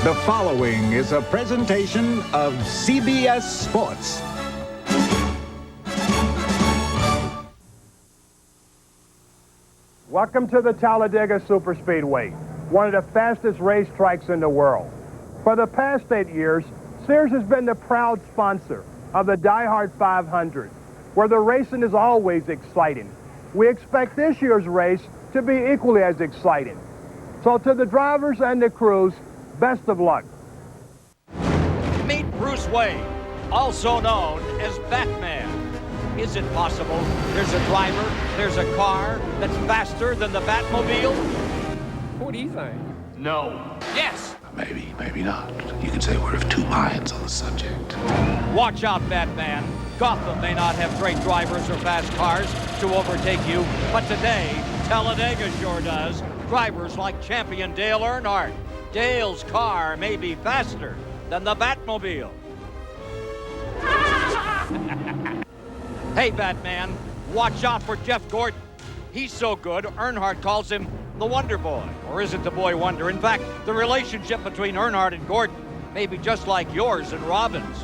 The following is a presentation of CBS Sports. Welcome to the Talladega Superspeedway, one of the fastest racetracks in the world. For the past 8 years, Sears has been the proud sponsor of the DieHard 500, where the racing is always exciting. We expect this year's race to be equally as exciting. So to the drivers and the crews, best of luck. Meet Bruce Wayne, also known as Batman. Is it possible there's a driver, there's a car that's faster than the Batmobile? What do you think? No. Yes. Maybe, maybe not. You can say we're of two minds on the subject. Watch out, Batman. Gotham may not have great drivers or fast cars to overtake you, but today, Talladega sure does. Drivers like champion Dale Earnhardt. Dale's car may be faster than the Batmobile. Hey, Batman, watch out for Jeff Gordon. He's so good, Earnhardt calls him the Wonder Boy. Or is it the Boy Wonder? In fact, the relationship between Earnhardt and Gordon may be just like yours and Robin's.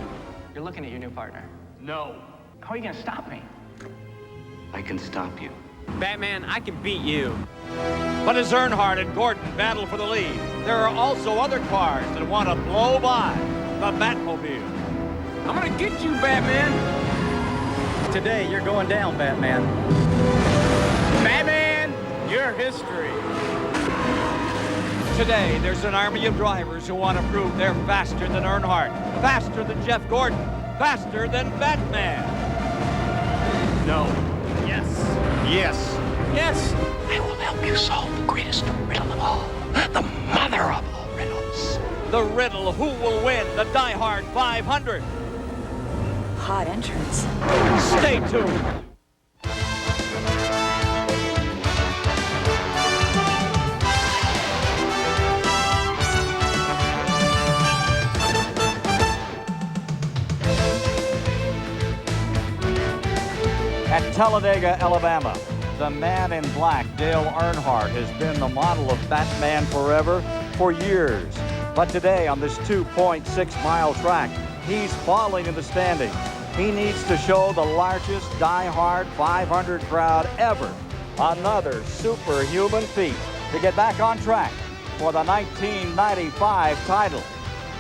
You're looking at your new partner. No. How are you gonna stop me? I can stop you. Batman, I can beat you. But as Earnhardt and Gordon battle for the lead, there are also other cars that want to blow by the Batmobile. I'm gonna get you, Batman. Today, you're going down, Batman. Batman, you're history. Today, there's an army of drivers who want to prove they're faster than Earnhardt, faster than Jeff Gordon, faster than Batman. No. Yes. Yes. Yes. I will help you solve the greatest riddle of all. The mother of all riddles. The riddle, who will win the DieHard 500? Hot entrance. Stay tuned. At Talladega, Alabama, the man in black, Dale Earnhardt, has been the model of Batman forever for years. But today, on this 2.6-mile track, he's falling in the standings. He needs to show the largest DieHard 500 crowd ever another superhuman feat to get back on track for the 1995 title.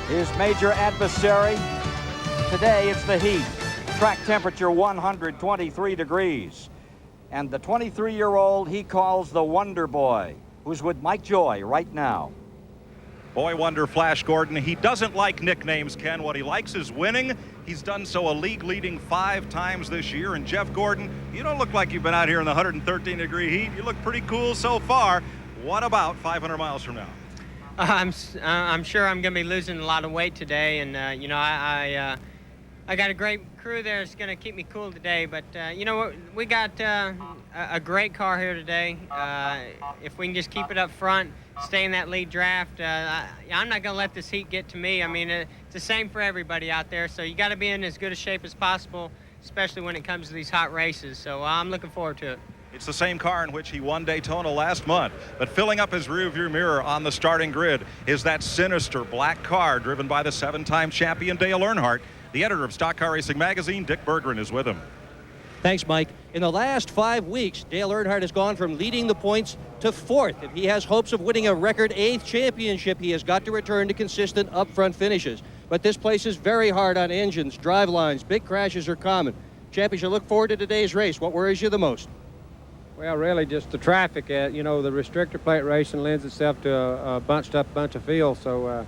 His major adversary, today it's the heat. Track temperature 123 degrees. And the 23-year-old he calls the Wonder Boy, who's with Mike Joy right now. Boy Wonder Flash Gordon, he doesn't like nicknames, Ken. What he likes is winning. He's done so a league-leading 5 times this year. And Jeff Gordon, you don't look like you've been out here in the 113-degree heat. You look pretty cool so far. What about 500 miles from now? I'm sure I'm going to be losing a lot of weight today, and you know, I got a great crew there that's going to keep me cool today. But you know what? We got a great car here today. If we can just keep it up front, stay in that lead draft, I'm not going to let this heat get to me. I mean, it's the same for everybody out there. So you got to be in as good a shape as possible, especially when it comes to these hot races. So I'm looking forward to it. It's the same car in which he won Daytona last month, but filling up his rearview mirror on the starting grid is that sinister black car driven by the 7-time champion Dale Earnhardt. The editor of Stock Car Racing Magazine, Dick Berggren, is with him. Thanks, Mike. In the last 5 weeks, Dale Earnhardt has gone from leading the points to 4th. If he has hopes of winning a record 8th championship, he has got to return to consistent upfront finishes. But this place is very hard on engines, drive lines, big crashes are common. Champ, as you look forward to today's race, what worries you the most? Well, really just the traffic. You know, the restrictor plate racing lends itself to a bunched up bunch of field, so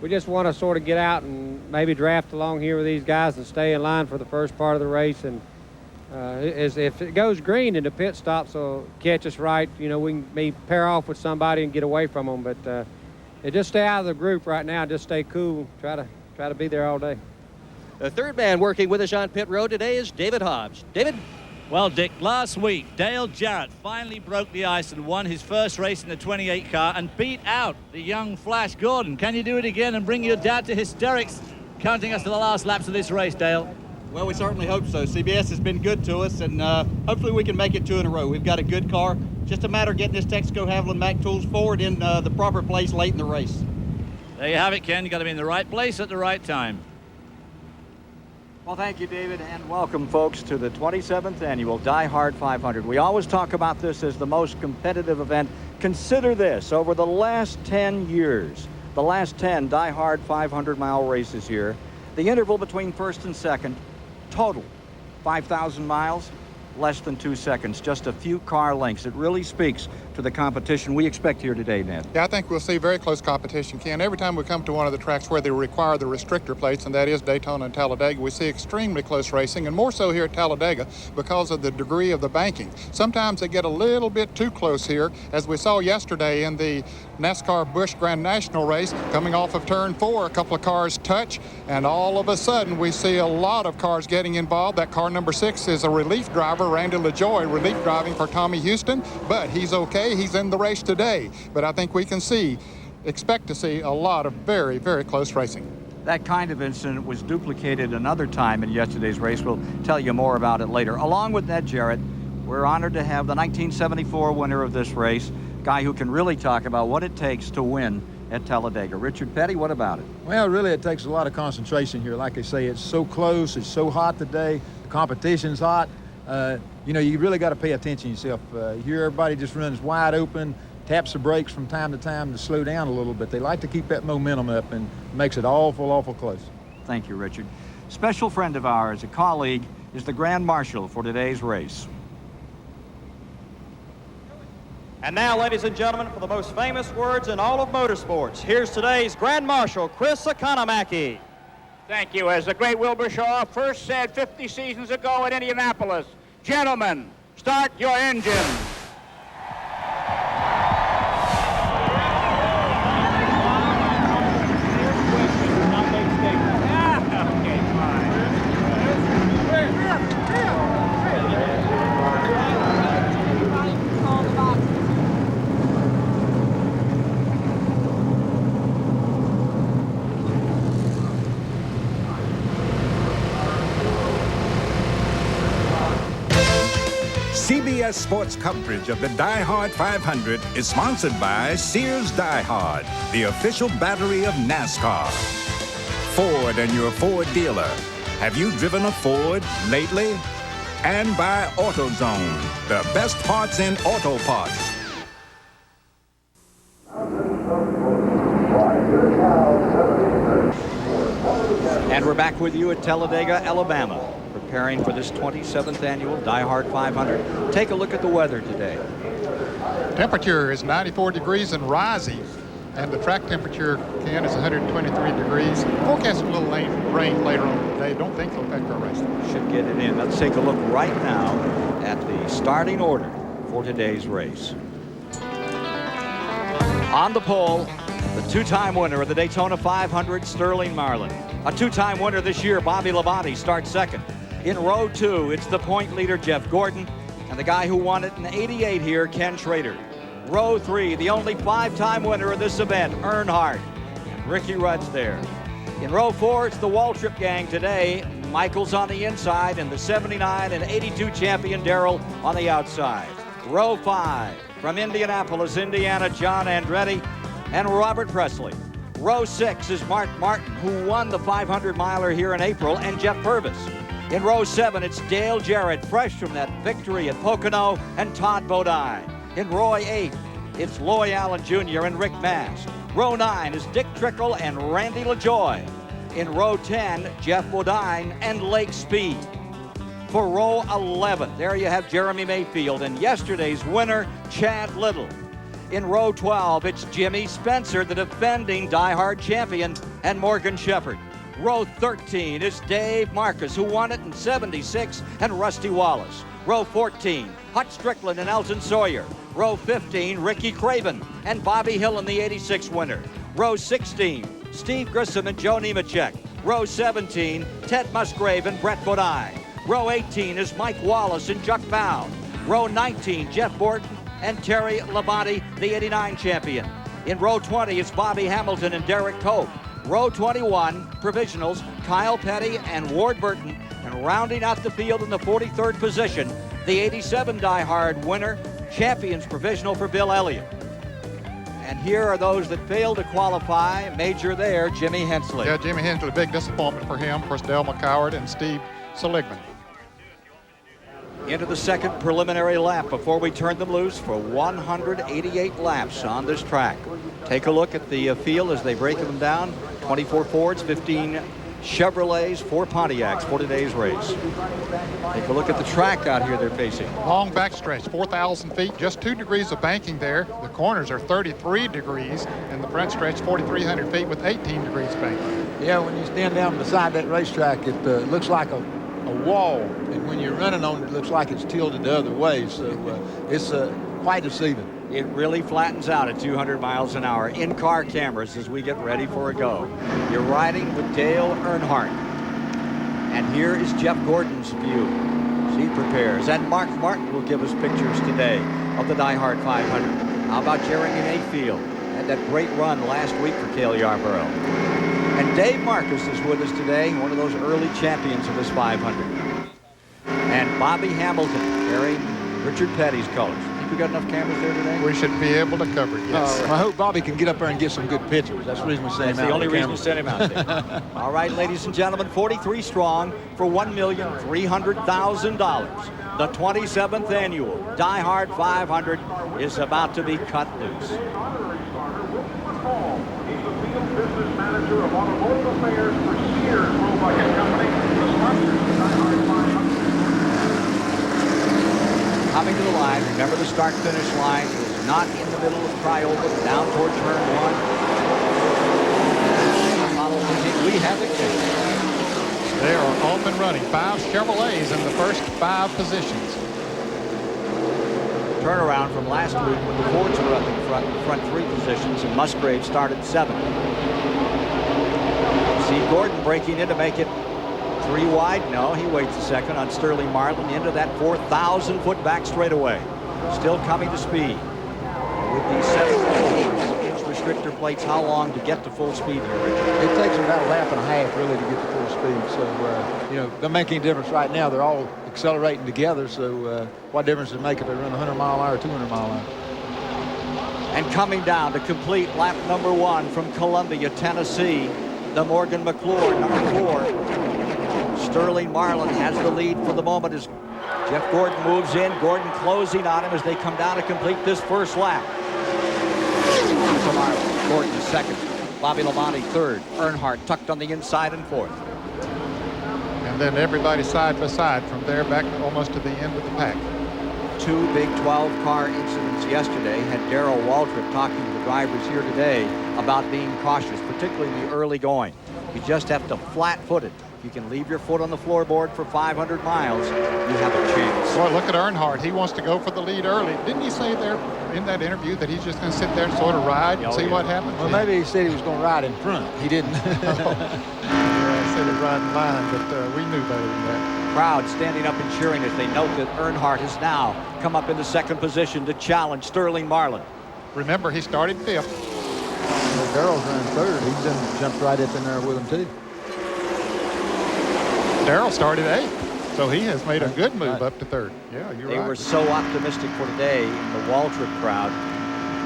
we just want to sort of get out and maybe draft along here with these guys and stay in line for the first part of the race. And if it goes green and the pit stops will catch us right, you know, we can maybe pair off with somebody and get away from them. But just stay out of the group right now. Just stay cool. Try to be there all day. The third man working with us on pit road today is David Hobbs. David? Well, Dick, last week, Dale Jarrett finally broke the ice and won his first race in the 28 car and beat out the young Flash Gordon. Can you do it again and bring your dad to hysterics, counting us to the last laps of this race, Dale? Well, we certainly hope so. CBS has been good to us, and hopefully we can make it 2 in a row. We've got a good car. Just a matter of getting this Texaco Haviland Mac Tools forward in the proper place late in the race. There you have it, Ken. You got to be in the right place at the right time. Well, thank you, David, and welcome, folks, to the 27th annual DieHard 500. We always talk about this as the most competitive event. Consider this: over the last 10 years, the last 10 DieHard 500-mile races here, the interval between first and second, total 5,000 miles, less than 2 seconds, just a few car lengths. It really speaks to the competition we expect here today, Ned. Yeah, I think we'll see very close competition, Ken. Every time we come to one of the tracks where they require the restrictor plates, and that is Daytona and Talladega, we see extremely close racing, and more so here at Talladega because of the degree of the banking. Sometimes they get a little bit too close here, as we saw yesterday in the NASCAR Busch Grand National race. Coming off of turn 4, a couple of cars touch, and all of a sudden we see a lot of cars getting involved. That car number 6 is a relief driver, Randy LaJoie, relief driving for Tommy Houston, but he's okay. He's in the race today. But I think we can expect to see a lot of very, very close racing. That kind of incident was duplicated another time in yesterday's race. We'll tell you more about it later. Along with Ned Jarrett, we're honored to have the 1974 winner of this race, guy who can really talk about what it takes to win at Talladega. Richard Petty, what about it? Well, really, it takes a lot of concentration here. Like I say, it's so close, it's so hot today, the competition's hot. You know, you really got to pay attention yourself. Here, everybody just runs wide open, taps the brakes from time to time to slow down a little bit. They like to keep that momentum up, and makes it awful close. Thank you, Richard. Special friend of ours, a colleague, is the Grand Marshal for today's race. And now, ladies and gentlemen, for the most famous words in all of motorsports, here's today's Grand Marshal, Chris Economaki. Thank you. As the great Wilbur Shaw first said 50 seasons ago at Indianapolis, gentlemen, start your engines. CBS Sports coverage of the DieHard 500 is sponsored by Sears DieHard, the official battery of NASCAR. Ford and your Ford dealer. Have you driven a Ford lately? And by AutoZone, the best parts in auto parts. And we're back with you at Talladega, Alabama, preparing for this 27th annual DieHard 500. Take a look at the weather today. Temperature is 94 degrees and rising, and the track temperature, Ken, is 123 degrees. Forecast a little rain later on today. Don't think it'll affect our race. Should get it in. Let's take a look right now at the starting order for today's race. On the pole, the two-time winner of the Daytona 500, Sterling Marlin. A two-time winner this year, Bobby Labonte, starts second. In row 2, it's the point leader, Jeff Gordon, and the guy who won it in '88 here, Ken Schrader. Row 3, the only 5-time winner of this event, Earnhardt, and Ricky Rudd's there. In row 4, it's the Waltrip gang today. Michael's on the inside, and the 79 and 82 champion Darrell on the outside. Row 5, from Indianapolis, Indiana, John Andretti and Robert Presley. Row 6 is Mark Martin, who won the 500-miler here in April, and Jeff Purvis. In row 7, it's Dale Jarrett, fresh from that victory at Pocono, and Todd Bodine. In row 8, it's Loy Allen Jr. and Rick Mast. Row 9 is Dick Trickle and Randy LaJoie. In row 10, Jeff Bodine and Lake Speed. For row 11, there you have Jeremy Mayfield and yesterday's winner, Chad Little. In row 12, it's Jimmy Spencer, the defending DieHard champion, and Morgan Shepherd. Row 13 is Dave Marcus, who won it in '76, and Rusty Wallace. Row 14, Hut Strickland and Elton Sawyer. Row 15, Ricky Craven and Bobby Hill in the '86 winner. Row 16, Steve Grissom and Joe Nemechek. Row 17, Ted Musgrave and Brett Bodine. Row 18 is Mike Wallace and Chuck Bound. Row 19, Jeff Borton and Terry Labonte, the '89 champion. In row 20, it's Bobby Hamilton and Derek Cope. Row 21, provisionals, Kyle Petty and Ward Burton. And rounding out the field in the 43rd position, the '87 DieHard winner, champions provisional for Bill Elliott. And here are those that failed to qualify. Major there, Jimmy Hensley. Yeah, Jimmy Hensley, big disappointment for him. Of course, Dale McCoward and Steve Seligman. Into the second preliminary lap before we turn them loose for 188 laps on this track. Take a look at the field as they break them down. 24 Fords, 15 Chevrolets, 4 Pontiacs for today's race. Take a look at the track out here they're facing. Long backstretch, 4,000 feet, just 2 degrees of banking there. The corners are 33 degrees, and the front stretch 4,300 feet with 18 degrees banking. Yeah, when you stand down beside that racetrack, it looks like a wall, and when you're running on it, it looks like it's tilted the other way, so it's quite deceiving. It really flattens out at 200 miles an hour. In-car cameras as we get ready for a go. You're riding with Dale Earnhardt. And here is Jeff Gordon's view as he prepares. And Mark Martin will give us pictures today of the DieHard 500. How about Jeremy Mayfield? Had that great run last week for Cale Yarborough. And Dave Marcus is with us today, one of those early champions of this 500. And Bobby Hamilton wearing Richard Petty's colors. Think we got enough cameras there today? We should be able to cover it, yes. I hope Bobby can get up there and get some good pictures. That's the reason we sent him out. That's the only reason we sent him out there. All right, ladies and gentlemen, 43 strong for $1,300,000. The 27th annual DieHard 500 is about to be cut loose. Business manager of automotive affairs for Sears Roebuck and Company, the sponsors of the DieHard 500. Coming to the line, remember the start-finish line is not in the middle of trioval, down toward turn 1. We have it. They are off and running. 5 Chevrolets in the first 5 positions. Turnaround from last week when the Fords were up in front 3 positions, and Musgrave started 7. See Gordon breaking in to make it 3 wide. No, he waits a second on Sterling Marlin into that 4,000-foot back straightaway. Still coming to speed. With these 7-inch restrictor plates, how long to get to full speed here, Richard? It takes about a lap and a half really to get to full speed. So, you know, doesn't make any difference right now. They're all accelerating together. So what difference does it make if they run 100 mile an hour or 200 mile an hour? And coming down to complete lap number 1 from Columbia, Tennessee, the Morgan McClure, number 4. Sterling Marlin has the lead for the moment as Jeff Gordon moves in. Gordon closing on him as they come down to complete this first lap. Gordon second. Bobby Labonte third. Earnhardt tucked on the inside and 4th. And then everybody side by side from there back almost to the end of the pack. 2 big 12-car incidents yesterday. Had Darrell Waltrip talking to the drivers here today about being cautious, particularly in the early going. You just have to flat-foot it. If you can leave your foot on the floorboard for 500 miles, you have a chance. Boy, look at Earnhardt. He wants to go for the lead early. Didn't he say there in that interview that he's just going to sit there and sort of ride and see what happens? Well, maybe he said he was going to ride in front. He didn't. Yeah, he said he'd ride in line, but we knew better than that. Crowd standing up and cheering as they note that Earnhardt has now come up into second position to challenge Sterling Marlin. Remember, he started 5th. Well, Darrell's running 3rd. He jumped right up in there with him, too. Darrell started 8th, so he has made a good move up to 3rd. Yeah, you're right. They were so optimistic for today, and the Waltrip crowd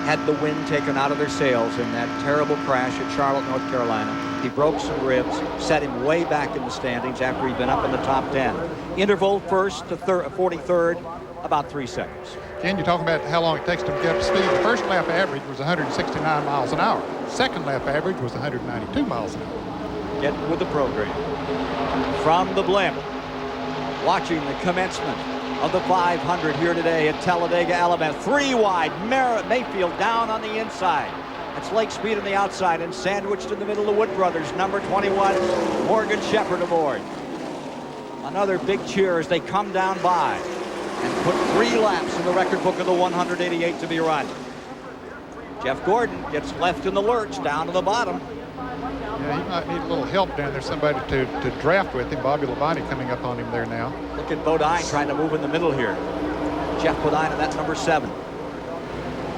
had the wind taken out of their sails in that terrible crash at Charlotte, North Carolina. He broke some ribs, set him way back in the standings after he'd been up in the top 10. Interval first to 43rd, about 3 seconds. Ken, you're talking about how long it takes to get up to speed. The first lap average was 169 miles an hour. Second lap average was 192 miles an hour. Get with the program. From the blimp, watching the commencement of the 500 here today at Talladega, Alabama. 3 wide, Mayfield down on the inside. That's Lake Speed on the outside, and sandwiched in the middle of Wood Brothers, number 21, Morgan Shepherd aboard. Another big cheer as they come down by and put 3 laps in the record book of the 188 to be run. Jeff Gordon gets left in the lurch down to the bottom. Yeah, he might need a little help down there, somebody to draft with him. Bobby Labonte coming up on him there now. Look at Bodine trying to move in the middle here. Jeff Bodine, and that's number 7.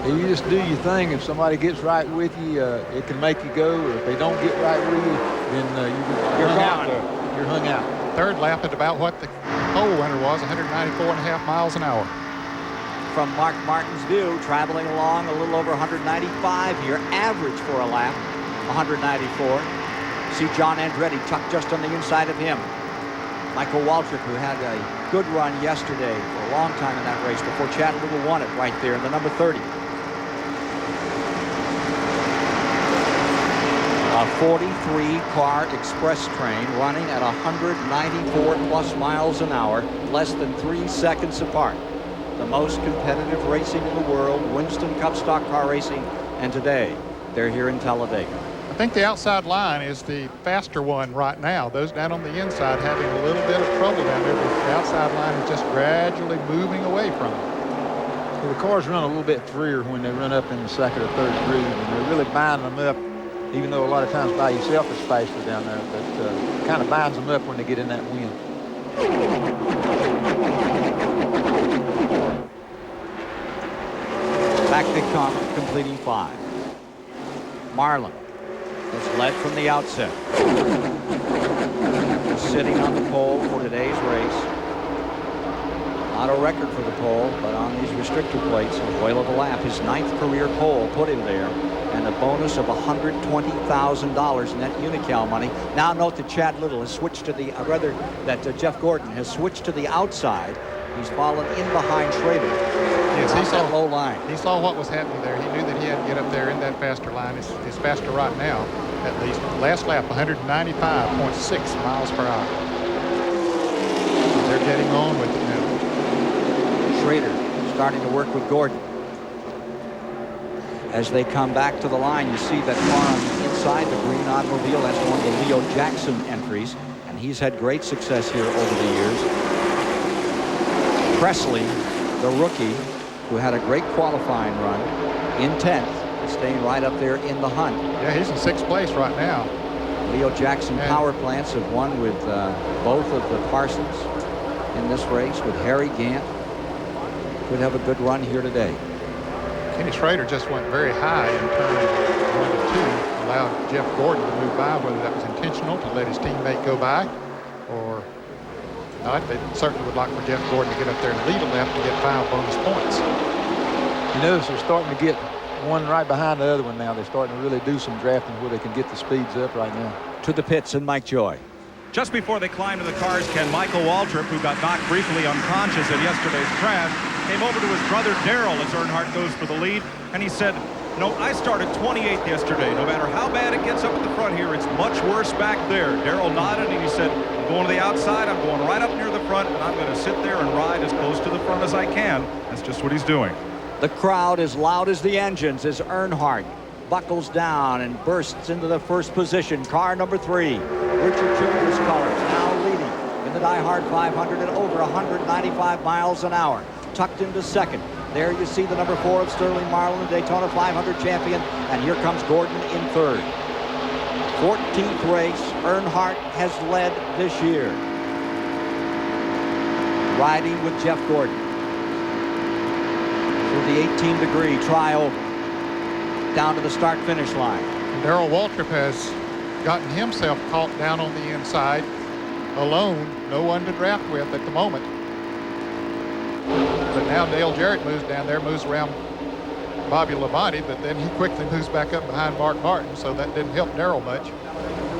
You just do your thing. If somebody gets right with you, it can make you go. Or if they don't get right with you, then you're hung out. You're hung out. 3rd lap at about what the pole winner was, 194.5 miles an hour. from Mark Martin's view, traveling along a little over 195 here, average for a lap, 194. See John Andretti tucked just on the inside of him. Michael Waltrip, who had a good run yesterday for a long time in that race before Chad Little won it right there in the number 30. A 43-car express train running at 194 plus miles an hour, less than 3 seconds apart. The most competitive racing in the world, Winston Cup stock car racing, and today they're here in Talladega. I think the outside line is the faster one right now. Those down on the inside having a little bit of trouble down there. The outside line is just gradually moving away from them. Well, the cars run a little bit freer when they run up in the second or third groove, and they're really binding them up, even though a lot of times by yourself it's faster down there, but kind of binds them up when they get in that wind. Back to completing 5. Marlin was led from the outset. Sitting on the pole for today's race. Not a record for the pole, but on these restrictor plates, a whale of a lap. His 9th career pole put him there, and a bonus of $120,000 net Unocal money. Now note that Chad Little has switched to the, Jeff Gordon has switched to the outside. He's fallen in behind Schrader. Yes, he saw that low line. He saw what was happening there. He knew that he had to get up there in that faster line. It's faster right now, at least. Last lap, 195.6 miles per hour. They're getting on with it now. Schrader starting to work with Gordon. As they come back to the line, you see that car on the inside the green automobile. That's one of the Leo Jackson entries, and he's had great success here over the years. Presley, the rookie, who had a great qualifying run in 10th, staying right up there in the hunt. Yeah, he's in 6th place right now. Leo Jackson power plants have won with both of the Parsons in this race, with Harry Gant. Could have a good run here today. Kenny Schrader just went very high in turn 1 and 2, allowed Jeff Gordon to move by, whether that was intentional to let his teammate go by or not. They certainly would like for Jeff Gordon to get up there and lead a lap to get 5 bonus points. You notice they're starting to get one right behind the other one now. They're starting to really do some drafting where they can get the speeds up right now. To the pits and Mike Joy. Just before they climbed to the cars, Ken, Michael Waltrip, who got knocked briefly unconscious in yesterday's crash, came over to his brother Darrell as Earnhardt goes for the lead, and he said, "No, I started 28th yesterday. No matter how bad it gets up at the front here, it's much worse back there." Darrell nodded and he said, "I'm going to the outside. I'm going right up near the front, and I'm going to sit there and ride as close to the front as I can." That's just what he's doing. The crowd as loud as the engines as Earnhardt buckles down and bursts into the first position. Car number 3, Richard Childress colors, now leading in the DieHard 500 at over 195 miles an hour. Tucked into 2nd. There you see the number 4 of Sterling Marlin, the Daytona 500 champion, and here comes Gordon in 3rd. 14th race Earnhardt has led this year. Riding with Jeff Gordon through the 18-degree tri-oval down to the start-finish line. Darrell Waltrip has gotten himself caught down on the inside, alone, no one to draft with at the moment. But now Dale Jarrett moves down there, moves around Bobby Labonte, but then he quickly moves back up behind Mark Martin, so that didn't help Darrell much. You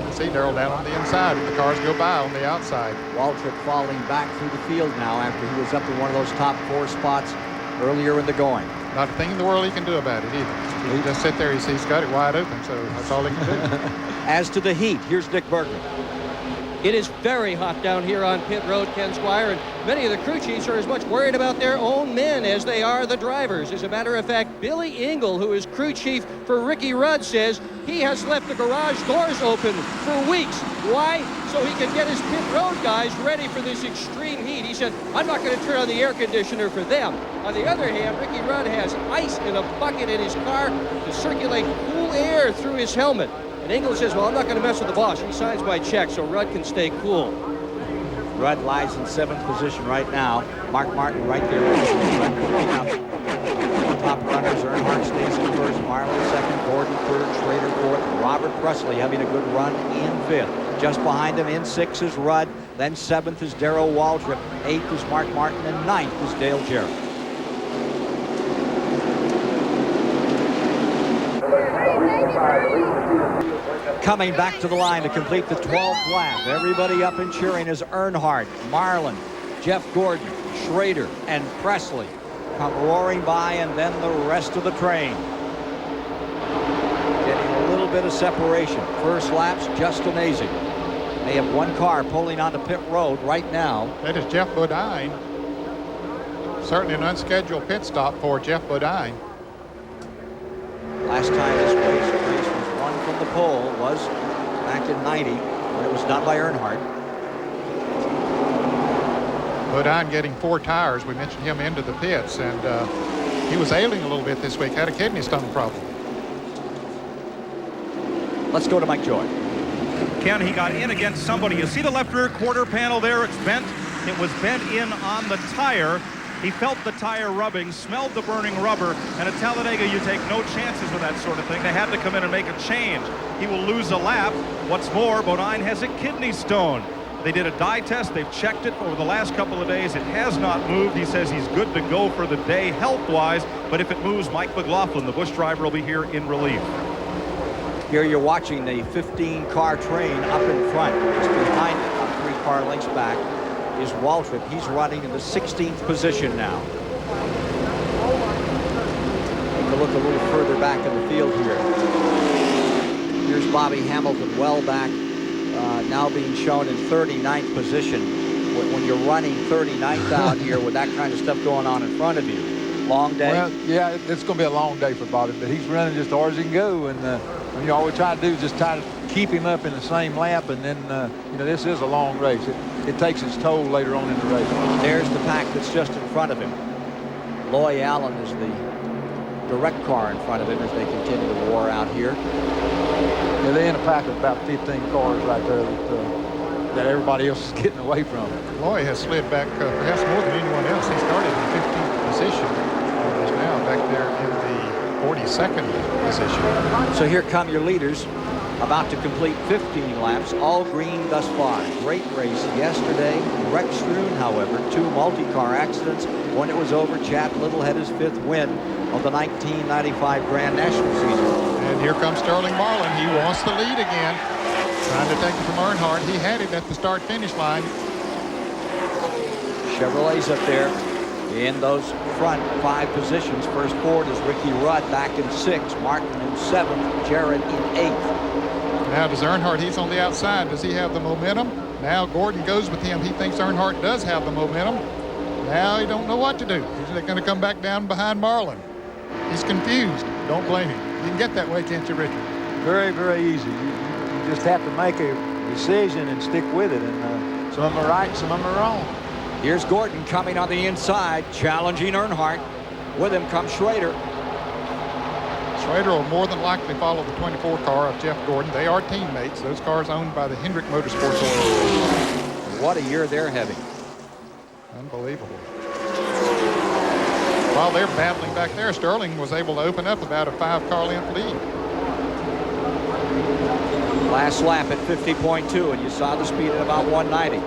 can see Darrell down on the inside, and the cars go by on the outside. Waltrip falling back through the field now after he was up in one of those top 4 spots earlier in the going. Not a thing in the world he can do about it either. He just sit there, he's got it wide open, so that's all he can do. As to the heat, here's Dick Bergman. It is very hot down here on pit road, Ken Squire, and many of the crew chiefs are as much worried about their own men as they are the drivers. As a matter of fact, Billy Engel, who is crew chief for Ricky Rudd, says he has left the garage doors open for weeks. Why? So he can get his pit road guys ready for this extreme heat. He said, "I'm not going to turn on the air conditioner for them." On the other hand, Ricky Rudd has ice in a bucket in his car to circulate cool air through his helmet. And Engel says, "Well, I'm not going to mess with the boss. He signs my check so Rudd can stay cool." Rudd lies in 7th position right now. Mark Martin right there. Top runners, Earnhardt stays in 1st, Marlin 2nd, Gordon 3rd, Schrader 4th, Robert Presley having a good run in 5th. Just behind him in 6th is Rudd, then 7th is Darrell Waltrip, 8th is Mark Martin, and 9th is Dale Jarrett. Coming back to the line to complete the 12th lap. Everybody up and cheering is Earnhardt, Marlin, Jeff Gordon, Schrader, and Presley come roaring by, and then the rest of the train. Getting a little bit of separation. First lap's just amazing. They have one car pulling onto pit road right now. That is Jeff Bodine. Certainly an unscheduled pit stop for Jeff Bodine. Last time this race was won from the pole was back in '90 when it was done by Earnhardt. Bodine getting 4 tires. We mentioned him into the pits, and he was ailing a little bit this week. Had a kidney stone problem. Let's go to Mike Joy. Ken, he got in against somebody. You see the left rear quarter panel there? It's bent. It was bent in on the tire. He felt the tire rubbing, smelled the burning rubber, and at Talladega you take no chances with that sort of thing. They had to come in and make a change. He will lose a lap. What's more, Bodine has a kidney stone. They did a dye test. They've checked it over the last couple of days. It has not moved. He says he's good to go for the day health-wise, but if it moves, Mike McLaughlin, the Busch driver, will be here in relief. Here you're watching the 15-car train up in front. Just behind it, about 3 car lengths back, is Waltrip. He's running in the 16th position now. Take a look a little further back in the field here. Here's Bobby Hamilton well back, now being shown in 39th position. When you're running 39th out here with that kind of stuff going on in front of you. Long day? Well, yeah, it's going to be a long day for Bobby, but he's running just hard as he can go. And, all we try to do is just try to keep him up in the same lap. And then, this is a long race. It takes its toll later on in the race. There's the pack that's just in front of him. Loy Allen is the direct car in front of him as they continue to war out here. Yeah, they're in a pack of about 15 cars right there that everybody else is getting away from. Loy has slid back perhaps more than anyone else. He started in 15th position and is now back there in the 42nd position. So here come your leaders, about to complete 15 laps, all green thus far. Great race yesterday. Wreck strewn, however, 2 multi-car accidents. When it was over, Chad Little had his 5th win of the 1995 Grand National season. And here comes Sterling Marlin. He wants the lead again. Trying to take it from Earnhardt. He had it at the start-finish line. Chevrolet's up there in those front 5 positions. First forward is Ricky Rudd back in 6th, Martin in 7th, Jarrett in 8th. Now does Earnhardt, he's on the outside. Does he have the momentum? Now Gordon goes with him. He thinks Earnhardt does have the momentum. Now he don't know what to do. He's going to come back down behind Marlin. He's confused. Don't blame him. You can get that way, can't you, Richard? Very, very easy. You just have to make a decision and stick with it. And some of them are right, some of them are wrong. Here's Gordon coming on the inside, challenging Earnhardt. With him comes Schrader. Schrader will more than likely follow the 24 car of Jeff Gordon. They are teammates. Those cars owned by the Hendrick Motorsports Organization. What a year they're having. Unbelievable. While they're battling back there, Sterling was able to open up about a 5-car length lead. Last lap at 50.2, and you saw the speed at about 190.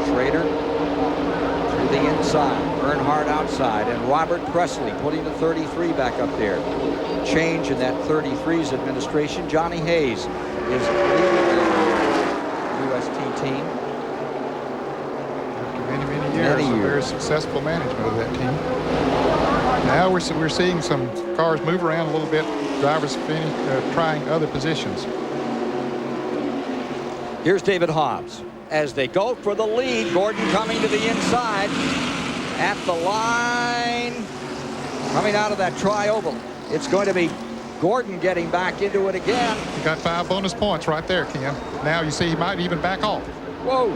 Schrader to the inside, Earnhardt outside, and Robert Presley putting the 33 back up there. Change in that 33's administration. Johnny Hayes is leading the UST team. After many, many years of very successful management of that team. Now we're seeing some cars move around a little bit. Drivers trying other positions. Here's David Hobbs. As they go for the lead, Gordon coming to the inside at the line, coming out of that tri-oval. It's going to be Gordon getting back into it again. You got 5 bonus points right there, Ken. Now you see he might even back off. Whoa.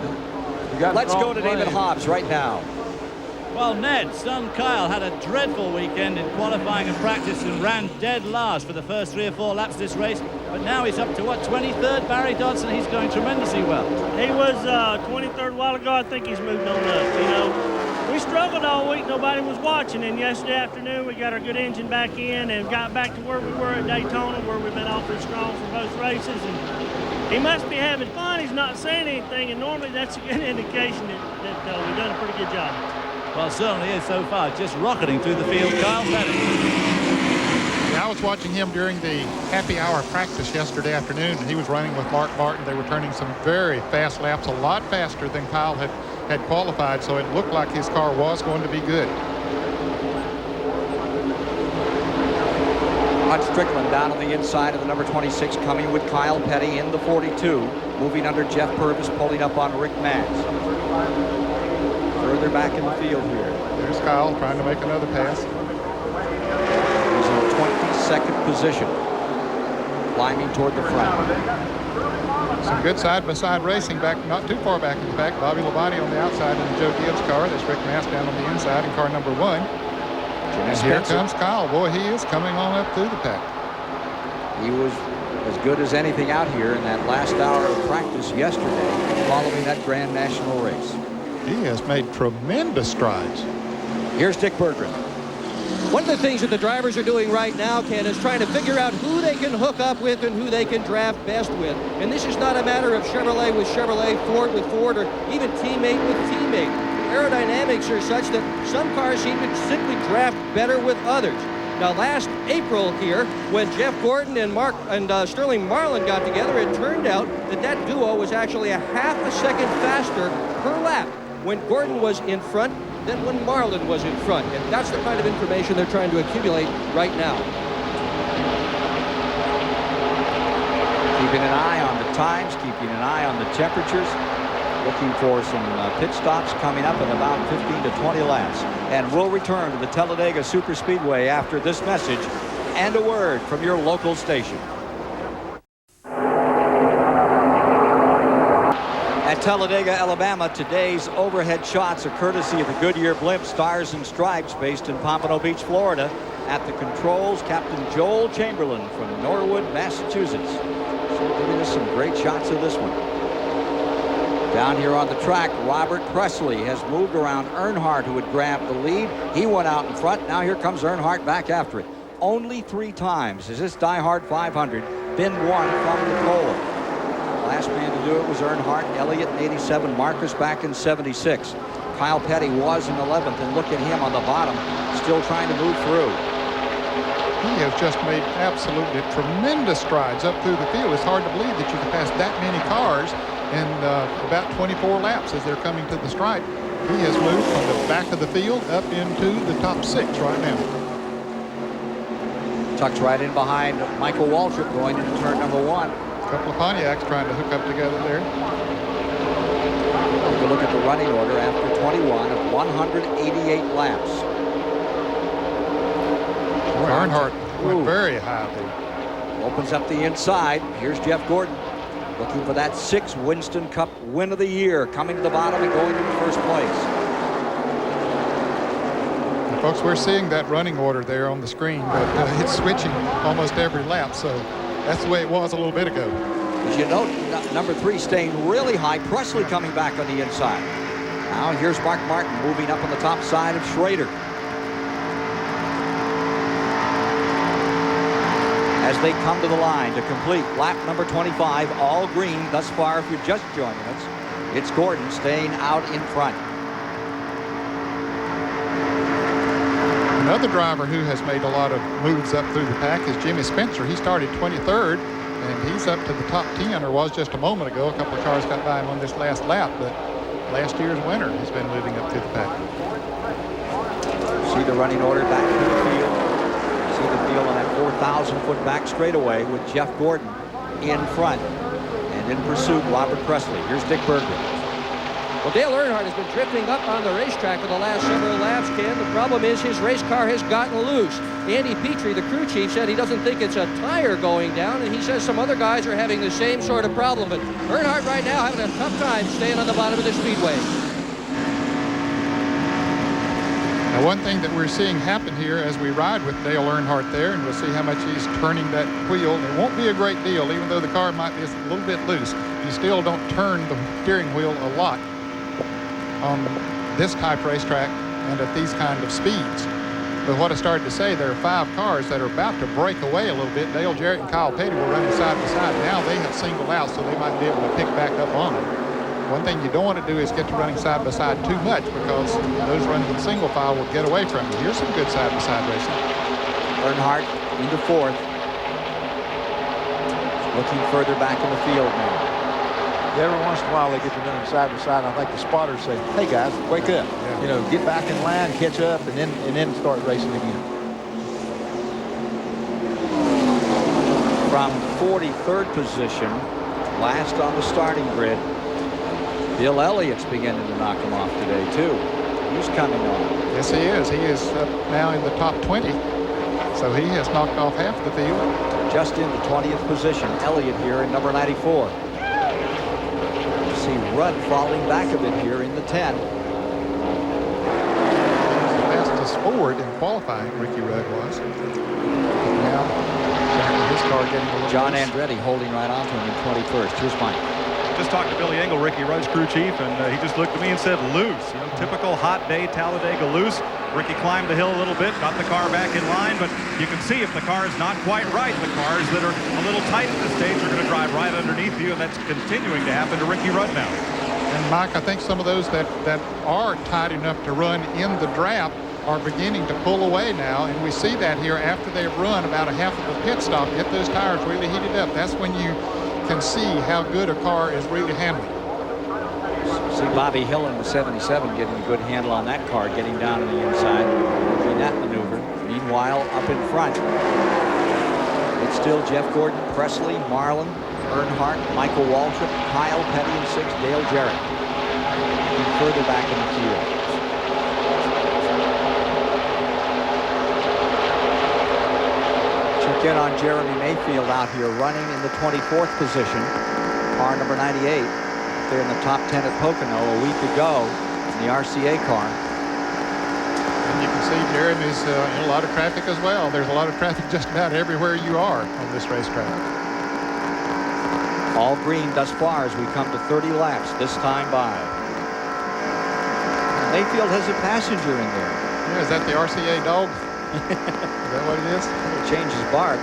Let's go to David Hobbs right now. Well, Ned, son Kyle had a dreadful weekend in qualifying and practice and ran dead last for the first 3 or 4 laps of this race. But now he's up to, what, 23rd, Barry Dodson? He's going tremendously well. He was 23rd a while ago. I think he's moved on up, We struggled all week. Nobody was watching. And yesterday afternoon, we got our good engine back in and got back to where we were at Daytona, where we've been awfully strong for both races. And he must be having fun. He's not saying anything. And normally that's a good indication that we've done a pretty good job. Well, certainly is so far. Just rocketing through the field. Kyle Petty. I was watching him during the happy hour practice yesterday afternoon, and he was running with Mark Martin. They were turning some very fast laps, a lot faster than Kyle had qualified, so it looked like his car was going to be good. Hutch Strickland down on the inside of the number 26, coming with Kyle Petty in the 42. Moving under Jeff Purvis, pulling up on Rick Max. Further back in the field here. There's Kyle trying to make another pass. He's in 22nd position, climbing toward the front. Some good side-by-side racing back, not too far back in the back. Bobby Labonte on the outside in the Joe Gibbs car. There's Rick Mass down on the inside in car number 1. And here comes Kyle. Boy, he is coming on up through the pack. He was as good as anything out here in that last hour of practice yesterday following that Grand National race. He has made tremendous strides. Here's Dick Berggren. One of the things that the drivers are doing right now, Ken, is trying to figure out who they can hook up with and who they can draft best with. And this is not a matter of Chevrolet with Chevrolet, Ford with Ford, or even teammate with teammate. Aerodynamics are such that some cars seem to simply draft better with others. Now, last April here, when Jeff Gordon and Sterling Marlin got together, it turned out that duo was actually a half a second faster per lap when Gordon was in front than when Marlin was in front. And that's the kind of information they're trying to accumulate right now. Keeping an eye on the times, keeping an eye on the temperatures. Looking for some pit stops coming up in about 15 to 20 laps. And we'll return to the Talladega Superspeedway after this message and a word from your local station. At Talladega, Alabama, today's overhead shots are courtesy of the Goodyear Blimp Stars and Stripes based in Pompano Beach, Florida. At the controls, Captain Joel Chamberlain from Norwood, Massachusetts. So giving us some great shots of this one. Down here on the track, Robert Presley has moved around Earnhardt, who had grabbed the lead. He went out in front. Now here comes Earnhardt back after it. Only 3 times has this DieHard 500 been won from the pole. Last man to do it was Earnhardt, Elliott in 87, Marcus back in 76. Kyle Petty was in 11th, and look at him on the bottom, still trying to move through. He has just made absolutely tremendous strides up through the field. It's hard to believe that you can pass that many cars in about 24 laps as they're coming to the stripe. He has moved from the back of the field up into the top 6 right now. Tucks right in behind Michael Waltrip going into turn number 1. A couple of Pontiacs trying to hook up together there. Take a look at the running order after 21 of 188 laps. Boy, Earnhardt went very high there. Opens up the inside. Here's Jeff Gordon. Looking for that 6th Winston Cup win of the year, coming to the bottom and going into first place. And folks, we're seeing that running order there on the screen, but it's switching almost every lap, so that's the way it was a little bit ago. As you note, number 3 staying really high. Presley coming back on the inside. Now here's Mark Martin moving up on the top side of Schrader. As they come to the line to complete lap number 25, all green thus far if you're just joining us. It's Gordon staying out in front. Another driver who has made a lot of moves up through the pack is Jimmy Spencer. He started 23rd, and he's up to the top 10, or was just a moment ago. A couple of cars got by him on this last lap, but last year's winner has been moving up through the pack. See the running order back to the field. See the field on that 4,000-foot back straightaway with Jeff Gordon in front. And in pursuit, Robert Presley. Here's Dick Berggren. Well, Dale Earnhardt has been drifting up on the racetrack for the last several laps, Ken. The problem is his race car has gotten loose. Andy Petrie, the crew chief, said he doesn't think it's a tire going down, and he says some other guys are having the same sort of problem. But Earnhardt right now having a tough time staying on the bottom of the speedway. Now, one thing that we're seeing happen here as we ride with Dale Earnhardt there, and we'll see how much he's turning that wheel. It won't be a great deal, even though the car might be a little bit loose. You still don't turn the steering wheel a lot on this type racetrack and at these kind of speeds. But what I started to say, there are 5 cars that are about to break away a little bit. Dale Jarrett and Kyle Petty were running side by side. Now they have singled out, so they might be able to pick back up on them. One thing you don't want to do is get to running side by side too much, because those running in single file will get away from you. Here's some good side by side racing. Earnhardt into fourth. Looking further back in the field now. Every once in a while they get to running side by side. I think the spotters say, "Hey guys, wake up! You know, get back in line, catch up, and then start racing again." From 43rd position, last on the starting grid, Bill Elliott's beginning to knock him off today too. He's coming on. Yes, he is. He is now in the top 20, so he has knocked off half the field. Just in the 20th position, Elliott here in number 94. You see Rudd falling back a bit here in the 10. The fastest forward in qualifying, Ricky Rudd was. Now, his car getting a little John loose. Andretti holding right onto him in 21st. Here's Mike. Just talked to Billy Engel, Ricky Rudd's crew chief, and he just looked at me and said, loose. You know, typical hot day Talladega loose. Ricky climbed the hill a little bit, got the car back in line, but you can see if the car is not quite right, the cars that are a little tight at this stage are going to drive right underneath you, and that's continuing to happen to Ricky Rudd now. And Mike, I think some of those that are tight enough to run in the draft are beginning to pull away now, and we see that here after they've run about a half of a pit stop, get those tires really heated up. That's when you can see how good a car is really handling. See Bobby Hill in the 77 getting a good handle on that car, getting down to the inside, doing that maneuver. Meanwhile, up in front, it's still Jeff Gordon, Presley, Marlin, Earnhardt, Michael Waltrip, Kyle Petty in 6th, Dale Jarrett. And further back in the field. Check in on Jeremy Mayfield out here running in the 24th position. Car number 98. They're in the top 10 at Pocono a week ago in the RCA car. And you can see Jeremy's in a lot of traffic as well. There's a lot of traffic just about everywhere you are on this racetrack. All green thus far as we come to 30 laps this time by. Mayfield has a passenger in there. Yeah, is that the RCA dog? Is that what it is? It changes bark.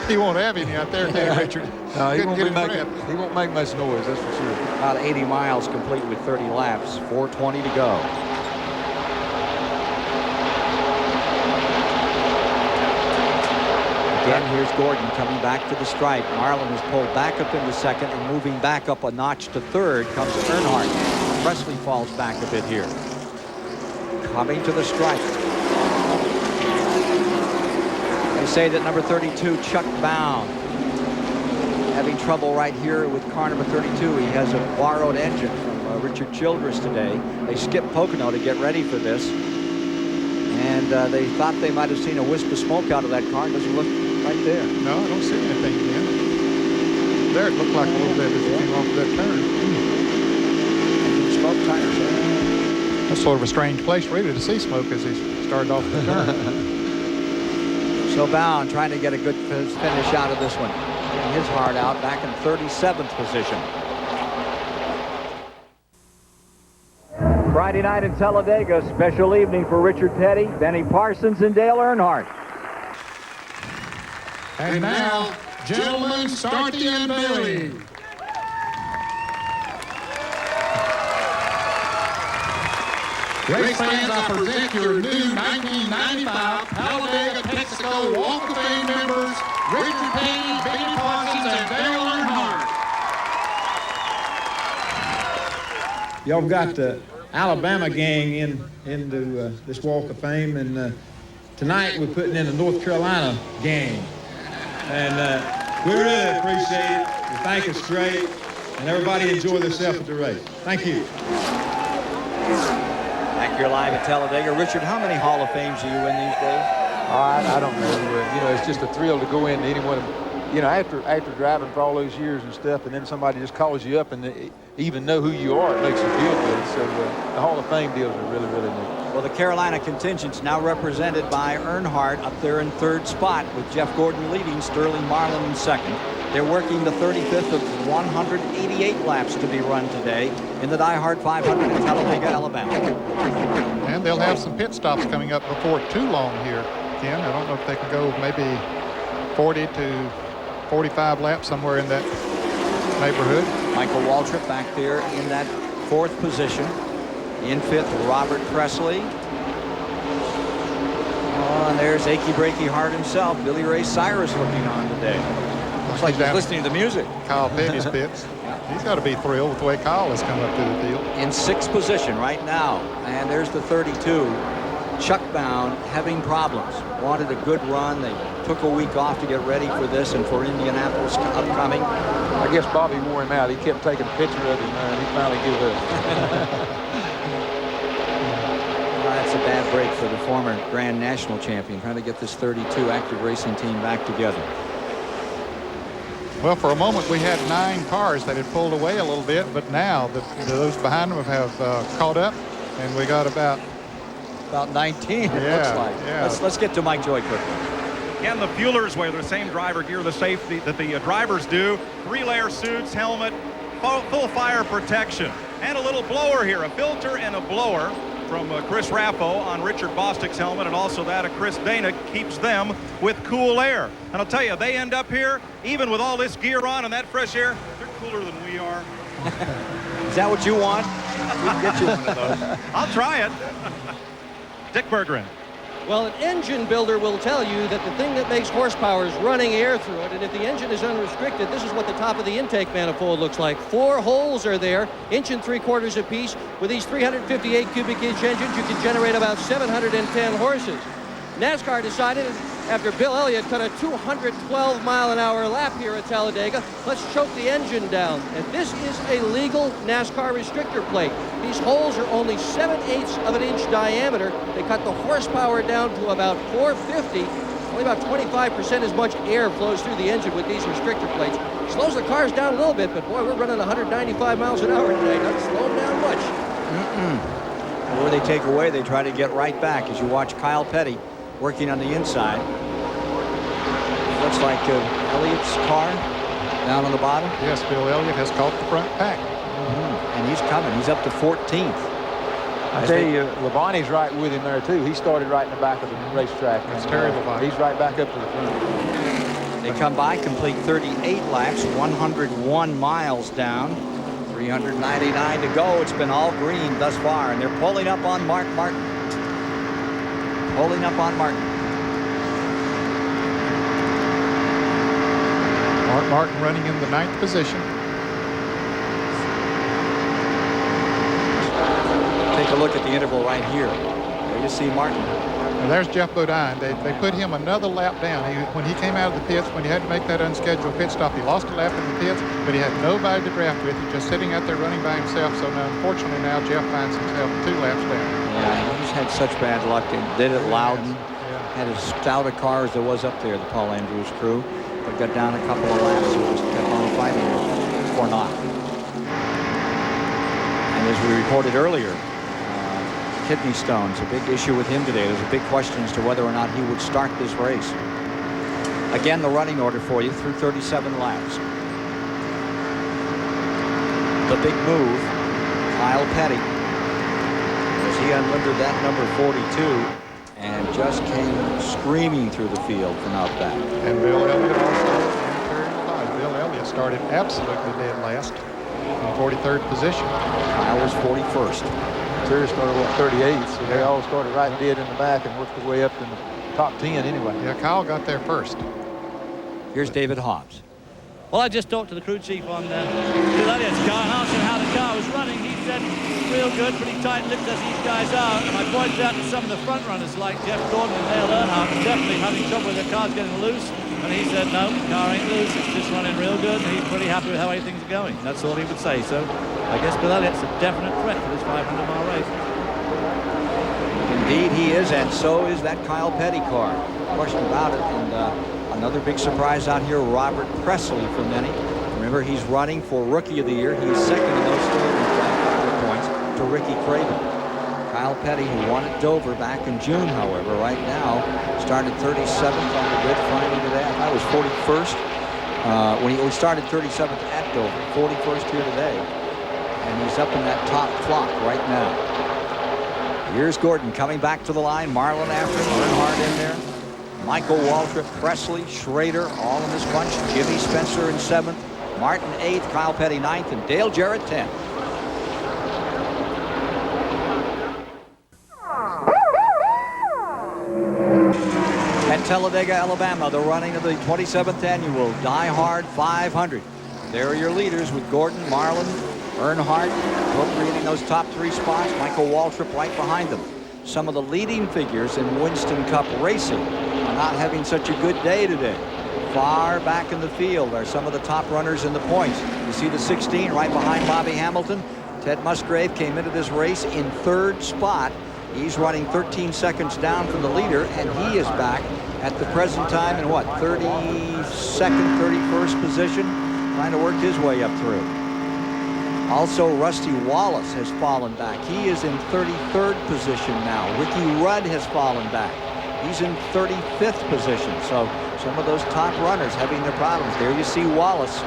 He won't have any out there, can he, Richard? No, he won't make much noise, that's for sure. About 80 miles complete with 30 laps, 4:20 to go. Again, here's Gordon coming back to the stripe. Marlin is pulled back up into second and moving back up a notch to third comes Earnhardt. Presley falls back a bit here. Coming to the stripe. They say that number 32, Chuck Bound, having trouble right here with car number 32. He has a borrowed engine from Richard Childress today. They skipped Pocono to get ready for this. And they thought they might have seen a wisp of smoke out of that car. It doesn't look right there. No, I don't see anything again. There it looked like a little bit as it came off of that turn. Smoke tires. That's sort of a strange place really to see smoke as he started off the turn. So Bound trying to get a good finish out of this one. Getting his heart out back in 37th position. Friday night in Talladega, special evening for Richard Petty, Benny Parsons, and Dale Earnhardt. And now, gentlemen, start the unveiling. Race fans, I present your new 1995 Talladega Texaco Walk of Fame members, Richard Petty, Benny Parsons, and Dale Earnhardt. Y'all got the Alabama gang into this Walk of Fame, and tonight we're putting in a North Carolina gang. And we really appreciate it. We think it's great, and everybody enjoy themselves at the race. Thank you. Back here live at Talladega. Richard, how many Hall of Fames are you in these days? I don't know. You know, it's just a thrill to go in to any one of them. You know, after driving for all those years and stuff, and then somebody just calls you up and they even know who you are, it makes you feel good. So the Hall of Fame deals are really, really neat. Well, the Carolina contingent's now represented by Earnhardt up there in third spot with Jeff Gordon leading, Sterling Marlin in second. They're working the 35th of 188 laps to be run today in the DieHard 500 in Talladega, Alabama. And they'll have some pit stops coming up before too long here, Ken. I don't know if they can go maybe 40 to 45 laps somewhere in that neighborhood. Michael Waltrip back there in that fourth position. In fifth, Robert Presley. Oh, and there's Achy Breaky Heart himself, Billy Ray Cyrus, looking on today. Looks like he's listening to the music. Kyle Petty's pits. He's got to be thrilled with the way Kyle has come up to the field. In 6th position right now. And there's the 32. Chuck Bound having problems. Wanted a good run. They took a week off to get ready for this and for Indianapolis upcoming. I guess Bobby wore him out. He kept taking a picture of him and he finally gave up. That's a bad break for the former Grand National champion, trying to get this 32 active racing team back together. Well, for a moment we had 9 cars that had pulled away a little bit, but now those behind them have caught up, and we got about 19. It looks like. Yeah. Let's get to Mike Joy quickly. Again, the fuelers wear the same driver gear, the safety that the drivers do. 3-layer suits, helmet, full fire protection, and a little blower here, a filter and a blower from Chris Raffo on Richard Bostick's helmet, and also that of Chris Dana keeps them with cool air. And I'll tell you, they end up here, even with all this gear on and that fresh air, they're cooler than we are. Is that what you want? We can get you one of those. I'll try it. Dick Berggren. Well, an engine builder will tell you that the thing that makes horsepower is running air through it, and if the engine is unrestricted, this is what the top of the intake manifold looks like. 4 holes are there, 1 3/4 apiece. With these 358 cubic inch engines, you can generate about 710 horses. NASCAR decided, after Bill Elliott cut a 212-mile-an-hour lap here at Talladega, let's choke the engine down. And this is a legal NASCAR restrictor plate. These holes are only 7/8 of an inch diameter. They cut the horsepower down to about 450. Only about 25% as much air flows through the engine with these restrictor plates. Slows the cars down a little bit, but boy, we're running 195 miles an hour today. Not slowing down much. Where they take away, they try to get right back as you watch Kyle Petty working on the inside. Looks like Elliott's car down on the bottom. Yes, Bill Elliott has caught the front pack. And he's coming. He's up to 14th. I tell you, Labonte's right with him there, too. He started right in the back of the racetrack. That's Terry Labonte. He's right back up to the front. They come by, complete 38 laps, 101 miles down, 399 to go. It's been all green thus far, and they're pulling up on Mark Martin. Pulling up on Martin. Mark Martin running in the 9th position. Take a look at the interval right here. There you see Martin. And there's Jeff Bodine. They put him another lap down. When he came out of the pits, when he had to make that unscheduled pit stop, he lost a lap in the pits, but he had nobody to draft with. He's just sitting out there running by himself. So now, unfortunately, now Jeff finds himself 2 laps down. Yeah, he's had such bad luck. And did it Loudon. Had as stout a car as there was up there, the Paul Andrews crew. But got down a couple of laps and just kept on fighting or not. And as we reported earlier, kidney stones, a big issue with him today. There's a big question as to whether or not he would start this race. Again, the running order for you through 37 laps. The big move, Kyle Petty, as he unlimbered that number 42 and just came screaming through the field from out back. And Bill Elliott also. Bill Elliott started absolutely dead last in 43rd position. Kyle was 41st. Terry started, 38th, so they all started right dead in the back and worked their way up in the top 10 anyway. Yeah, Kyle got there first. Here's David Hobbs. Well, I just talked to the crew chief on Bill Elliott's car and asked him how the car was running. He said, real good, pretty tight-lipped as these guys are. And I pointed out to some of the front runners like Jeff Gordon and Dale Earnhardt definitely having trouble with their cars getting loose. And he said, no, the car ain't loose. It's just running real good. And he's pretty happy with how things are going. That's all he would say. So I guess Bill Elliott's a definite threat for this 500-mile race. Indeed he is, and so is that Kyle Petty car. No question about it. And another big surprise out here, Robert Presley for many. Remember, he's running for Rookie of the Year. He's second in those standings by a couple of points to Ricky Craven. Kyle Petty, who won at Dover back in June, however, right now started 37th on the grid finally today. I thought it was 41st when he started 37th at Dover, 41st here today. And he's up in that top flock right now. Here's Gordon coming back to the line. Marlin after him, Earnhardt in there. Michael Waltrip, Presley, Schrader, all in this bunch. Jimmy Spencer in 7th. Martin 8th, Kyle Petty 9th, and Dale Jarrett 10th. Talladega, Alabama, the running of the 27th annual DieHard 500. There are your leaders with Gordon, Marlin, Earnhardt appropriating those top 3 spots. Michael Waltrip right behind them. Some of the leading figures in Winston Cup racing are not having such a good day today. Far back in the field are some of the top runners in the points. You see the 16 right behind Bobby Hamilton. Ted Musgrave came into this race in 3rd spot. He's running 13 seconds down from the leader, and he is back at the present time in what, 32nd, 31st position, trying to work his way up through. Also, Rusty Wallace has fallen back. He is in 33rd position now. Ricky Rudd has fallen back. He's in 35th position. So some of those top runners having their problems. There you see Wallace.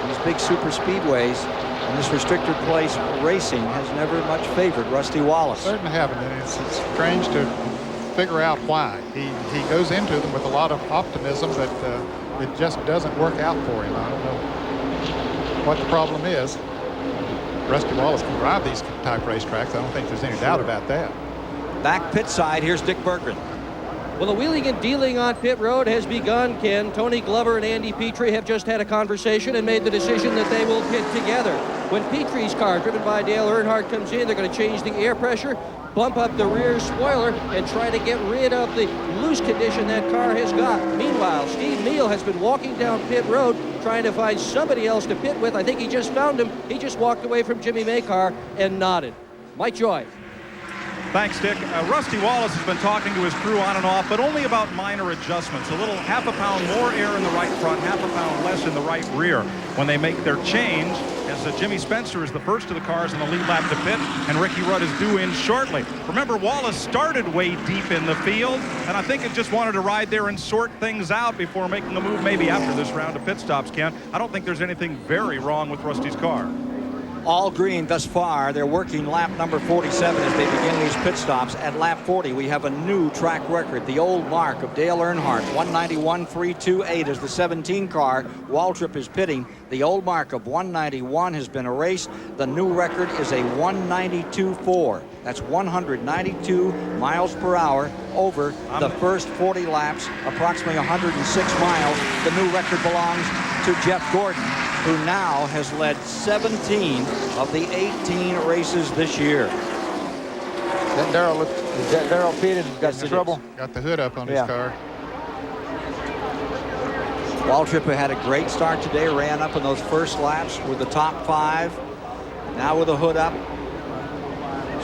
These big super speedways and this restricted place racing has never much favored Rusty Wallace. Certainly haven't, and it's strange to figure out why. He goes into them with a lot of optimism, but it just doesn't work out for him. I don't know what the problem is. Rusty Wallace can drive these type racetracks. I don't think there's any doubt about that. Back pit side, here's Dick Berggren. Well, the wheeling and dealing on pit road has begun, Ken. Tony Glover and Andy Petrie have just had a conversation and made the decision that they will pit together. When Petrie's car, driven by Dale Earnhardt, comes in, they're going to change the air pressure, bump up the rear spoiler, and try to get rid of the loose condition that car has got. Meanwhile, Steve Neal has been walking down pit road trying to find somebody else to pit with. I think he just found him. He just walked away from Jimmy Maycar and nodded. Mike Joy. Thanks, Dick. Rusty Wallace has been talking to his crew on and off, but only about minor adjustments. A little half a pound more air in the right front, half a pound less in the right rear when they make their change, as Jimmy Spencer is the first of the cars in the lead lap to pit, and Ricky Rudd is due in shortly. Remember, Wallace started way deep in the field, and I think it just wanted to ride there and sort things out before making a move maybe after this round of pit stops, Ken. I don't think there's anything very wrong with Rusty's car. All green thus far. They're working lap number 47 as they begin these pit stops. At lap 40, we have a new track record. The old mark of Dale Earnhardt, 191.328 is the 17 car. Waltrip is pitting. The old mark of 191 has been erased. The new record is a 192.4. That's 192 miles per hour over the first 40 laps, approximately 106 miles. The new record belongs to Jeff Gordon, who now has led 17 of the 18 races this year. Is that Darrell pitted and got in trouble? Got the hood up on his car. Waltrip had a great start today, ran up in those first laps with the top 5. Now with the hood up.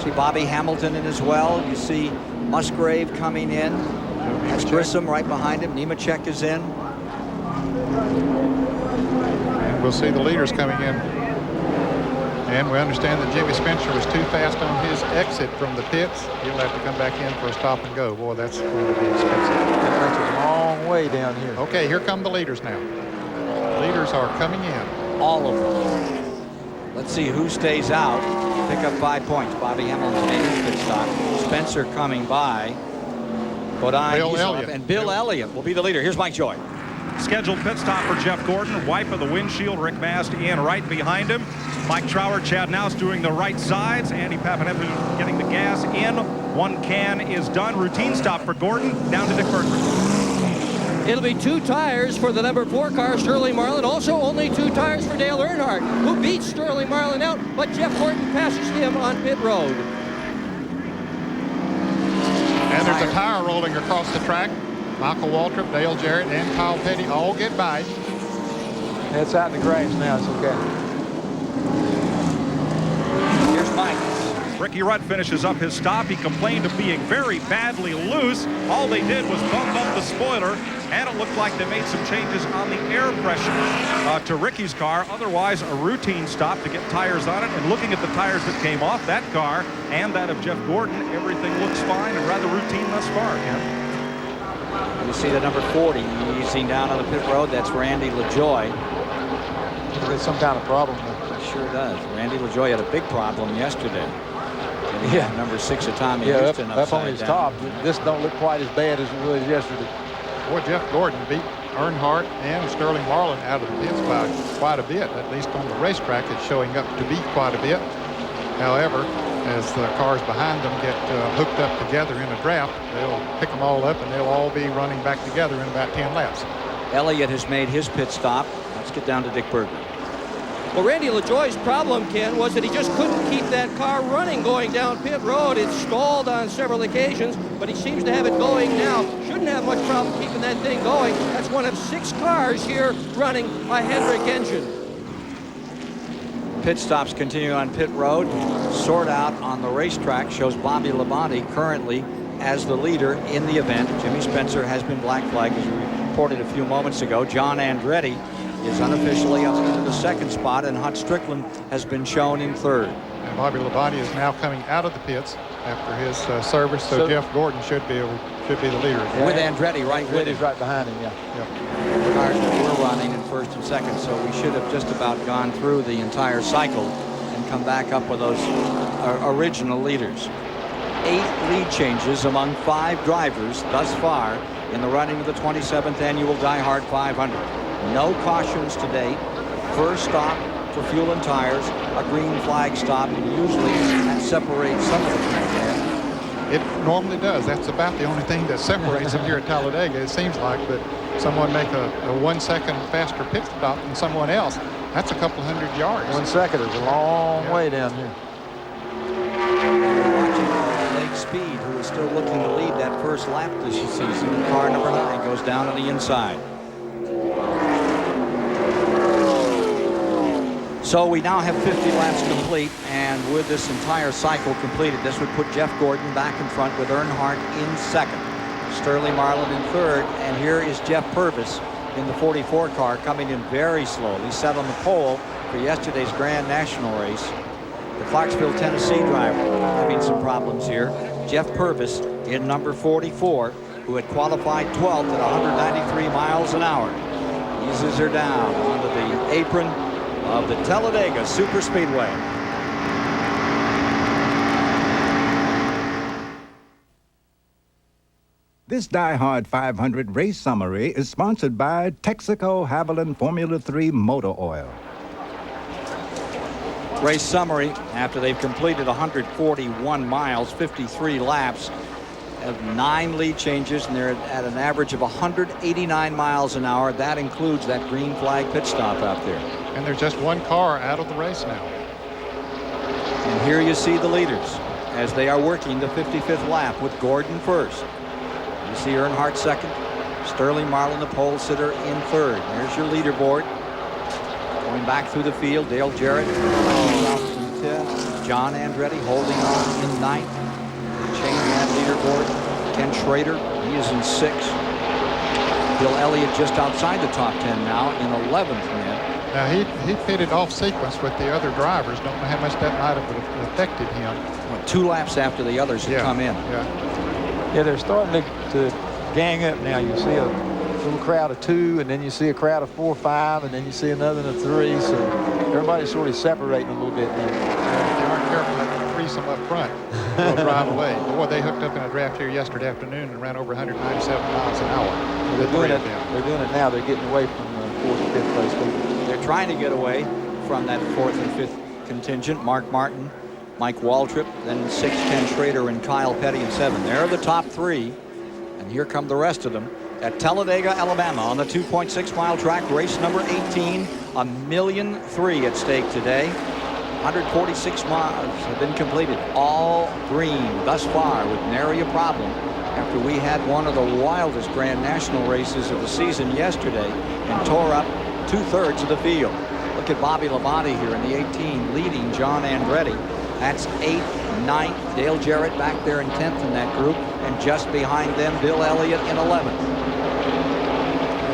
See Bobby Hamilton in as well. You see Musgrave coming in. That's Grissom right behind him. Nemechek is in. We'll see the leaders coming in. And we understand that Jimmy Spencer was too fast on his exit from the pits. He'll have to come back in for a stop and go. Boy, that's going to be expensive. That's a long way down here. Okay, here come the leaders now. The leaders are coming in. All of them. Let's see who stays out. Pick up 5 points. Bobby Hamilton made his pit stop. Spencer coming by. Bodine, Bill Elliott. And Bill Elliott will be the leader. Here's Mike Joy. Scheduled pit stop for Jeff Gordon. Wipe of the windshield. Rick Mast in right behind him. Mike Trower, Chad Nouse doing the right sides. Andy Papanetti getting the gas in. One can is done. Routine stop for Gordon. Down to Dick Berggren. It'll be 2 tires for the number 4 car, Sterling Marlin. Also only 2 tires for Dale Earnhardt, who beats Sterling Marlin out, but Jeff Gordon passes him on pit road. And there's a tire rolling across the track. Michael Waltrip, Dale Jarrett, and Kyle Petty all get by. It's out in the grass now. It's okay. Here's Mike. Ricky Rudd finishes up his stop. He complained of being very badly loose. All they did was bump up the spoiler, and it looked like they made some changes on the air pressure to Ricky's car. Otherwise, a routine stop to get tires on it. And looking at the tires that came off that car and that of Jeff Gordon, everything looks fine and rather routine thus far, Ken. You see the number 40 easing down on the pit road. That's Randy LaJoy. There's some kind of problem. Sure does. Randy LaJoy had a big problem yesterday. Yeah. Number 6 of Tommy Yeah, Houston up on his down. top. This don't look quite as bad as it was yesterday. Boy, Jeff Gordon beat Earnhardt and Sterling Marlin out of the pits by quite a bit. At least on the racetrack, it's showing up to be quite a bit. However, as the cars behind them get hooked up together in a draft, they'll pick them all up and they'll all be running back together in about 10 laps. Elliott has made his pit stop. Let's get down to Dick Berger. Well, Randy LaJoie's problem, Ken, was that he just couldn't keep that car running going down pit road. It stalled on several occasions, but he seems to have it going now. Shouldn't have much problem keeping that thing going. That's one of 6 cars here running a Hendrick engine. Pit stops continue on pit road. Sort out on the racetrack shows Bobby Labonte currently as the leader in the event. Jimmy Spencer has been black flagged, as we reported a few moments ago. John Andretti is unofficially up into the 2nd spot, and Hunt Strickland has been shown in 3rd. And Bobby Labonte is now coming out of the pits after his service, so Jeff Gordon should be the leader. With Andretti right with him. Andretti's right behind him, The cars that we're running in 1st and 2nd, so we should have just about gone through the entire cycle and come back up with those original leaders. 8 lead changes among 5 drivers thus far in the running of the 27th annual DieHard 500. No cautions to date. First stop for fuel and tires, a green flag stop, and usually that separates some of the field. It normally does. That's about the only thing that separates them here at Talladega, it seems like. But someone make a 1 second faster pit stop than someone else, that's a couple hundred yards. 1 second is a long way down here. Lake Speed, who is still looking to lead that first lap this season. Car number 9 goes down on the inside. So we now have 50 laps complete, and with this entire cycle completed, this would put Jeff Gordon back in front with Earnhardt in 2nd, Sterling Marlin in 3rd, and here is Jeff Purvis in the 44 car coming in very slowly, set on the pole for yesterday's Grand National race. The Clarksville, Tennessee driver having some problems here. Jeff Purvis in number 44, who had qualified 12th at 193 miles an hour. Eases her down onto the apron of the Talladega Superspeedway. This DieHard 500 race summary is sponsored by Texaco Havoline Formula 3 Motor Oil. Race summary after they've completed 141 miles, 53 laps, have 9 lead changes, and they're at an average of 189 miles an hour. That includes that green flag pit stop out there. And there's just 1 car out of the race now. And here you see the leaders as they are working the 55th lap with Gordon first. You see Earnhardt 2nd, Sterling Marlin, the pole sitter, in 3rd. There's your leaderboard. Going back through the field, Dale Jarrett in 10th, John Andretti holding on in 9th. Change that leaderboard. Ken Schrader, he is in 6th. Bill Elliott just outside the top 10 now in 11th man. Now he pitted off sequence with the other drivers. Don't know how much that might have affected him. Well, 2 laps after the others had come in. Yeah, they're starting to gang up now. You see a little crowd of 2, and then you see a crowd of 4 or 5, and then you see another of 3. So everybody's sort of separating a little bit now. If you aren't careful, that threesome up front will drive away. Boy, they hooked up in a draft here yesterday afternoon and ran over 197 miles an hour. Well, they're doing it now. They're getting away from the 4th and 5th place people. They're trying to get away from that 4th and 5th contingent. Mark Martin, Mike Waltrip, then 6, Ken Schrader, and Kyle Petty in 7. They're the top 3, and here come the rest of them at Talladega, Alabama, on the 2.6-mile track, race number 18. $1.3 million at stake today. 146 miles have been completed, all green thus far, with nary a problem after we had one of the wildest Grand National races of the season yesterday and tore up 2/3 of the field. Look at Bobby Labonte here in the 18, leading John Andretti. That's 8th, 9th. Dale Jarrett back there in 10th in that group, and just behind them, Bill Elliott in 11th.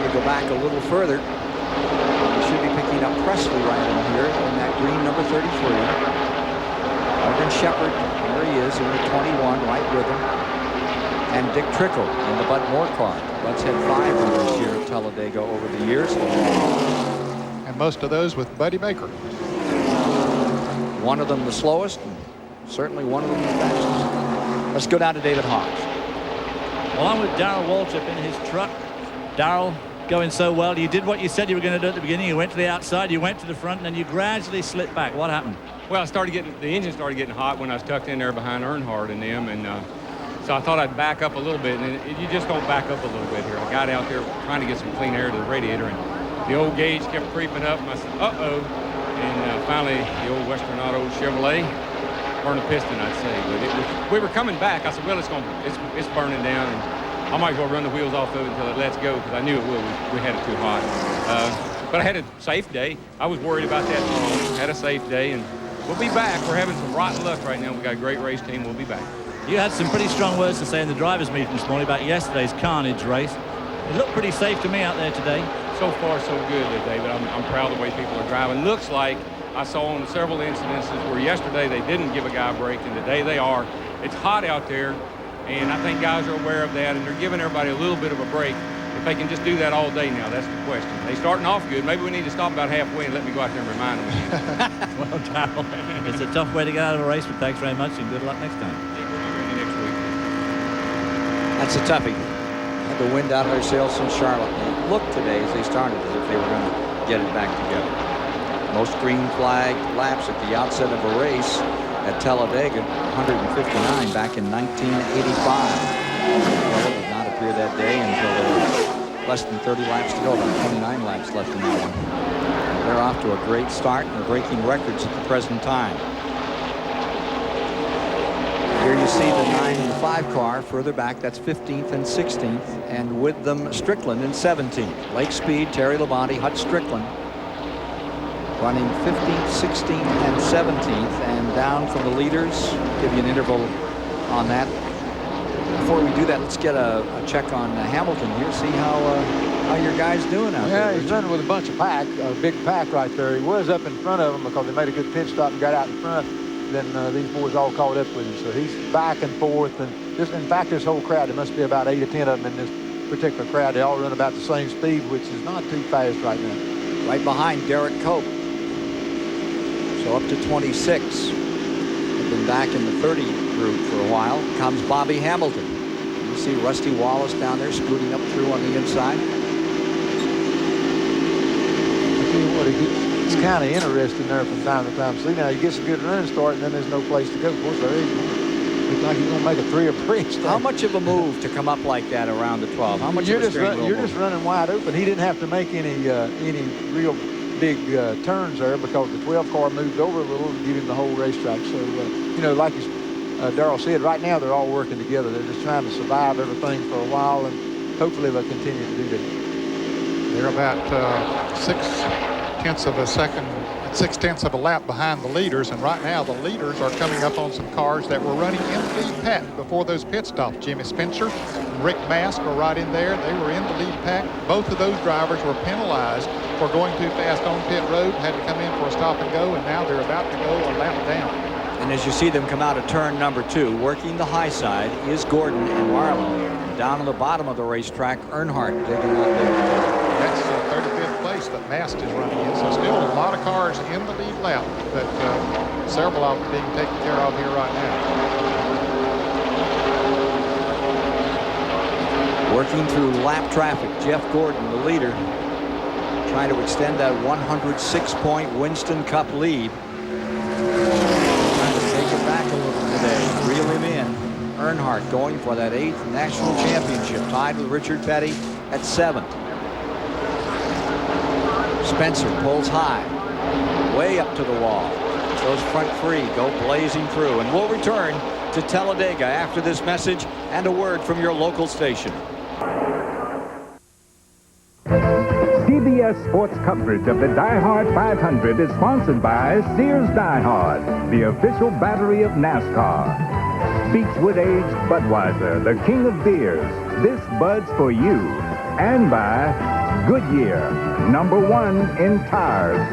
We go back a little further. We should be picking up Presley right in here in that green number 33. Morgan Shepherd, there he is in the 21, right with him. And Dick Trickle in the Bud Moore car. Bud's had 5 runners here at Talladega over the years. And most of those with Buddy Baker. One of them the slowest, and certainly one of them the fastest. Let's go down to David Hawes. Well, I'm with Darrell Waltrip in his truck. Darrell, going so well. You did what you said you were going to do at the beginning. You went to the outside, you went to the front, and then you gradually slipped back. What happened? Well, the engine started getting hot when I was tucked in there behind Earnhardt and them, and so I thought I'd back up a little bit, and you just don't back up a little bit here. I got out there trying to get some clean air to the radiator, and the old gauge kept creeping up, and I said, uh-oh, and finally the old Western Auto Chevrolet burned a piston, I'd say, but we were coming back. I said, well, it's burning down, and I might as well run the wheels off of it until it lets go, because I knew it would. We had it too hot. But I had a safe day. I was worried about that long. Had a safe day, and we'll be back. We're having some rotten luck right now. We got a great race team. We'll be back. You had some pretty strong words to say in the drivers' meeting this morning about yesterday's carnage race. It looked pretty safe to me out there today. So far, so good today, but I'm proud of the way people are driving. Looks like I saw on several incidences where yesterday they didn't give a guy a break, and today they are. It's hot out there, and I think guys are aware of that, and they're giving everybody a little bit of a break. If they can just do that all day now, that's the question. They starting off good. Maybe we need to stop about halfway and let me go out there and remind them again. Well, Darrell, it's a tough way to get out of a race, but thanks very much, and good luck next time. Next week. That's a toughie. Had the wind out of their sails since Charlotte. It looked today as they started as if they were going to get it back together. Most green flag laps at the outset of a race at Talladega, 159 back in 1985. Well, it did not appear that day until there were less than 30 laps to go, about 29 laps left in that one. They're off to a great start, and they're breaking records at the present time. Here you see the 9 and the 5 car further back. That's 15th and 16th, and with them Strickland in 17th. Lake Speed, Terry Labonte, Hut Strickland running 15th, 16th, and 17th, and down from the leaders. Give you an interval on that. Before we do that, let's get a check on Hamilton here. See how your guy's doing out there. Yeah, he's running with a bunch of pack, a big pack right there. He was up in front of them because they made a good pit stop and got out in front. Then these boys all caught up with him. So he's back and forth. And in fact, this whole crowd, there must be about 8 or 10 of them in this particular crowd. They all run about the same speed, which is not too fast right now. Right behind Derek Cope. So up to 26. They've been back in the 30 group for a while. Comes Bobby Hamilton. You see Rusty Wallace down there scooting up through on the inside. I tell you what, it's kind of interesting there from time to time. See, now he gets a good run start, and then there's no place to go. Of course, there is. Looks like he's going to make a 3 or 3 start. How much of a move to come up like that around the 12? How much you're of a steering wheel You're move? just running wide open. He didn't have to make any real big turns there because the 12 car moved over a little to give him the whole racetrack. So, you know, like Darrell said, right now they're all working together. They're just trying to survive everything for a while, and hopefully they'll continue to do that. They're about 6/10 of a lap behind the leaders, and right now the leaders are coming up on some cars that were running in the lead pack before those pit stops. Jimmy Spencer and Rick Mask are right in there. They were in the lead pack. Both of those drivers were penalized for going too fast on pit road, had to come in for a stop and go, and now they're about to go a lap down. And as you see them come out of turn number 2, working the high side is Gordon and Marlowe. And down on the bottom of the racetrack, Earnhardt digging out there. That's 35th place that Mast is running in. So still a lot of cars in the lead lap, but several of them being taken care of here right now. Working through lap traffic, Jeff Gordon, the leader, trying to extend that 106-point Winston Cup lead. Trying to take it back a little today, reel him in. Earnhardt going for that 8th national championship, tied with Richard Petty at 7th. Spencer pulls high, way up to the wall. Those front 3 go blazing through, and we'll return to Talladega after this message and a word from your local station. CBS Sports coverage of the DieHard 500 is sponsored by Sears DieHard, the official battery of NASCAR. Beechwood Aged Budweiser, the king of beers. This Bud's for you. And by Goodyear, #1 in tires.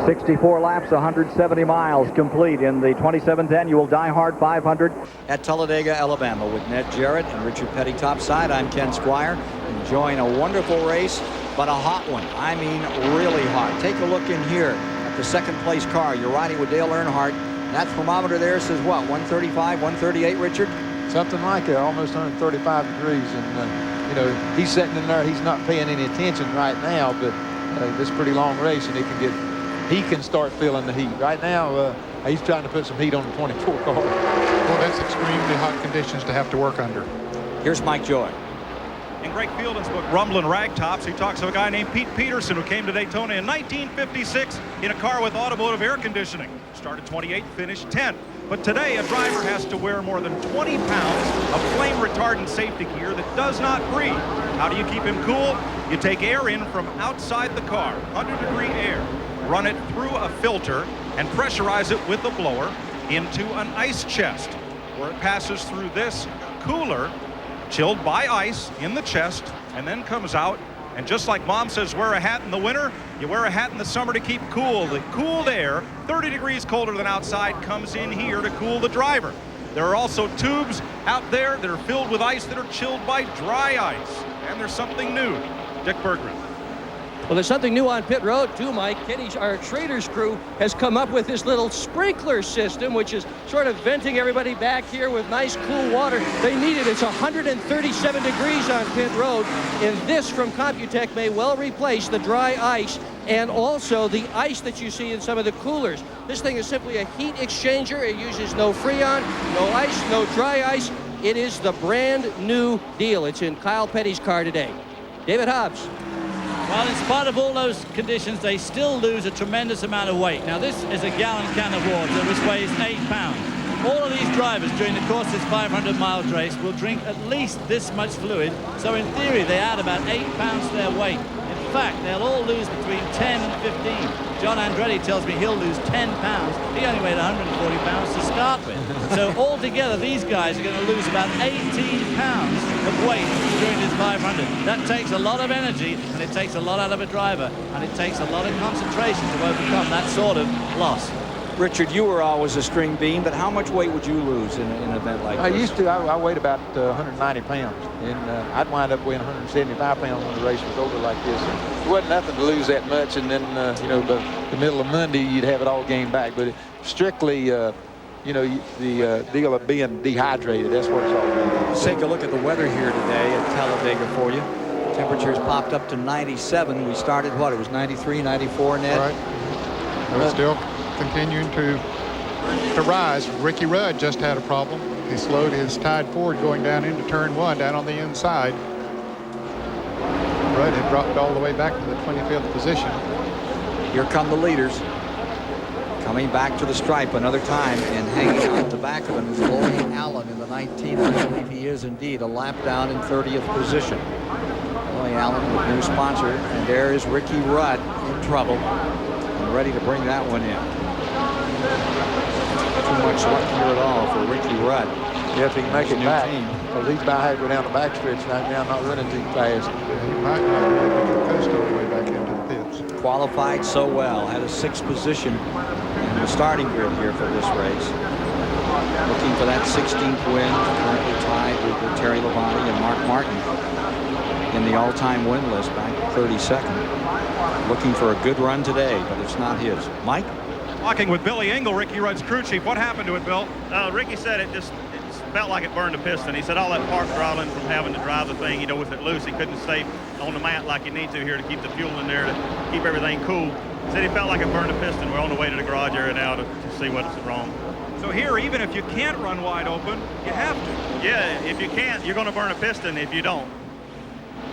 64 laps, 170 miles complete in the 27th annual DieHard 500 at Talladega, Alabama, with Ned Jarrett and Richard Petty topside. I'm Ken Squire, enjoying a wonderful race, but a hot one. I mean, really hot. Take a look in here at the second place car. You're riding with Dale Earnhardt. That thermometer there says what, 135, 138, Richard? Something like that, almost 135 degrees. And you know, he's sitting in there. He's not paying any attention right now, but this is a pretty long race, and he can start feeling the heat. Right now, he's trying to put some heat on the 24 car. Well, that's extremely hot conditions to have to work under. Here's Mike Joy. In Greg Fielding's book, Rumblin' Ragtops, he talks of a guy named Pete Peterson who came to Daytona in 1956 in a car with automotive air conditioning. Started 28th, finished 10th. But today, a driver has to wear more than 20 pounds of flame retardant safety gear that does not breathe. How do you keep him cool? You take air in from outside the car, 100-degree air, run it through a filter, and pressurize it with the blower into an ice chest, where it passes through this cooler, chilled by ice in the chest, and then comes out. And just like Mom says, wear a hat in the winter, you wear a hat in the summer to keep cool. The cooled air, 30 degrees colder than outside, comes in here to cool the driver. There are also tubes out there that are filled with ice that are chilled by dry ice. And there's something new. Dick Bergman. Well, there's something new on pit road, too, Mike. Our Traders crew has come up with this little sprinkler system, which is sort of venting everybody back here with nice, cool water. They need it. It's 137 degrees on pit road, and this from Computech may well replace the dry ice and also the ice that you see in some of the coolers. This thing is simply a heat exchanger. It uses no Freon, no ice, no dry ice. It is the brand new deal. It's in Kyle Petty's car today. David Hobbs. Well, in spite of all those conditions, they still lose a tremendous amount of weight. Now, this is a gallon can of water, which weighs 8 pounds. All of these drivers during the course of this 500-mile race will drink at least this much fluid. So, in theory, they add about 8 pounds to their weight. In fact, they'll all lose between 10 and 15. John Andretti tells me he'll lose 10 pounds. He only weighed 140 pounds to start with. So altogether, these guys are going to lose about 18 pounds of weight during this 500. That takes a lot of energy, and it takes a lot out of a driver, and it takes a lot of concentration to overcome that sort of loss. Richard, you were always a string bean, but how much weight would you lose in an event like this? I weighed about 190 pounds, and I'd wind up weighing 175 pounds when the race was over like this. And it wasn't nothing to lose that much, and then, you know, by the middle of Monday, you'd have it all gained back. But strictly, you know, the deal of being dehydrated, that's what it's all about. Let's take a look at the weather here today at Talladega for you. Temperatures popped up to 97. We started, what, it was 93, 94, Ned? Right. And it's still continuing to rise. Ricky Rudd just had a problem. He slowed his Tide Ford going down into turn 1 down on the inside. Rudd had dropped all the way back to the 25th position. Here come the leaders. Coming back to the stripe another time and hanging out the back of him is Lloyd Allen in the 19th. I believe he is indeed a lap down in 30th position. Lloyd Allen with new sponsor, and there is Ricky Rudd in trouble and ready to bring that one in. Too much luck here at all for Ricky Rudd. Yeah, if he can make it back, because he's about to go down the backstretch right now, not running too fast. Yeah, he might not be able to coast all the way back into the pits. Qualified so well, had a 6th position in the starting grid here for this race. Looking for that 16th win, currently tied with Terry Labonte and Mark Martin in the all-time win list back 32nd. Looking for a good run today, but it's not his. Mike? Talking with Billy Engel, Ricky Rudd's crew chief. What happened to it, Bill? Ricky said it felt like it burned a piston. He said all that park throttling from having to drive the thing, you know, with it loose, he couldn't stay on the mat like you need to here to keep the fuel in there to keep everything cool. He said he felt like it burned a piston. We're on the way to the garage area now to see what's wrong. So here, even if you can't run wide open, you have to. Yeah, if you can't, you're going to burn a piston if you don't.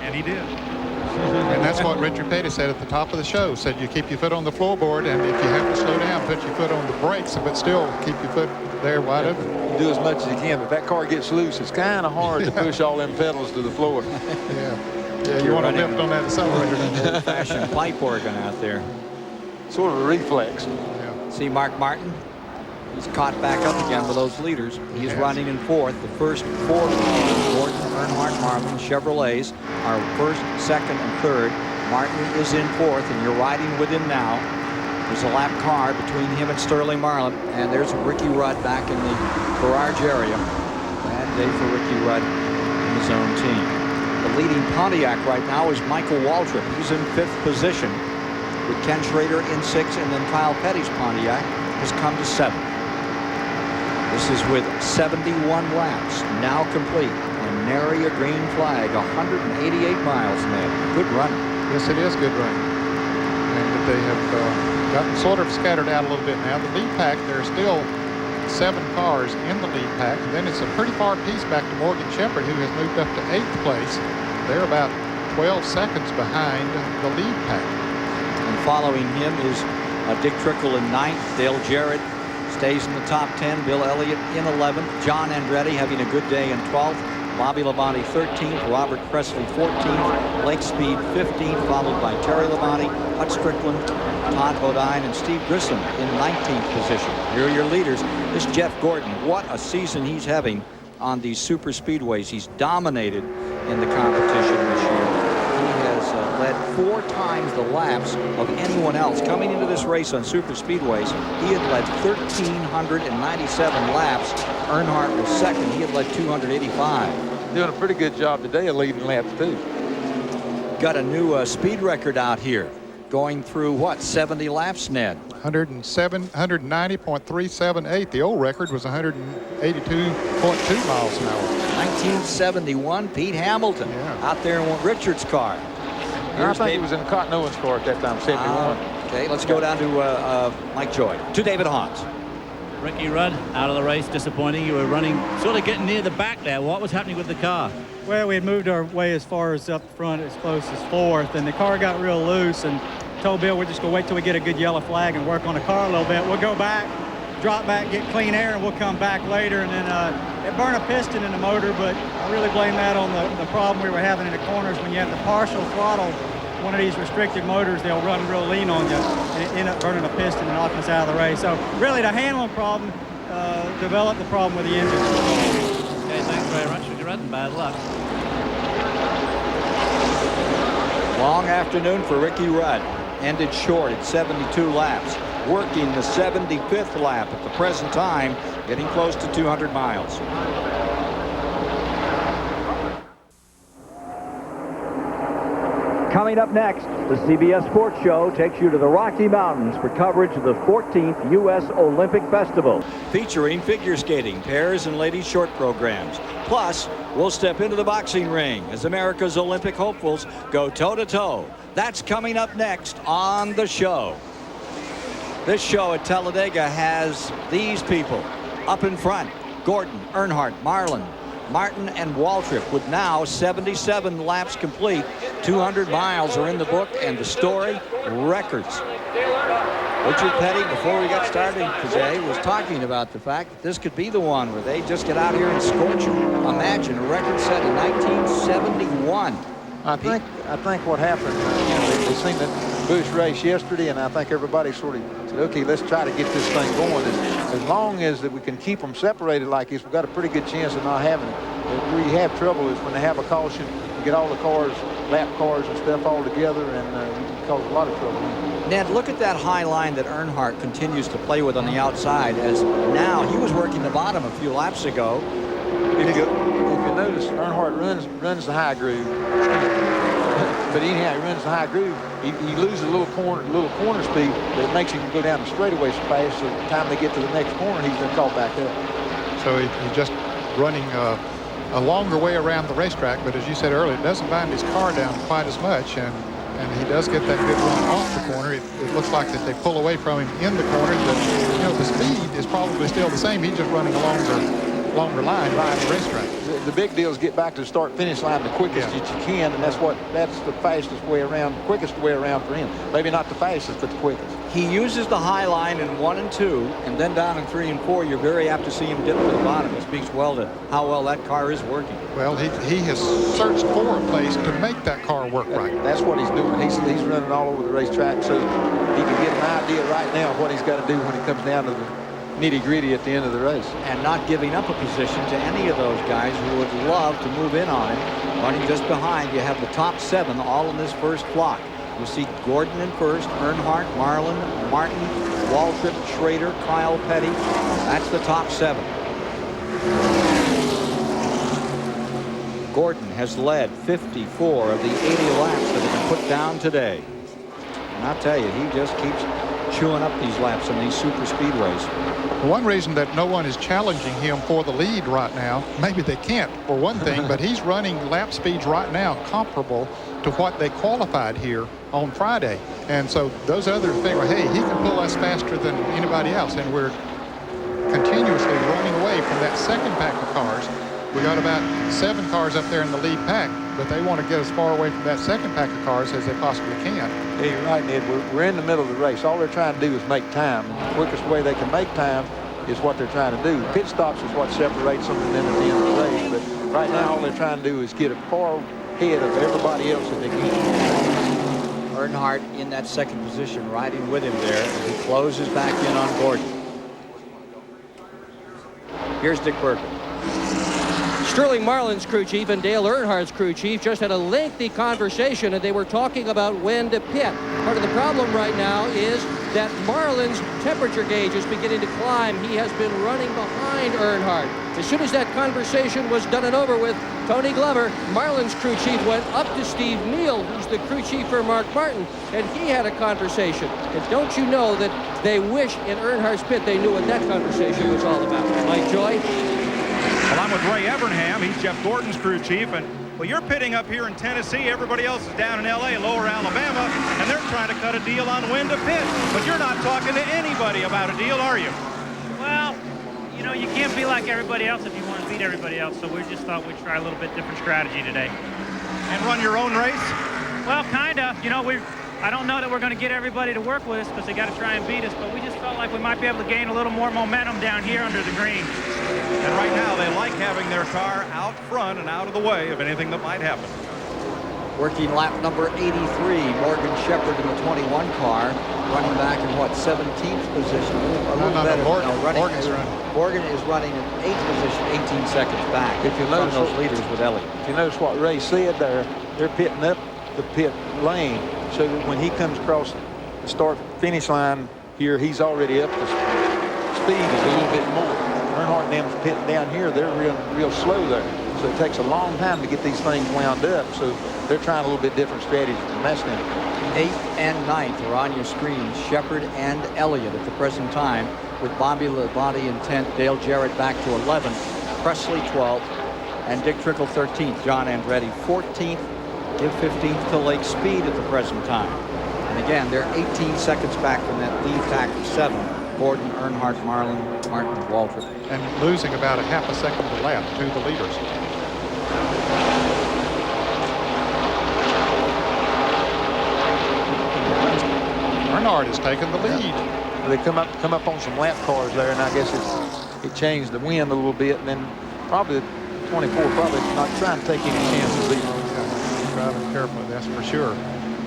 And he did. And that's what Richard Petty said at the top of the show. Said you keep your foot on the floorboard, and if you have to slow down, put your foot on the brakes, but still keep your foot there wide open. Do as much as you can. If that car gets loose, it's kind of hard to push all them pedals to the floor. Yeah, you want to lift on that accelerator. Old-fashioned pipe organ out there. Sort of a reflex. Yeah. See Mark Martin? He's caught back up again with those leaders. He's running in 4th. The first 4 Gordon, Earnhardt, Marlin, Chevrolets are 1st, 2nd, and 3rd. Martin is in 4th, and you're riding with him now. There's a lap car between him and Sterling Marlin, and there's Ricky Rudd back in the garage area. Bad day for Ricky Rudd and his own team. The leading Pontiac right now is Michael Waltrip. He's in 5th position with Ken Schrader in 6th, and then Kyle Petty's Pontiac has come to 7th. This is with 71 laps now complete and nary a green flag. 188 miles, man. Good run. Yes, it is good running. And they have gotten sort of scattered out a little bit now. The lead pack, there are still 7 cars in the lead pack. And then it's a pretty far piece back to Morgan Shepherd, who has moved up to 8th place. They're about 12 seconds behind the lead pack. And following him is Dick Trickle in 9th. Dale Jarrett stays in the top 10. Bill Elliott in 11th. John Andretti having a good day in 12th. Bobby Labonte 13th. Robert Presley 14th. Blake Speed 15th, followed by Terry Labonte, Hut Strickland, Todd Bodine, and Steve Grissom in 19th position. Here are your leaders. This is Jeff Gordon. What a season he's having on these super speedways. He's dominated in the competition this year. He has led 4 times the laps of anyone else. Coming into this race on super speedways, he had led 1,397 laps. Earnhardt was second. He had led 285. Doing a pretty good job today of leading laps, too. Got a new speed record out here. Going through, what, 70 laps, Ned? 190.378. The old record was 182.2 miles an hour. 1971, Pete Hamilton out there in Richard's car. I think he was in Cotton Owens' car at that time, 71. Okay, let's go down to Mike Joy. To David Haas. Ricky Rudd out of the race, disappointing. You were running, sort of getting near the back there. What was happening with the car? Well, we had moved our way as far as up front, as close as 4th, and the car got real loose, and told Bill we're just going to wait till we get a good yellow flag and work on the car a little bit. We'll go back, drop back, get clean air, and we'll come back later. And then it burned a piston in the motor, but I really blame that on the problem we were having in the corners. When you have the partial throttle, one of these restricted motors, they'll run real lean on you, and it end up burning a piston and knocking us out of the race. So really the handling problem developed the problem with the engine. Okay, thanks very much, Ricky Rudd, and bad luck. Long afternoon for Ricky Rudd. Ended short at 72 laps. Working the 75th lap at the present time, getting close to 200 miles. Coming up next, the CBS Sports Show takes you to the Rocky Mountains for coverage of the 14th U.S. Olympic Festival. Featuring figure skating, pairs and ladies short programs. Plus, we'll step into the boxing ring as America's Olympic hopefuls go toe-to-toe. That's coming up next on the show. This show at Talladega has these people up in front. Gordon, Earnhardt, Marlin, Martin, and Waltrip with now 77 laps complete. 200 miles are in the book, and the story, records. Richard Petty, before we got started today, was talking about the fact that this could be the one where they just get out here and scorch them. Imagine a record set in 1971. I think what happened, they seen that Busch race yesterday, and I think everybody sort of said, okay, let's try to get this thing going. As long as that we can keep them separated like this, we've got a pretty good chance of not having it. Where you have trouble is when they have a caution, you get all the cars, lap cars and stuff all together, and you can cause a lot of trouble. Ned, look at that high line that Earnhardt continues to play with on the outside, as now he was working the bottom a few laps ago. If you notice, Earnhardt runs the high groove. But anyhow, he runs the high groove. He loses a little corner speed, but it makes him go down the straightaway so fast. So by the time they get to the next corner, he's been caught back up. So he's just running a longer way around the racetrack. But as you said earlier, it doesn't bind his car down quite as much, and he does get that good run off the corner. It looks like that they pull away from him in the corner. The speed is probably still the same. He's just running a longer line around the racetrack. The big deal is get back to the start-finish line the quickest that you can, and that's the fastest way around, quickest way around for him. Maybe not the fastest, but the quickest. He uses the high line in 1 and 2, and then down in 3 and 4, you're very apt to see him dip to the bottom. It speaks well to how well that car is working. Well, he has searched for a place to make that car work right. That's what he's doing. He's running all over the racetrack, so he can get an idea right now of what he's got to do when he comes down to the nitty-gritty at the end of the race. And not giving up a position to any of those guys who would love to move in on him. Running just behind, you have the top 7 all in this first flock. You see Gordon in first, Earnhardt, Marlin, Martin, Waltrip, Schrader, Kyle Petty. That's the top 7. Gordon has led 54 of the 80 laps that have been put down today. And I'll tell you, he just keeps chewing up these laps on these super speedways. One reason that no one is challenging him for the lead right now, maybe they can't for one thing, but he's running lap speeds right now comparable to what they qualified here on Friday. And so those others figure, hey, he can pull us faster than anybody else. And we're continuously running away from that second pack of cars. We got about 7 cars up there in the lead pack, but they want to get as far away from that second pack of cars as they possibly can. Yeah, you're right, Ned. We're in the middle of the race. All they're trying to do is make time. The quickest way they can make time is what they're trying to do. Pit stops is what separates them and then at the end of the race. But right now, all they're trying to do is get a far ahead of everybody else that they can. Earnhardt in that second position, riding with him there as he closes back in on Gordon. Here's Dick Berger. Sterling Marlin's crew chief and Dale Earnhardt's crew chief just had a lengthy conversation, and they were talking about when to pit. Part of the problem right now is that Marlin's temperature gauge is beginning to climb. He has been running behind Earnhardt. As soon as that conversation was done and over with, Tony Glover, Marlin's crew chief, went up to Steve Neal, who's the crew chief for Mark Martin, and he had a conversation. And don't you know that they wish in Earnhardt's pit they knew what that conversation was all about? Mike Joy? Well, I'm with Ray Evernham. He's Jeff Gordon's crew chief. And, well, you're pitting up here in Tennessee. Everybody else is down in L.A., Lower Alabama, and they're trying to cut a deal on when to pit. But you're not talking to anybody about a deal, are you? Well, you know, you can't be like everybody else if you want to beat everybody else. So we just thought we'd try a little bit different strategy today. And run your own race? Well, kind of. You know, I don't know that we're going to get everybody to work with us because they got to try and beat us, but we just felt like we might be able to gain a little more momentum down here under the green. And right now they like having their car out front and out of the way of anything that might happen. Working lap number 83, Morgan Shepherd in the 21 car, running back in what, 17th position? A little better. Morgan is running in 8th position, 18 seconds back. If you notice those leaders with Elliott. If you notice what Ray said there, they're pitting up the pit lane so that when he comes across the start-finish line here, he's already up to speed a little bit more. Earnhardt and them's pitting down here. They're real slow there. So it takes a long time to get these things wound up. So they're trying a little bit different strategy from that standpoint. 8th and 9th are on your screen. Shepard and Elliott at the present time, with Bobby Labonte in 10th, Dale Jarrett back to 11th, Presley 12th, and Dick Trickle 13th. John Andretti 14th. Give 15th to Lake Speed at the present time. And again, they're 18 seconds back from that lead pack of 7. Gordon, Earnhardt, Marlin, Martin, Waltrip. And losing about a half a second a lap to the leaders. Earnhardt is taking the lead. Yeah. They come up on some lap cars there, and I guess it changed the wind a little bit, and then probably 24 probably not trying to take any chances either. Driving carefully, that's for sure.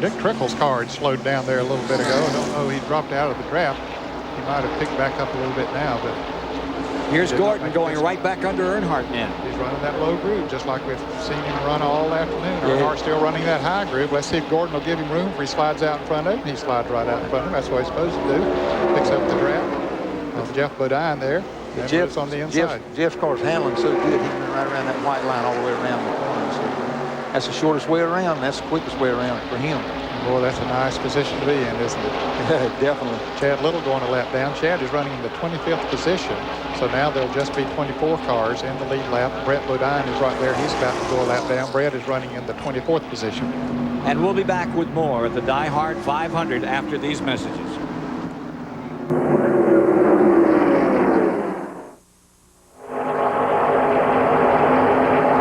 Dick Trickle's car had slowed down there a little bit ago. I don't know, he dropped out of the draft. He might have picked back up a little bit now, but here's Gordon going right back under Earnhardt now. He's running that low groove just like we've seen him run all afternoon. Earnhardt still running that high groove. Let's see if Gordon will give him room for he slides out in front of him. He slides right out in front of him. That's what he's supposed to do. Picks up the draft. Jeff Bodine there. Jeff's on the inside. Jeff's car's handling so good, he can run right around that white line all the way around the corner. So that's the shortest way around. That's the quickest way around for him. Boy, that's a nice position to be in, isn't it? Definitely. Chad Little going a lap down. Chad is running in the 25th position. So now there'll just be 24 cars in the lead lap. Brett Bodine is right there. He's about to go a lap down. Brett is running in the 24th position. And we'll be back with more of the DieHard 500 after these messages.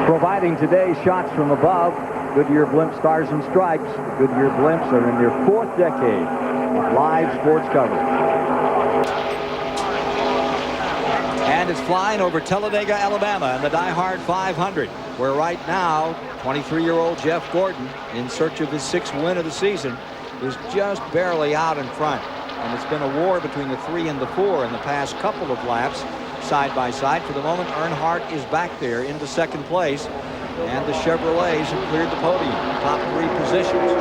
Providing today's shots from above, Goodyear Blimp Stars and Stripes. The Goodyear Blimps are in their 4th decade of live sports coverage. And it's flying over Talladega, Alabama in the DieHard 500, where right now 23-year-old Jeff Gordon, in search of his 6th win of the season, is just barely out in front. And it's been a war between the 3 and the 4 in the past couple of laps, side by side. For the moment, Earnhardt is back there into 2nd place. And the Chevrolets have cleared the podium, top 3 positions.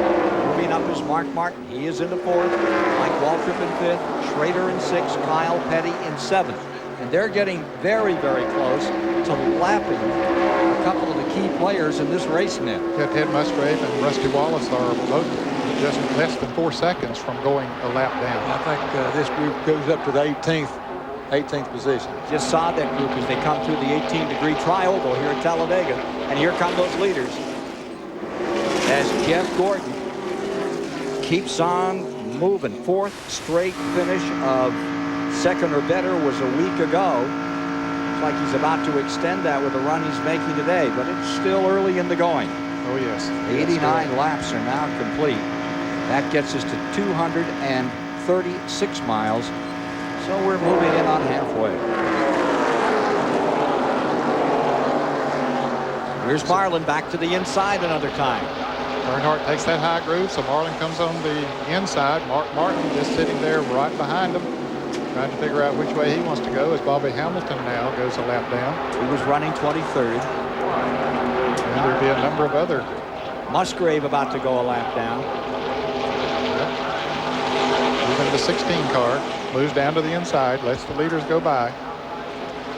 Moving up is Mark Martin. He is into 4th. Mike Waltrip in 5th. Schrader in 6th. Kyle Petty in 7th. And they're getting very, very close to lapping a couple of the key players in this race now. Ted Musgrave and Rusty Wallace are both just less than 4 seconds from going a lap down. I think this group goes up to the 18th 18th position. Just saw that group as they come through the 18-degree tri-oval here at Talladega. And here come those leaders. As Jeff Gordon keeps on moving. 4th straight finish of second or better was a week ago. Looks like he's about to extend that with the run he's making today, but it's still early in the going. Oh, yes. 89 laps are now complete. That gets us to 236 miles. So we're moving in on halfway. Here's Marlin back to the inside another time. Earnhardt takes that high groove, so Marlin comes on the inside. Mark Martin just sitting there right behind him, trying to figure out which way he wants to go as Bobby Hamilton now goes a lap down. He was running 23rd. And there'd be a number of other. Musgrave about to go a lap down. Even the 16 car moves down to the inside, lets the leaders go by.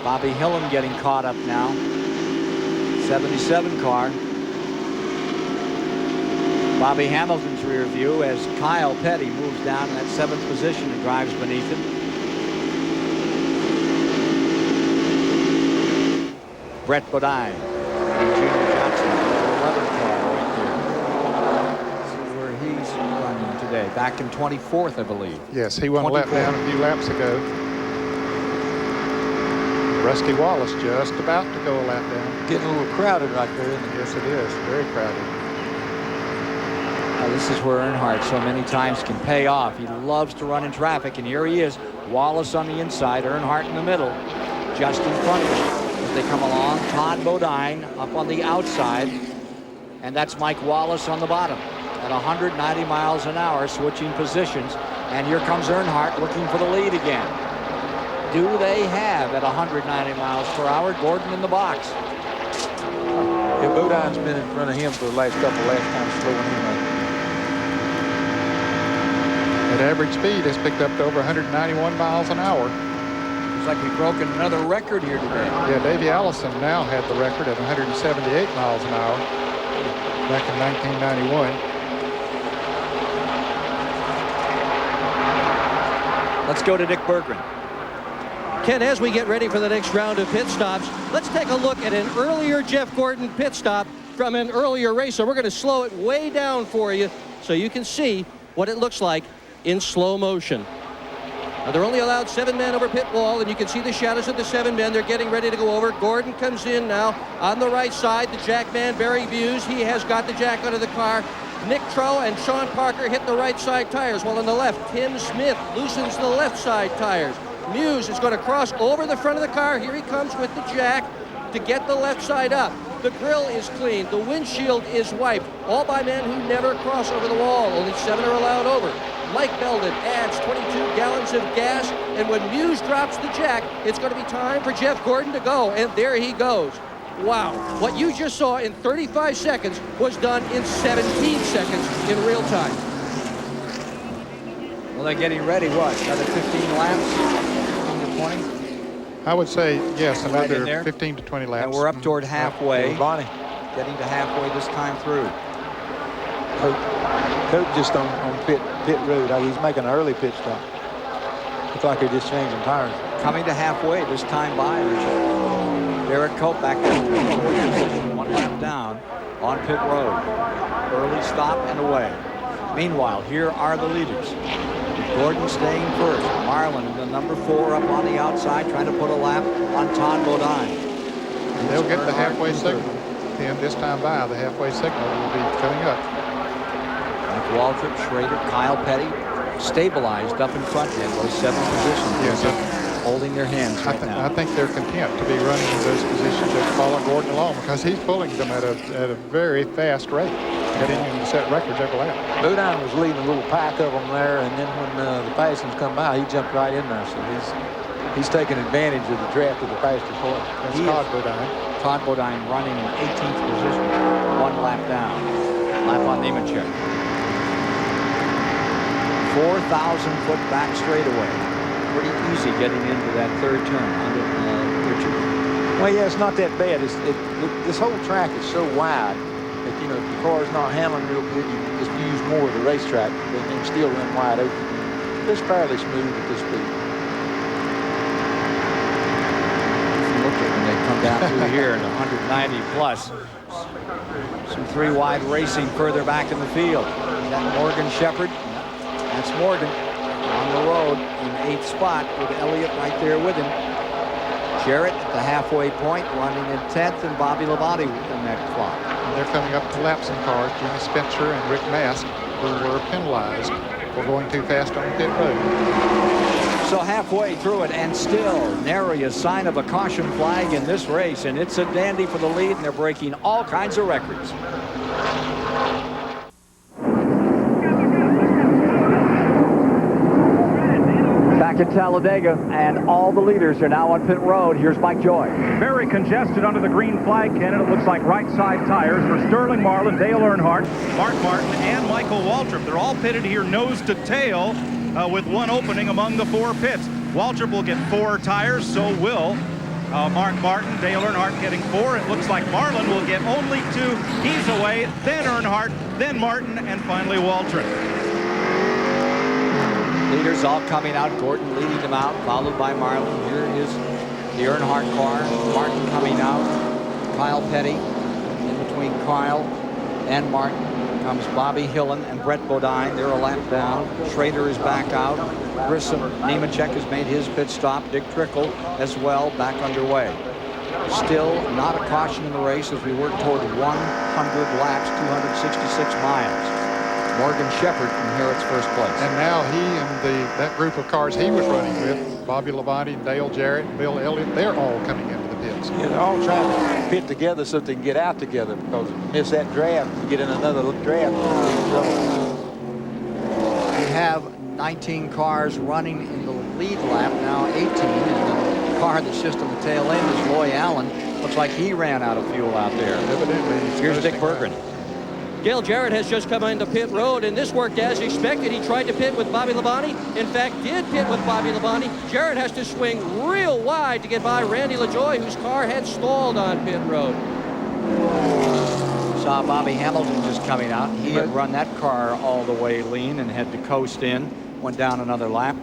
Bobby Hillin getting caught up now. 77 car. Bobby Hamilton's rear view as Kyle Petty moves down in that 7th position and drives beneath him. Brett Bodine and Junior Johnson, 11 car right there. See where he's running today. Back in 24th, I believe. Yes, he won a lap down a few laps ago. Rusty Wallace just about to go a lap down. Getting a little crowded right there, isn't it? Yes, it is. Very crowded. This is where Earnhardt so many times can pay off. He loves to run in traffic, and here he is. Wallace on the inside, Earnhardt in the middle, just in front of him. As they come along, Todd Bodine up on the outside, and that's Mike Wallace on the bottom at 190 miles an hour, switching positions. And here comes Earnhardt looking for the lead again. Do they have at 190 miles per hour? Gordon in the box. Yeah, Bodine's been in front of him for the last couple of laps, kind of slowing him up. At average speed, it's picked up to over 191 miles an hour. Looks like we've broken another record here today. Yeah, Davey Allison now had the record at 178 miles an hour back in 1991. Let's go to Dick Berggren. Ken, as we get ready for the next round of pit stops, let's take a look at an earlier Jeff Gordon pit stop from an earlier race. So we're going to slow it way down for you so you can see what it looks like in slow motion. Now, they're only allowed 7 men over pit wall, and you can see the shadows of the 7 men. They're getting ready to go over. Gordon comes in now on the right side. The jack man, Barry Buse, he has got the jack under the car. Nick Trow and Sean Parker hit the right side tires, while on the left, Tim Smith loosens the left side tires. Muse is going to cross over the front of the car. Here he comes with the jack to get the left side up. The grill is clean. The windshield is wiped, all by men who never cross over the wall. Only 7 are allowed over. Mike Belden adds 22 gallons of gas, and when Muse drops the jack, it's going to be time for Jeff Gordon to go, and there he goes. Wow, what you just saw in 35 seconds was done in 17 seconds in real time. Well, they're getting ready, what, another 15 laps, 15 to 20? I would say, yes, Right another 15 to 20 laps. And we're up toward halfway. Bonnie. Getting to halfway this time through. Cope just on pit road. He's making an early pit stop. Looks like they're just changing tires. Coming to halfway this time by, Richard. Derek Cope back to 1 lap down on pit road. Early stop and away. Meanwhile, here are the leaders. Gordon staying first. Marlin in the number 4 up on the outside, trying to put a lap on Todd Bodine. They'll get the halfway signal. And this time by, the halfway signal will be coming up. Mike Waltrip, Schrader, Kyle Petty stabilized up in front in those 7 positions. Yes, holding their hands right now. I think they're content to be running in those positions and following Gordon along because he's pulling them at a very fast rate, continuing to set records every lap. Bodine was leading a little pack of them there, and then when the Passons come by, he jumped right in there. So he's taking advantage of the draft of the fastest horse. That's Todd Bodine. Todd Bodine running in 18th position, 1 lap down. Lap on Nemechek. 4,000-foot back straightaway. Pretty easy getting into that third turn. Well, yeah, it's not that bad. This whole track is so wide that, you know, if the car's not handling real good, you can just use more of the racetrack, but then still run wide open. It's fairly smooth at this speed. down through here at 190 plus. Some three wide racing further back in the field. Is that Morgan Shepherd? That's Morgan on the road in 8th spot with Elliott right there with him. Jarrett at the halfway point running in 10th, and Bobby Labonte in that clock. And they're coming up to lapsing cars, Jimmy Spencer and Rick Mask, who were penalized for going too fast on the pit road. So halfway through it, and still nary a sign of a caution flag in this race, and it's a dandy for the lead, and they're breaking all kinds of records. Back at Talladega, and all the leaders are now on pit road. Here's Mike Joy. Very congested under the green flag, Ken, and it looks like right side tires for Sterling Marlin, Dale Earnhardt, Mark Martin, and Michael Waltrip. They're all pitted here nose to tail with one opening among the 4 pits. Waltrip will get 4 tires, so will Mark Martin. Dale Earnhardt getting 4. It looks like Marlin will get only 2. He's away, then Earnhardt, then Martin, and finally Waltrip. Leaders all coming out. Gordon leading them out, followed by Marlin. Here is the Earnhardt car. Martin coming out. Kyle Petty in between Kyle and Martin. Comes Bobby Hillen and Brett Bodine. They're a lap down. Schrader is back out. Grissom, Nemechek has made his pit stop. Dick Trickle as well, back underway. Still not a caution in the race as we work toward 100 laps, 266 miles. Morgan Shepherd inherits first place. And now he and that group of cars he was running with, Bobby Labonte, Dale Jarrett, and Bill Elliott, they're all coming into the pits. Yeah, they're all trying to pit together so they can get out together, because if you miss that draft, you get in another draft. We have 19 cars running in the lead lap, now 18, and the car that's just on the tail end is Loy Allen. Looks like he ran out of fuel out there. Evidently. Here's Dick Berggren. Dale Jarrett has just come into pit road, and this worked as expected. He tried to pit with Bobby Labonte. In fact, did pit with Bobby Labonte. Jarrett has to swing real wide to get by Randy LaJoie, whose car had stalled on pit road. Saw Bobby Hamilton just coming out. He had run that car all the way lean and had to coast in. Went down another lap.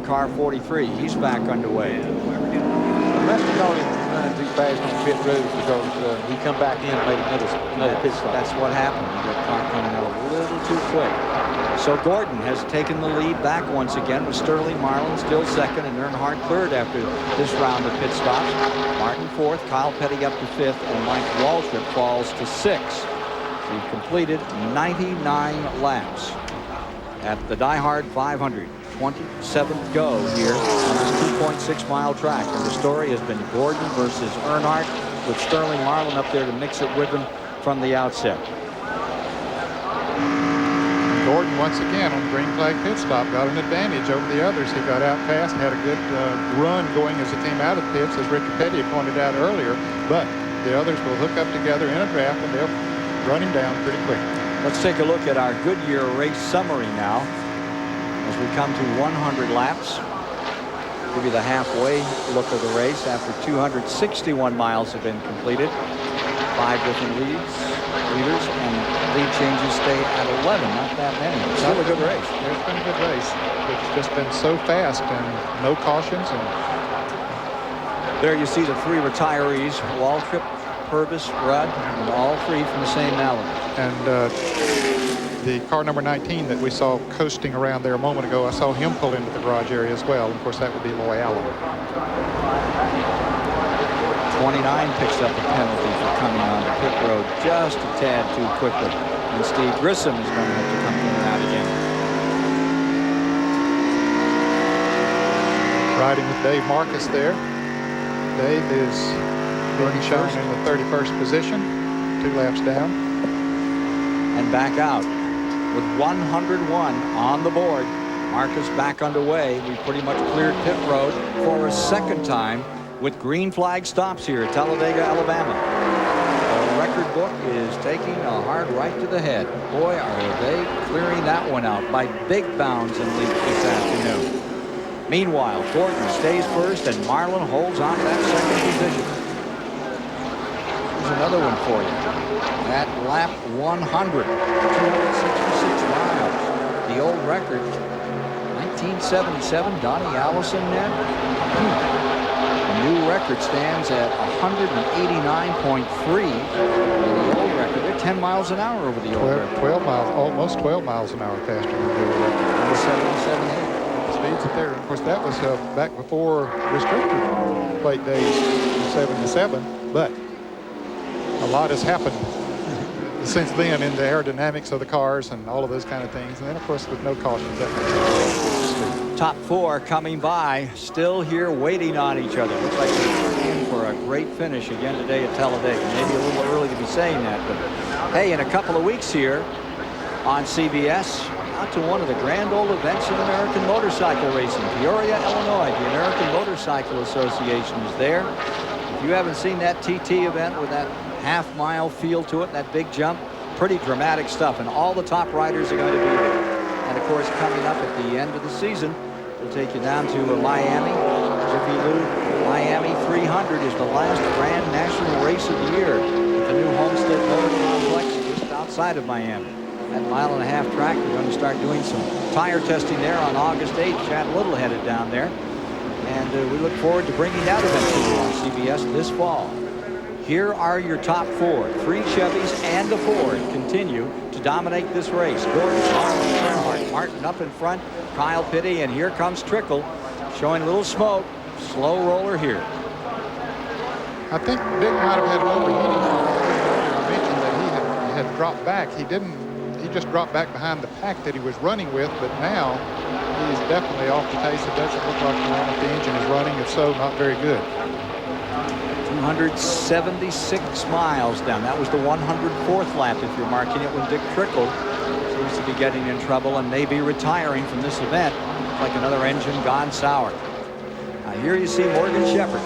Car 43, he's back underway. Must have caught him running too fast on pit road because he come back in and made another pit stop. That's what happened. He got caught coming out a little too quick. So Gordon has taken the lead back once again with Sterling Marlin still second and Earnhardt third after this round of pit stops. Martin fourth, Kyle Petty up to fifth, and Mike Waltrip falls to sixth. We've completed 99 laps at the DieHard 500. 27th go here on this 2.6 mile track, and the story has been Gordon versus Earnhardt, with Sterling Marlin up there to mix it with him from the outset. Gordon once again on the green flag pit stop got an advantage over the others. He got out fast and had a good run going as he came out of the pits, as Ricky Petty had pointed out earlier, but the others will hook up together in a draft and they'll run him down pretty quick. Let's take a look at our Goodyear race summary now as we come to 100 laps. Give you the halfway look of the race after 261 miles have been completed. 5 different leaders, and lead changes stay at 11. Not that many. It's still a good race. It's been a good race. It's just been so fast and no cautions. And there you see the 3 retirees: Waltrip, Purvis, Rudd, and all 3 from the same Mallet. And the car number 19 that we saw coasting around there a moment ago, I saw him pull into the garage area as well. Of course, that would be Loy Allen. 29 picks up a penalty for coming on the pit road just a tad too quickly. And Steve Grissom is going to have to come in and out again. Riding with Dave Marcus there. Dave is being shown in the 31st position, 2 laps down. And back out. With 101 on the board, Marcus back underway. We pretty much cleared pit road for a second time with green flag stops here at Talladega, Alabama. The record book is taking a hard right to the head. Boy, are they clearing that one out by big bounds in lead this afternoon. Meanwhile, Gordon stays first and Marlin holds on to that second position. Here's another one for you. At lap 100, 266 miles. The old record, 1977, Donnie Allison there. The new record stands at 189.3. The old record, they're 10 miles an hour over the old record. 12 miles, almost 12 miles an hour faster than the old record. 77.8. Speeds it there. Of course, that was back before restrictor plate days in 77, but a lot has happened since then in the aerodynamics of the cars and all of those kind of things. And then, of course, with no cautions, that makes it Top four coming by, still here waiting on each other. Looks like we're in for a great finish again today at Talladega. Maybe a little early to be saying that, but hey, in a couple of weeks here on CBS, out to one of the grand old events in American motorcycle racing, Peoria, Illinois. The American Motorcycle Association is there. If you haven't seen that TT event with that half-mile feel to it, that big jump, pretty dramatic stuff, and all the top riders are going to be there. And of course, coming up at the end of the season, we'll take you down to Miami. Jiffy Lube Miami 300 is the last grand national race of the year at the new Homestead Motor Complex just outside of Miami. That mile-and-a-half track, we're going to start doing some tire testing there on August 8th. Chad Little headed down there. And we look forward to bringing that event to you on CBS this fall. Here are your top four. 3 Chevys and a Ford continue to dominate this race. Gordon, Marlin, Earnhardt, Martin up in front, Kyle Petty, and here comes Trickle, showing a little smoke. Slow roller here. I think Dick might have had an overheating. I mentioned that he had dropped back. He just dropped back behind the pack that he was running with, but now he's definitely off the pace. It doesn't look like if the engine is running. If so, not very good. 276 miles down. That was the 104th lap if you're marking it when Dick Trickle seems to be getting in trouble and may be retiring from this event. Like another engine gone sour. Now here you see Morgan Shepherd.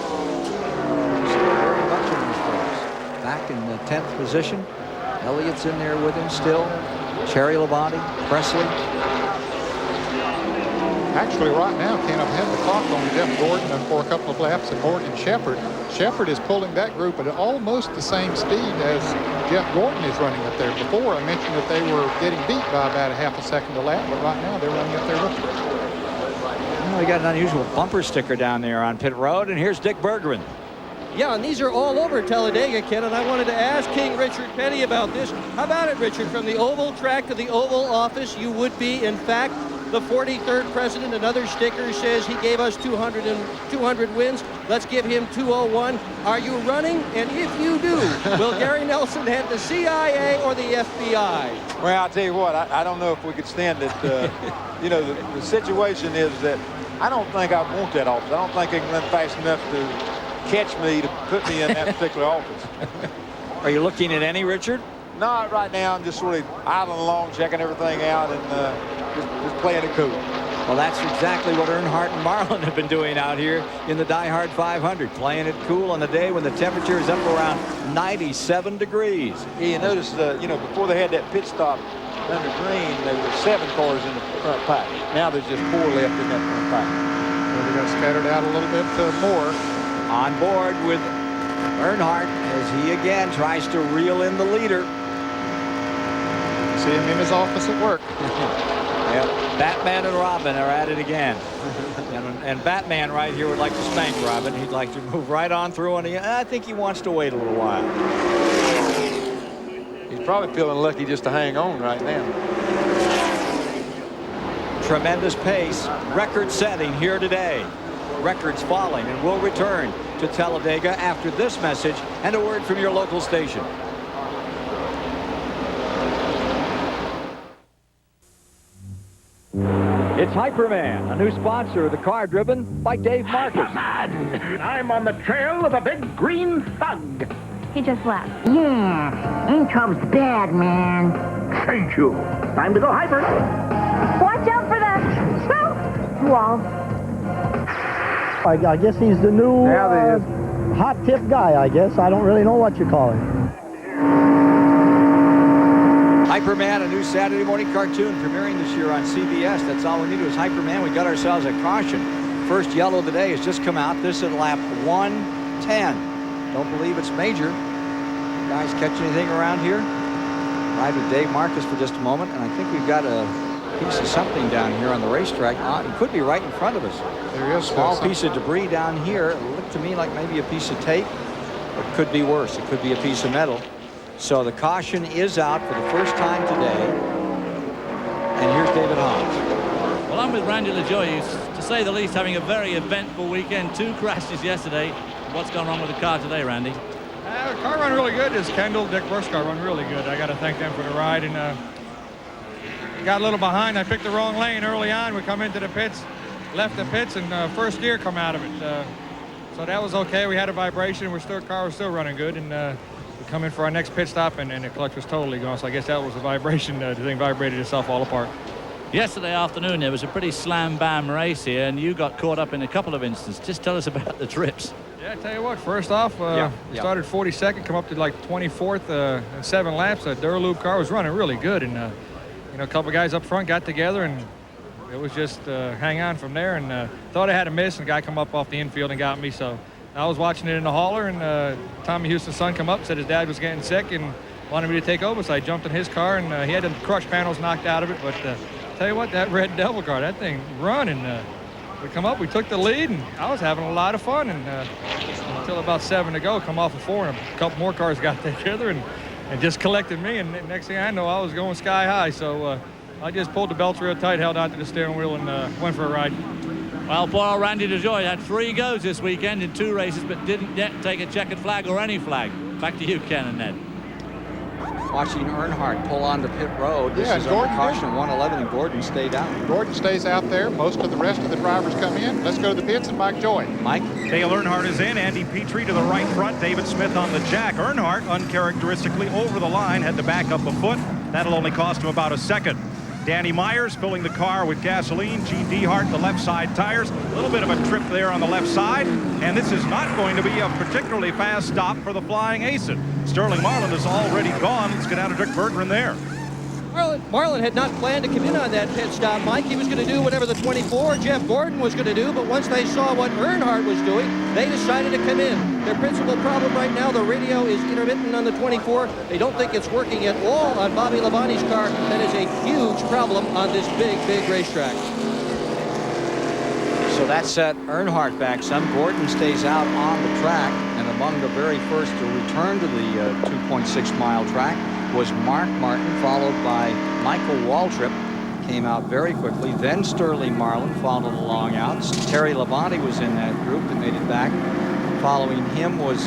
Still very much in this race. Back in the 10th position. Elliott's in there with him still. Cherry Labonte, Presley. Actually, right now, Ken, I've had the clock on Jeff Gordon for a couple of laps and Morgan Shepherd. Shepherd is pulling that group at almost the same speed as Jeff Gordon is running up there. Before, I mentioned that they were getting beat by about a half a second a lap, but right now they're running up there with them. Well, we got an unusual bumper sticker down there on pit road, and here's Dick Berggren. Yeah, and these are all over Talladega, Ken, and I wanted to ask King Richard Petty about this. How about it, Richard? From the oval track to the Oval Office, you would be, in fact, the 43rd president. Another sticker says he gave us 200 wins. Let's give him 201. Are you running? And if you do, will Gary Nelson have the CIA or the FBI? Well, I'll tell you what, I don't know if we could stand it. You know, the situation is that I don't think I want that office. I don't think they can run fast enough to catch me to put me in that particular office. Are you looking at any, Richard? Not right now. I'm just sort of idling along, checking everything out, and just playing it cool. Well, that's exactly what Earnhardt and Marlin have been doing out here in the DieHard 500, playing it cool on the day when the temperature is up around 97 degrees. Yeah, you notice, you know, before they had that pit stop under green, there were 7 cars in the front pack. Now there's just 4 left in that front pack. Well, they got scattered out a little bit more. On board with Earnhardt as he again tries to reel in the leader. See him in his office at work. Yep. Batman and Robin are at it again. and Batman right here would like to spank Robin. He'd like to move right on through, and I think he wants to wait a little while. He's probably feeling lucky just to hang on right now. Tremendous pace, record setting here today. Records falling, and we'll return to Talladega after this message and a word from your local station. It's Hyperman, a new sponsor of the car driven by Dave Marcus. I'm on the trail of a big green thug. He just left. Yeah, income's bad, man. Thank you. Time to go hyper. Watch out for that wall. I guess he's the new hot tip guy, I guess. I don't really know what you call him. Hyperman, a new Saturday morning cartoon premiering this year on CBS. That's all we need is Hyperman. We got ourselves a caution. First yellow today has just come out. This at lap 110. Don't believe it's major. You guys catch anything around here? Ride with Dave Marcus for just a moment, and I think we've got a piece of something down here on the racetrack. It could be right in front of us. There is small piece of debris down here. It looked to me like maybe a piece of tape. It could be worse. It could be a piece of metal. So the caution is out for the first time today. And here's David Hobbs. Well, I'm with Randy LaJoie, who's, to say the least, having a very eventful weekend. 2 crashes yesterday. What's gone wrong with the car today, Randy? The car run really good. This Kendall, Dick Bush car run really good. I got to thank them for the ride. And got a little behind. I picked the wrong lane early on. We come into the pits, left the pits, and first gear come out of it. So that was okay. We had a vibration. Car was still running good. And we come in for our next pit stop, and the clutch was totally gone. So I guess that was a vibration. The thing vibrated itself all apart. Yesterday afternoon, there was a pretty slam-bam race here, and you got caught up in a couple of instances. Just tell us about the trips. Yeah, I tell you what, first off, started 42nd, come up to like 24th and 7 laps. The Duraloop car was running really good, and a couple of guys up front got together, and it was just hang on from there. And thought I had a miss, and a guy come up off the infield and got me. So I was watching it in the hauler, and Tommy Houston's son come up, said his dad was getting sick and wanted me to take over. So I jumped in his car, and he had the crush panels knocked out of it. But tell you what, that Red Devil car, that thing running. We come up, we took the lead, and I was having a lot of fun. And until about 7 to go, come off of 4, and a couple more cars got together and just collected me. And next thing I know, I was going sky high. So I just pulled the belts real tight, held onto the steering wheel, and went for a ride. Well, poor old Randy DeJoy had 3 goes this weekend in 2 races, but didn't yet take a checkered flag or any flag. Back to you, Ken and Ned. Watching Earnhardt pull onto pit road. This is under caution 111, and Gordon stayed out. Gordon stays out there. Most of the rest of the drivers come in. Let's go to the pits and Mike Joy. Mike? Dale Earnhardt is in. Andy Petrie to the right front. David Smith on the jack. Earnhardt, uncharacteristically over the line, had to back up a foot. That'll only cost him about a second. Danny Myers filling the car with gasoline. Gene DieHart, the left side tires. A little bit of a trip there on the left side. And this is not going to be a particularly fast stop for the Flying Ace. Sterling Marlin is already gone. Let's get out of Dick Berggren there. Marlin had not planned to come in on that pit stop, Mike. He was going to do whatever the 24 Jeff Gordon was going to do, but once they saw what Earnhardt was doing, they decided to come in. Their principal problem right now, the radio is intermittent on the 24. They don't think it's working at all on Bobby Labonte's car. That is a huge problem on this big racetrack. So that set Earnhardt back some. Gordon stays out on the track, and among the very first to return to the 2.6-mile track was Mark Martin, followed by Michael Waltrip. Came out very quickly. Then Sterling Marlin followed along out. Terry Labonte was in that group that made it back. Following him was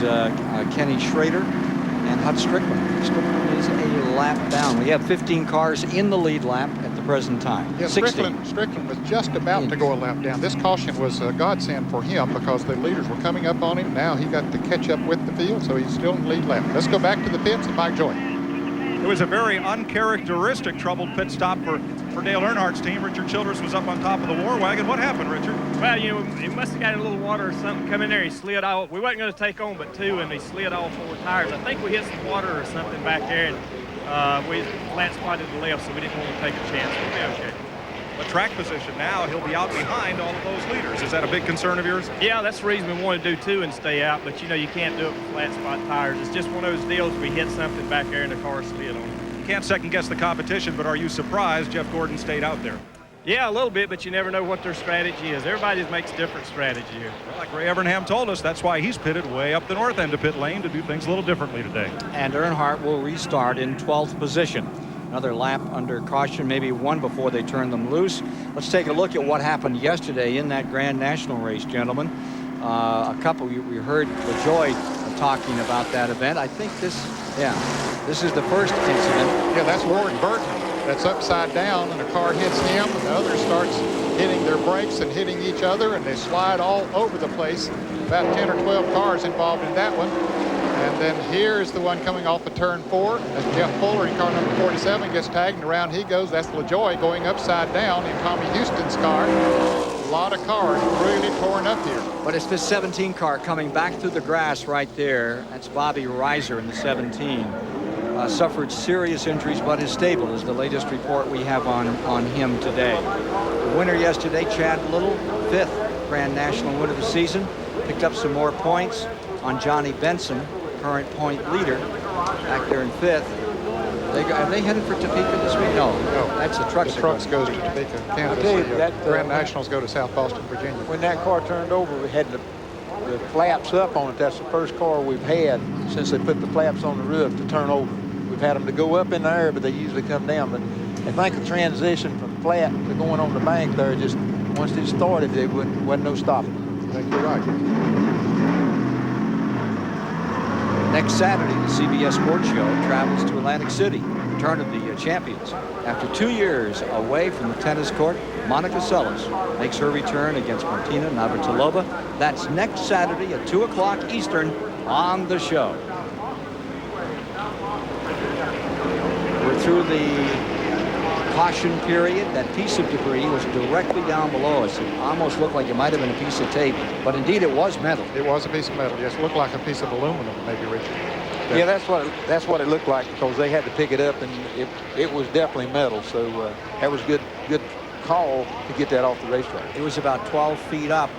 Kenny Schrader and Hut Strickland. Strickland is a lap down. We have 15 cars in the lead lap at the present time. Yeah, Strickland was just about to go a lap down. This caution was a godsend for him because the leaders were coming up on him. Now he got to catch up with the field, so he's still in the lead lap. Let's go back to the pits and Mike Joy. It was a very uncharacteristic troubled pit stop for Dale Earnhardt's team. Richard Childress was up on top of the war wagon. What happened, Richard? Well, he must have got a little water or something come in there. He slid off. We wasn't going to take on but 2, and he slid all 4 tires. I think we hit some water or something back there, and we flat spotted the left, so we didn't want to take a chance. We'll be okay. But track position now, he'll be out behind all of those leaders. Is that a big concern of yours? Yeah, that's the reason we want to do 2 and stay out, but you can't do it with flat spot tires. It's just one of those deals we hit something back there and the car slid on it. You can't second guess the competition, but are you surprised Jeff Gordon stayed out there? Yeah, a little bit, but you never know what their strategy is. Everybody makes different strategy here. Well, like Ray Evernham told us, that's why he's pitted way up the north end of pit lane to do things a little differently today. And Earnhardt will restart in 12th position. Another lap under caution, maybe 1 before they turn them loose. Let's take a look at what happened yesterday in that Grand National race, gentlemen. We heard LaJoie talking about that event. I think this is the first incident. Yeah, that's Warren Burton. That's upside down, and the car hits him, and the other starts hitting their brakes and hitting each other, and they slide all over the place. About 10 or 12 cars involved in that one. And then here's the one coming off of turn 4. That's Jeff Fuller in car number 47, gets tagged, and around he goes. That's LaJoie going upside down in Tommy Houston's car. A lot of cars really torn up here. But it's this 17 car coming back through the grass right there. That's Bobby Reiser in the 17. Suffered serious injuries, but is stable is the latest report we have on him today. The winner yesterday, Chad Little, 5th Grand National win of the season. Picked up some more points on Johnny Benson, current point leader, back there in 5th. Are they headed for Topeka this week? No, that's the trucks. The trucks goes to Topeka, Kansas. The Grand Nationals go to South Boston, Virginia. When that car turned over, we had the flaps up on it. That's the first car we've had since they put the flaps on the roof to turn over. We've had them to go up in the air, but they usually come down. But I think the transition from flat to going on the bank there, just once it started, there wasn't no stopping. I think you're right. Next Saturday, the CBS Sports Show travels to Atlantic City, return of the champions. After 2 years away from the tennis court, Monica Seles makes her return against Martina Navratilova. That's next Saturday at 2 o'clock Eastern on the show. We're through the caution period. That piece of debris was directly down below us. It almost looked like it might have been a piece of tape, but indeed it was metal. It was a piece of metal. Yes, it looked like a piece of aluminum, maybe, Richard. Yeah, that's what it looked like, because they had to pick it up, and it was definitely metal. So that was good call to get that off the racetrack. It was about 12 feet up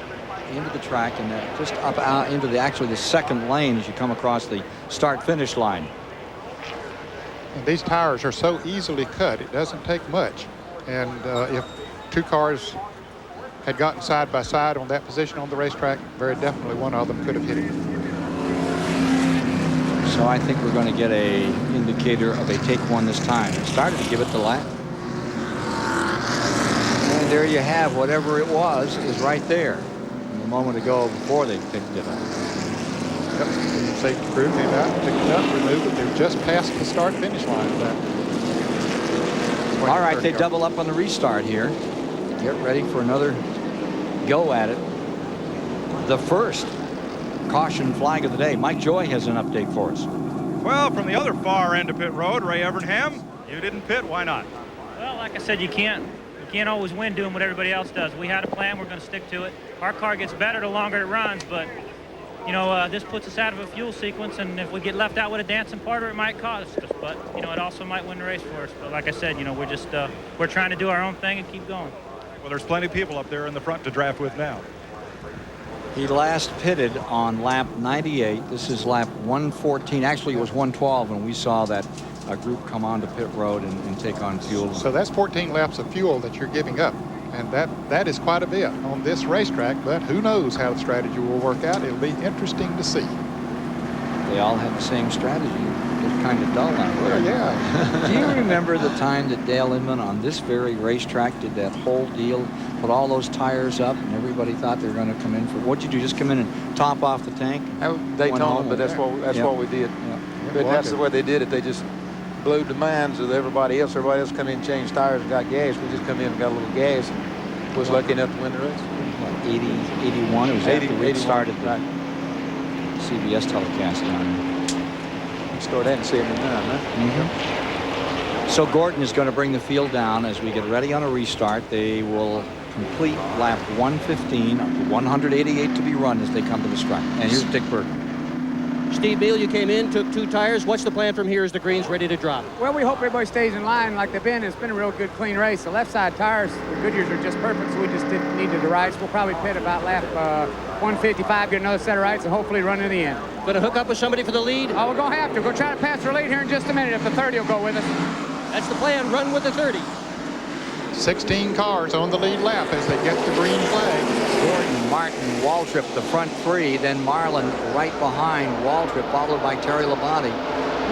into the track, and just up out into the second lane as you come across the start-finish line. And these tires are so easily cut, it doesn't take much. And if two cars had gotten side by side on that position on the racetrack, very definitely one of them could have hit it. So I think we're going to get a indicator of a take one this time. It started to give it the lap. And there you have whatever it was is right there. A moment ago before they picked it up. Yep. Safety crew came out, picked it up, removed it. They're just past the start-finish line of that. All right, they double up on the restart here. Get ready for another go at it. The first caution flag of the day. Mike Joy has an update for us. Well, from the other far end of pit road, Ray Evernham, you didn't pit. Why not? Well, like I said, you can't always win doing what everybody else does. We had a plan. We're going to stick to it. Our car gets better the longer it runs, but you know, this puts us out of a fuel sequence, and if we get left out with a dancing partner, it might cost us. But you know, it also might win the race for us. But like I said, you know, we're trying to do our own thing and keep going. Well, there's plenty of people up there in the front to draft with now. He last pitted on lap 98. This is lap 114. Actually, it was 112 when we saw that group come onto pit road and take on fuel. So that's 14 laps of fuel that you're giving up. And that is quite a bit on this racetrack, but who knows how the strategy will work out. It'll be interesting to see. They all have the same strategy. It's kind of dull out there. Yeah. Do you remember the time that Dale Inman on this very racetrack did that whole deal, put all those tires up, and everybody thought they were going to come in for, what'd you do, just come in and top off the tank? Daytona, but that's what we did. Yeah. But that's the way they did it. They just blew the minds of everybody else. Everybody else come in and changed tires and got gas. We just come in and got a little gas and was lucky enough to win the race. What, 80, 81? It was 80, after we started the CBS telecast on. We started in 79, huh? Mm-hmm. So Gordon is going to bring the field down as we get ready on a restart. They will complete lap 115 up to 188 to be run as they come to the stripe. And here's Dick Burton. Steve Beal, you came in, took 2 tires. What's the plan from here as the green's ready to drop? Well, we hope everybody stays in line like they've been. It's been a real good, clean race. The left side tires, the Goodyears are just perfect, so we just didn't need the rights. We'll probably pit about lap 155, get another set of rights, and hopefully run to the end. Going to hook up with somebody for the lead? Oh, we're going to have to. We'll try to pass our lead here in just a minute if the 30 will go with us. That's the plan. Run with the 30. 16 cars on the lead lap as they get the green flag. Gordon, Martin, Waltrip, the front 3, then Marlin right behind Waltrip, followed by Terry Labonte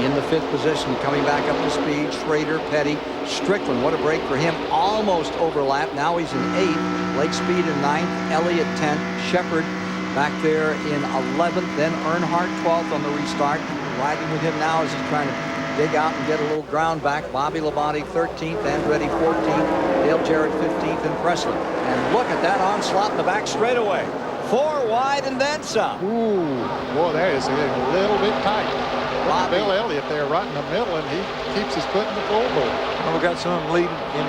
in the 5th position, coming back up to speed. Schrader, Petty, Strickland, what a break for him, almost overlapped. Now he's in 8th, Lake Speed in 9th, Elliott 10th, Shepard back there in 11th, then Earnhardt 12th on the restart, riding with him now as he's trying to dig out and get a little ground back. Bobby Labonte 13th, Andretti 14th, Dale Jarrett 15th, and Presley. And look at that onslaught in the back straightaway. 4 wide and then some. Ooh, boy, that is getting a little bit tight. Bill Elliott there right in the middle, and he keeps his foot in the floorboard. Well, we got some of them leading in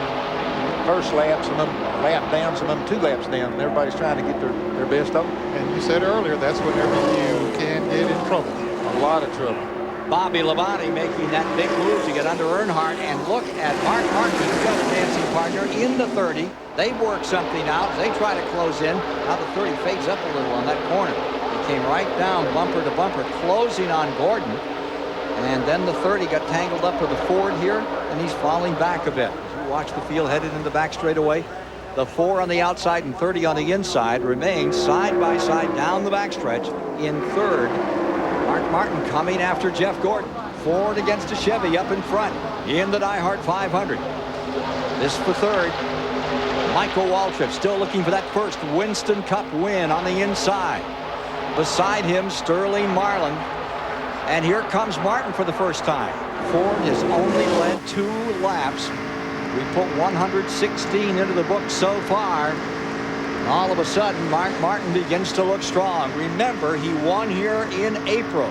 first lap, some of them lap down, some of them 2 laps down, and everybody's trying to get their best of them. And you said earlier, that's whenever you can get in trouble. A lot of trouble. Bobby Labonte making that big move to get under Earnhardt, and look at Mark Martin, he's got a dancing partner in the 30. They've worked something out. They try to close in. Now the 30 fades up a little on that corner. They came right down bumper to bumper, closing on Gordon. And then the 30 got tangled up with the Ford here, and he's falling back a bit. As you watch the field headed in the back straightaway, the 4 on the outside and 30 on the inside remain side by side down the backstretch. In third, Mark Martin coming after Jeff Gordon. Ford against a Chevy up in front in the DieHard 500. This for third. Michael Waltrip still looking for that first Winston Cup win on the inside. Beside him, Sterling Marlin. And here comes Martin for the first time. Ford has only led 2 laps. We put 116 into the book so far. And all of a sudden, Mark Martin begins to look strong. Remember, he won here in April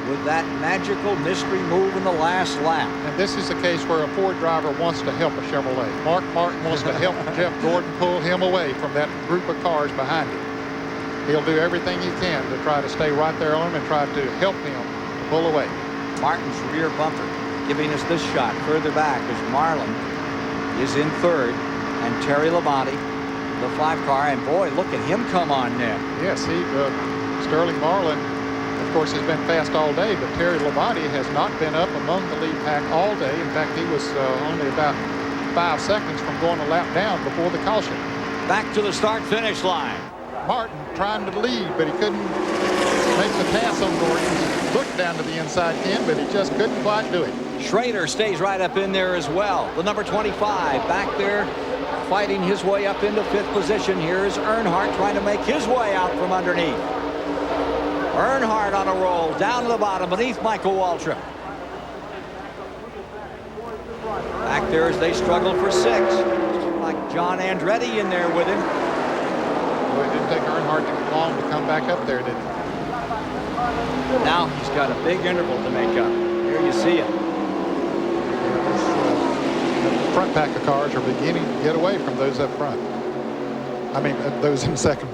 with that magical mystery move in the last lap. And this is a case where a Ford driver wants to help a Chevrolet. Mark Martin wants to help Jeff Gordon pull him away from that group of cars behind him. He'll do everything he can to try to stay right there on him and try to help him to pull away. Martin's rear bumper giving us this shot further back as Marlin is in third, and Terry Labonte, the 5 car, and boy, look at him come on net. Yes, Sterling Marlin, of course, has been fast all day, but Terry Labonte has not been up among the lead pack all day. In fact, he was only about 5 seconds from going a lap down before the caution. Back to the start-finish line. Martin trying to lead, but he couldn't make the pass on Gordon. He looked down to the inside 10, but he just couldn't quite do it. Schrader stays right up in there as well. The number 25 back there fighting his way up into 5th position. Here's Earnhardt trying to make his way out from underneath. Earnhardt on a roll down to the bottom beneath Michael Waltrip. Back there as they struggle for 6. Like John Andretti in there with him. Well, it didn't take Earnhardt long to come back up there, did it? Now he's got a big interval to make up. Here you see it. The front pack of cars are beginning to get away from those up front. I mean, those in second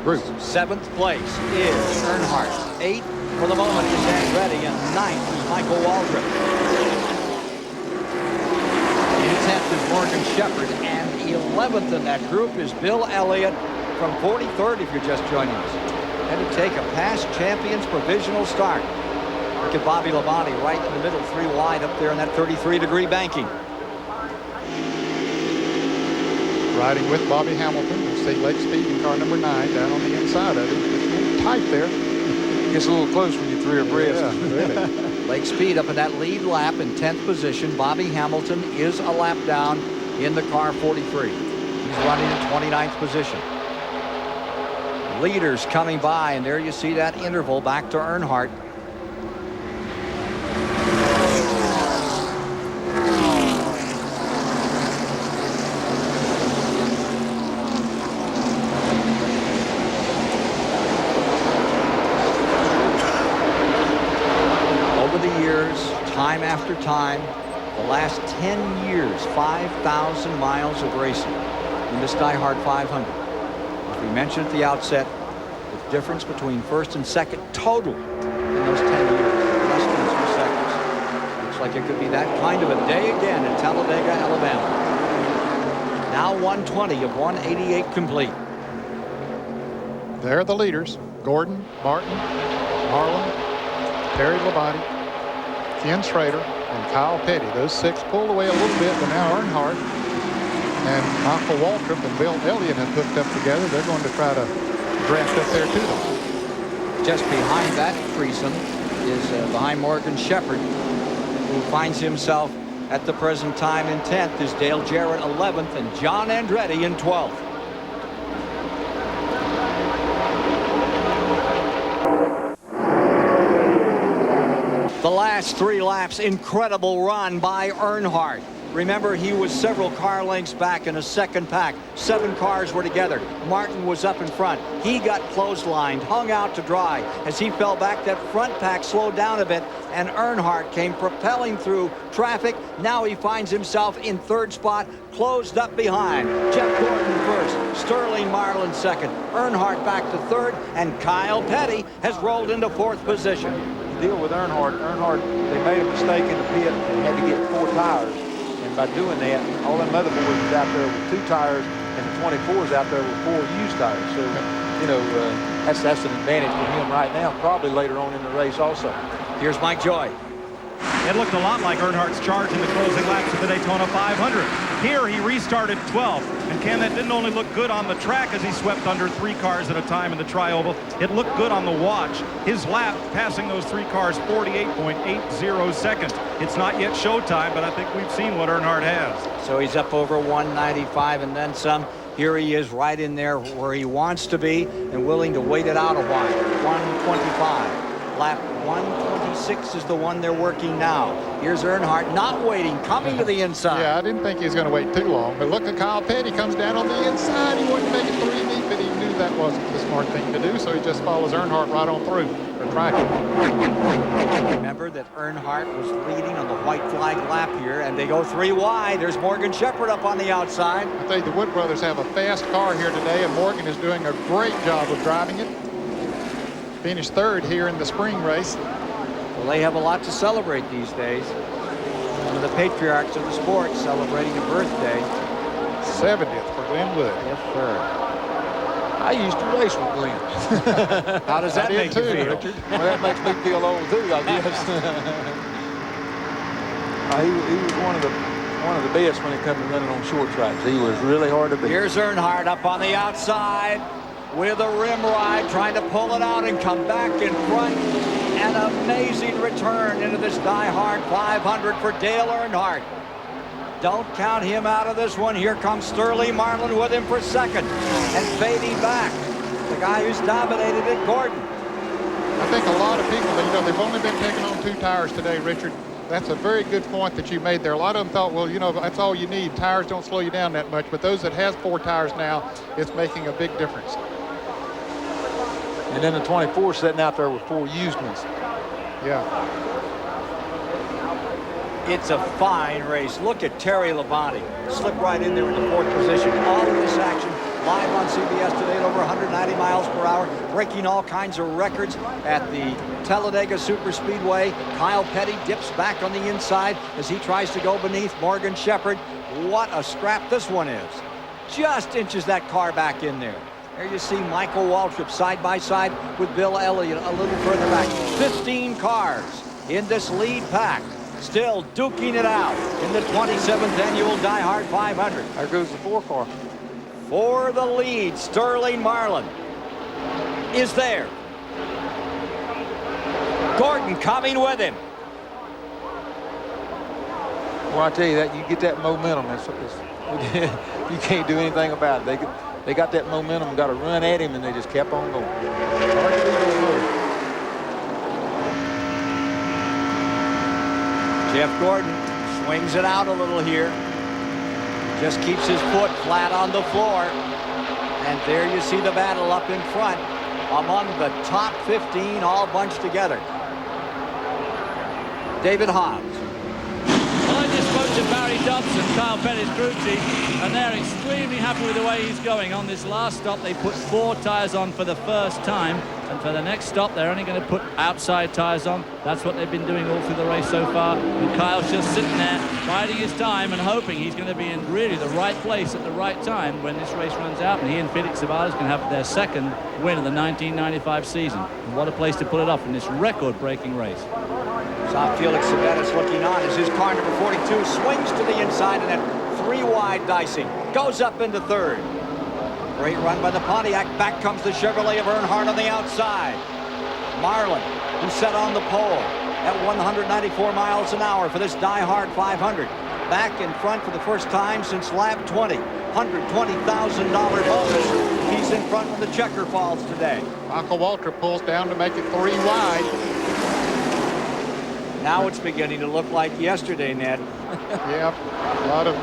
group. 7th place is Earnhardt. 8th for the moment is Andretti, and 9th is Michael Waltrip. In 10th is Morgan Shepherd, and 11th in that group is Bill Elliott from 43rd if you're just joining us. And to take a past champion's provisional start. Look at Bobby Labonte right in the middle, 3 wide up there in that 33-degree banking. Riding with Bobby Hamilton. You see Lake Speed in car number 9 down on the inside of it. It's a little tight there. Gets a little close when you're 3 abreast. Yeah, really. Lake Speed up in that lead lap in 10th position. Bobby Hamilton is a lap down in the car 43. He's running in 29th position. Leaders coming by, and there you see that interval back to Earnhardt. Over the years, time after time, the last 10 years, 5,000 miles of racing in this DieHard 500. We mentioned at the outset the difference between first and second total in those 10 years, less than 2 seconds. Looks like it could be that kind of a day again in Talladega, Alabama. Now 120 of 188 complete. They're the leaders. Gordon, Martin, Marlin, Terry Labonte, Ken Schrader, and Kyle Petty. Those 6 pulled away a little bit, but now Earnhardt and Michael Waltrip and Bill Elliott have hooked up together. They're going to try to draft up there too. Just behind that threesome is behind Morgan Shepherd, who finds himself at the present time in 10th, is Dale Jarrett 11th and John Andretti in 12th. The last 3 laps, incredible run by Earnhardt. Remember, he was several car lengths back in a second pack. 7 cars were together. Martin was up in front. He got clotheslined, hung out to dry. As he fell back, that front pack slowed down a bit, and Earnhardt came propelling through traffic. Now he finds himself in 3rd spot, closed up behind. Jeff Gordon first, Sterling Marlin second, Earnhardt back to 3rd, and Kyle Petty has rolled into 4th position. The deal with Earnhardt, they made a mistake in the pit and had to get 4 tires. By doing that, all them other boys was out there with 2 tires, and the 24s out there with 4 used tires. So, you know, that's an advantage for him right now, probably later on in the race also. Here's Mike Joy. It looked a lot like Earnhardt's charge in the closing laps of the Daytona 500. Here he restarted 12th, and Ken, that didn't only look good on the track as he swept under 3 cars at a time in the tri-oval, it looked good on the watch. His lap passing those 3 cars 48.80 seconds. It's not yet showtime, but I think we've seen what Earnhardt has. So he's up over 195 and then some. Here he is right in there where he wants to be and willing to wait it out a while. 125. Lap 126 is the one they're working now. Here's Earnhardt not waiting, coming to the inside. Yeah, I didn't think he was going to wait too long. But look at Kyle Petty comes down on the inside. He wouldn't make it 3 deep, but he knew that wasn't the smart thing to do, so he just follows Earnhardt right on through. Or tried to. Remember that Earnhardt was leading on the white flag lap here, and they go 3 wide. There's Morgan Shepherd up on the outside. I tell you, the Wood brothers have a fast car here today, and Morgan is doing a great job of driving it. Finished 3rd here in the spring race. Well, they have a lot to celebrate these days. One of the patriarchs of the sport celebrating a birthday. 70th for Glenn Wood. Yes, sir. I used to race with Glenn. How does that make you feel? Richard? Well, that makes me feel old too, I guess. He was one of the best when it comes to running on short tracks. He was really hard to beat. Here's Earnhardt up on the outside with a rim ride, trying to pull it out and come back in front. An amazing return into this DieHard 500 for Dale Earnhardt. Don't count him out of this one. Here comes Sterling Marlin with him for second. And fading back, the guy who's dominated it, Gordon. I think a lot of people, they've only been taking on 2 tires today, Richard. That's a very good point that you made there. A lot of them thought, well, that's all you need. Tires don't slow you down that much. But those that has 4 tires now, it's making a big difference. And then the 24 sitting out there with 4 used ones. Yeah. It's a fine race. Look at Terry Labonte. Slip right in there in the 4th position. All of this action live on CBS today at over 190 miles per hour, breaking all kinds of records at the Talladega Superspeedway. Kyle Petty dips back on the inside as he tries to go beneath Morgan Shepherd. What a scrap this one is. Just inches that car back in there. There you see Michael Waltrip side by side with Bill Elliott a little further back. 15 cars in this lead pack, still duking it out in the 27th annual DieHard 500. There goes the 4 car. For the lead, Sterling Marlin is there. Gordon coming with him. Well, I tell you that, you get that momentum. You can't do anything about it. They got that momentum, got to run at him, and they just kept on going. Jeff Gordon swings it out a little here. Just keeps his foot flat on the floor. And there you see the battle up in front among the top 15 all bunched together. David Hobbs. Well, I just spoke to Barry Dobson, Kyle Petty's crew chief, and they're extremely happy with the way he's going. On this last stop, they put 4 tires on for the first time, and for the next stop, they're only going to put outside tires on. That's what they've been doing all through the race so far. And Kyle's just sitting there, biding his time and hoping he's going to be in really the right place at the right time when this race runs out, and he and Felix Zavala can have their 2nd win of the 1995 season. And what a place to pull it off in this record-breaking race. Saw Felix Sabetis looking on as his car number 42 swings to the inside, and then 3 wide dicing. Goes up into 3rd. Great run by the Pontiac. Back comes the Chevrolet of Earnhardt on the outside. Marlin, who set on the pole at 194 miles an hour for this DieHard 500. Back in front for the first time since lap 20. $120,000 bonus. He's in front when the checker falls today. Michael Waltrip pulls down to make it 3 wide. Now it's beginning to look like yesterday, Ned. Yeah, a lot of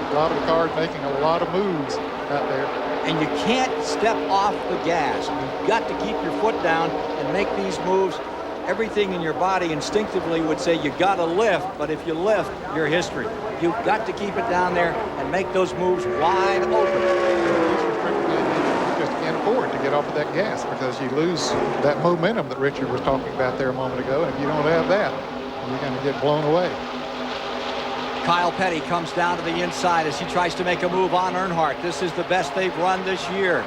cars making a lot of moves out there. And you can't step off the gas. You've got to keep your foot down and make these moves. Everything in your body instinctively would say you got to lift, but if you lift, you're history. You've got to keep it down there and make those moves wide open. You just can't afford to get off of that gas because you lose that momentum that Richard was talking about there a moment ago. And if you don't have that, you're going to get blown away. Kyle Petty comes down to the inside as he tries to make a move on Earnhardt. This is the best they've run this year.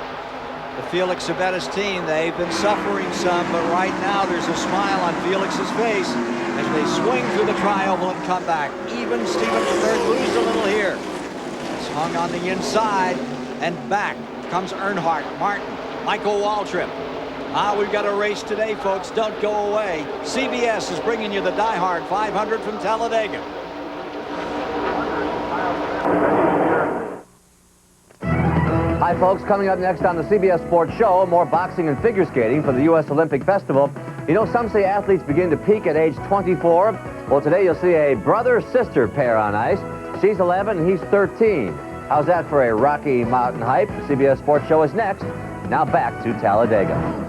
The Felix Sabetis team, they've been suffering some, but right now there's a smile on Felix's face. as they swing through the tri-oval and come back. Even Steven III losed a little here. It's hung on the inside and back comes Earnhardt, Martin, Michael Waltrip. We've got a race today, folks. Don't go away. CBS is bringing you the DieHard 500 from Talladega. Hi, folks. Coming up next on the CBS Sports Show, more boxing and figure skating for the U.S. Olympic Festival. You know, some say athletes begin to peak at age 24. Well, today you'll see a brother-sister pair on ice. She's 11 and he's 13. How's that for a Rocky Mountain hype? The CBS Sports Show is next. Now back to Talladega.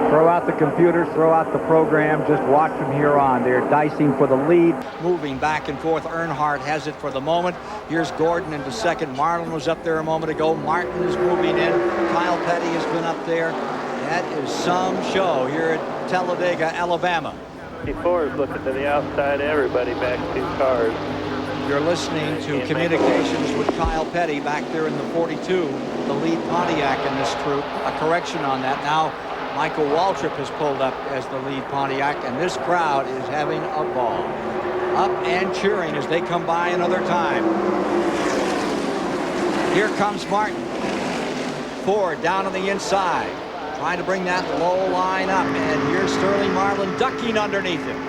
Throw out the computers, throw out the program, just watch from here on. They're dicing for the lead. Moving back and forth. Earnhardt has it for the moment. Here's Gordon into second. Marlin was up there a moment ago. Martin is moving in. Kyle Petty has been up there. That is some show here at Talladega, Alabama. 54 is looking to the outside. Everybody back 2 cars. You're listening to communications with Kyle Petty back there in the 42, the lead Pontiac in this troop. A correction on that. Now Michael Waltrip has pulled up as the lead Pontiac, and this crowd is having a ball. Up and cheering as they come by another time. Here comes Martin. Ford down on the inside, trying to bring that low line up, and here's Sterling Marlin ducking underneath him.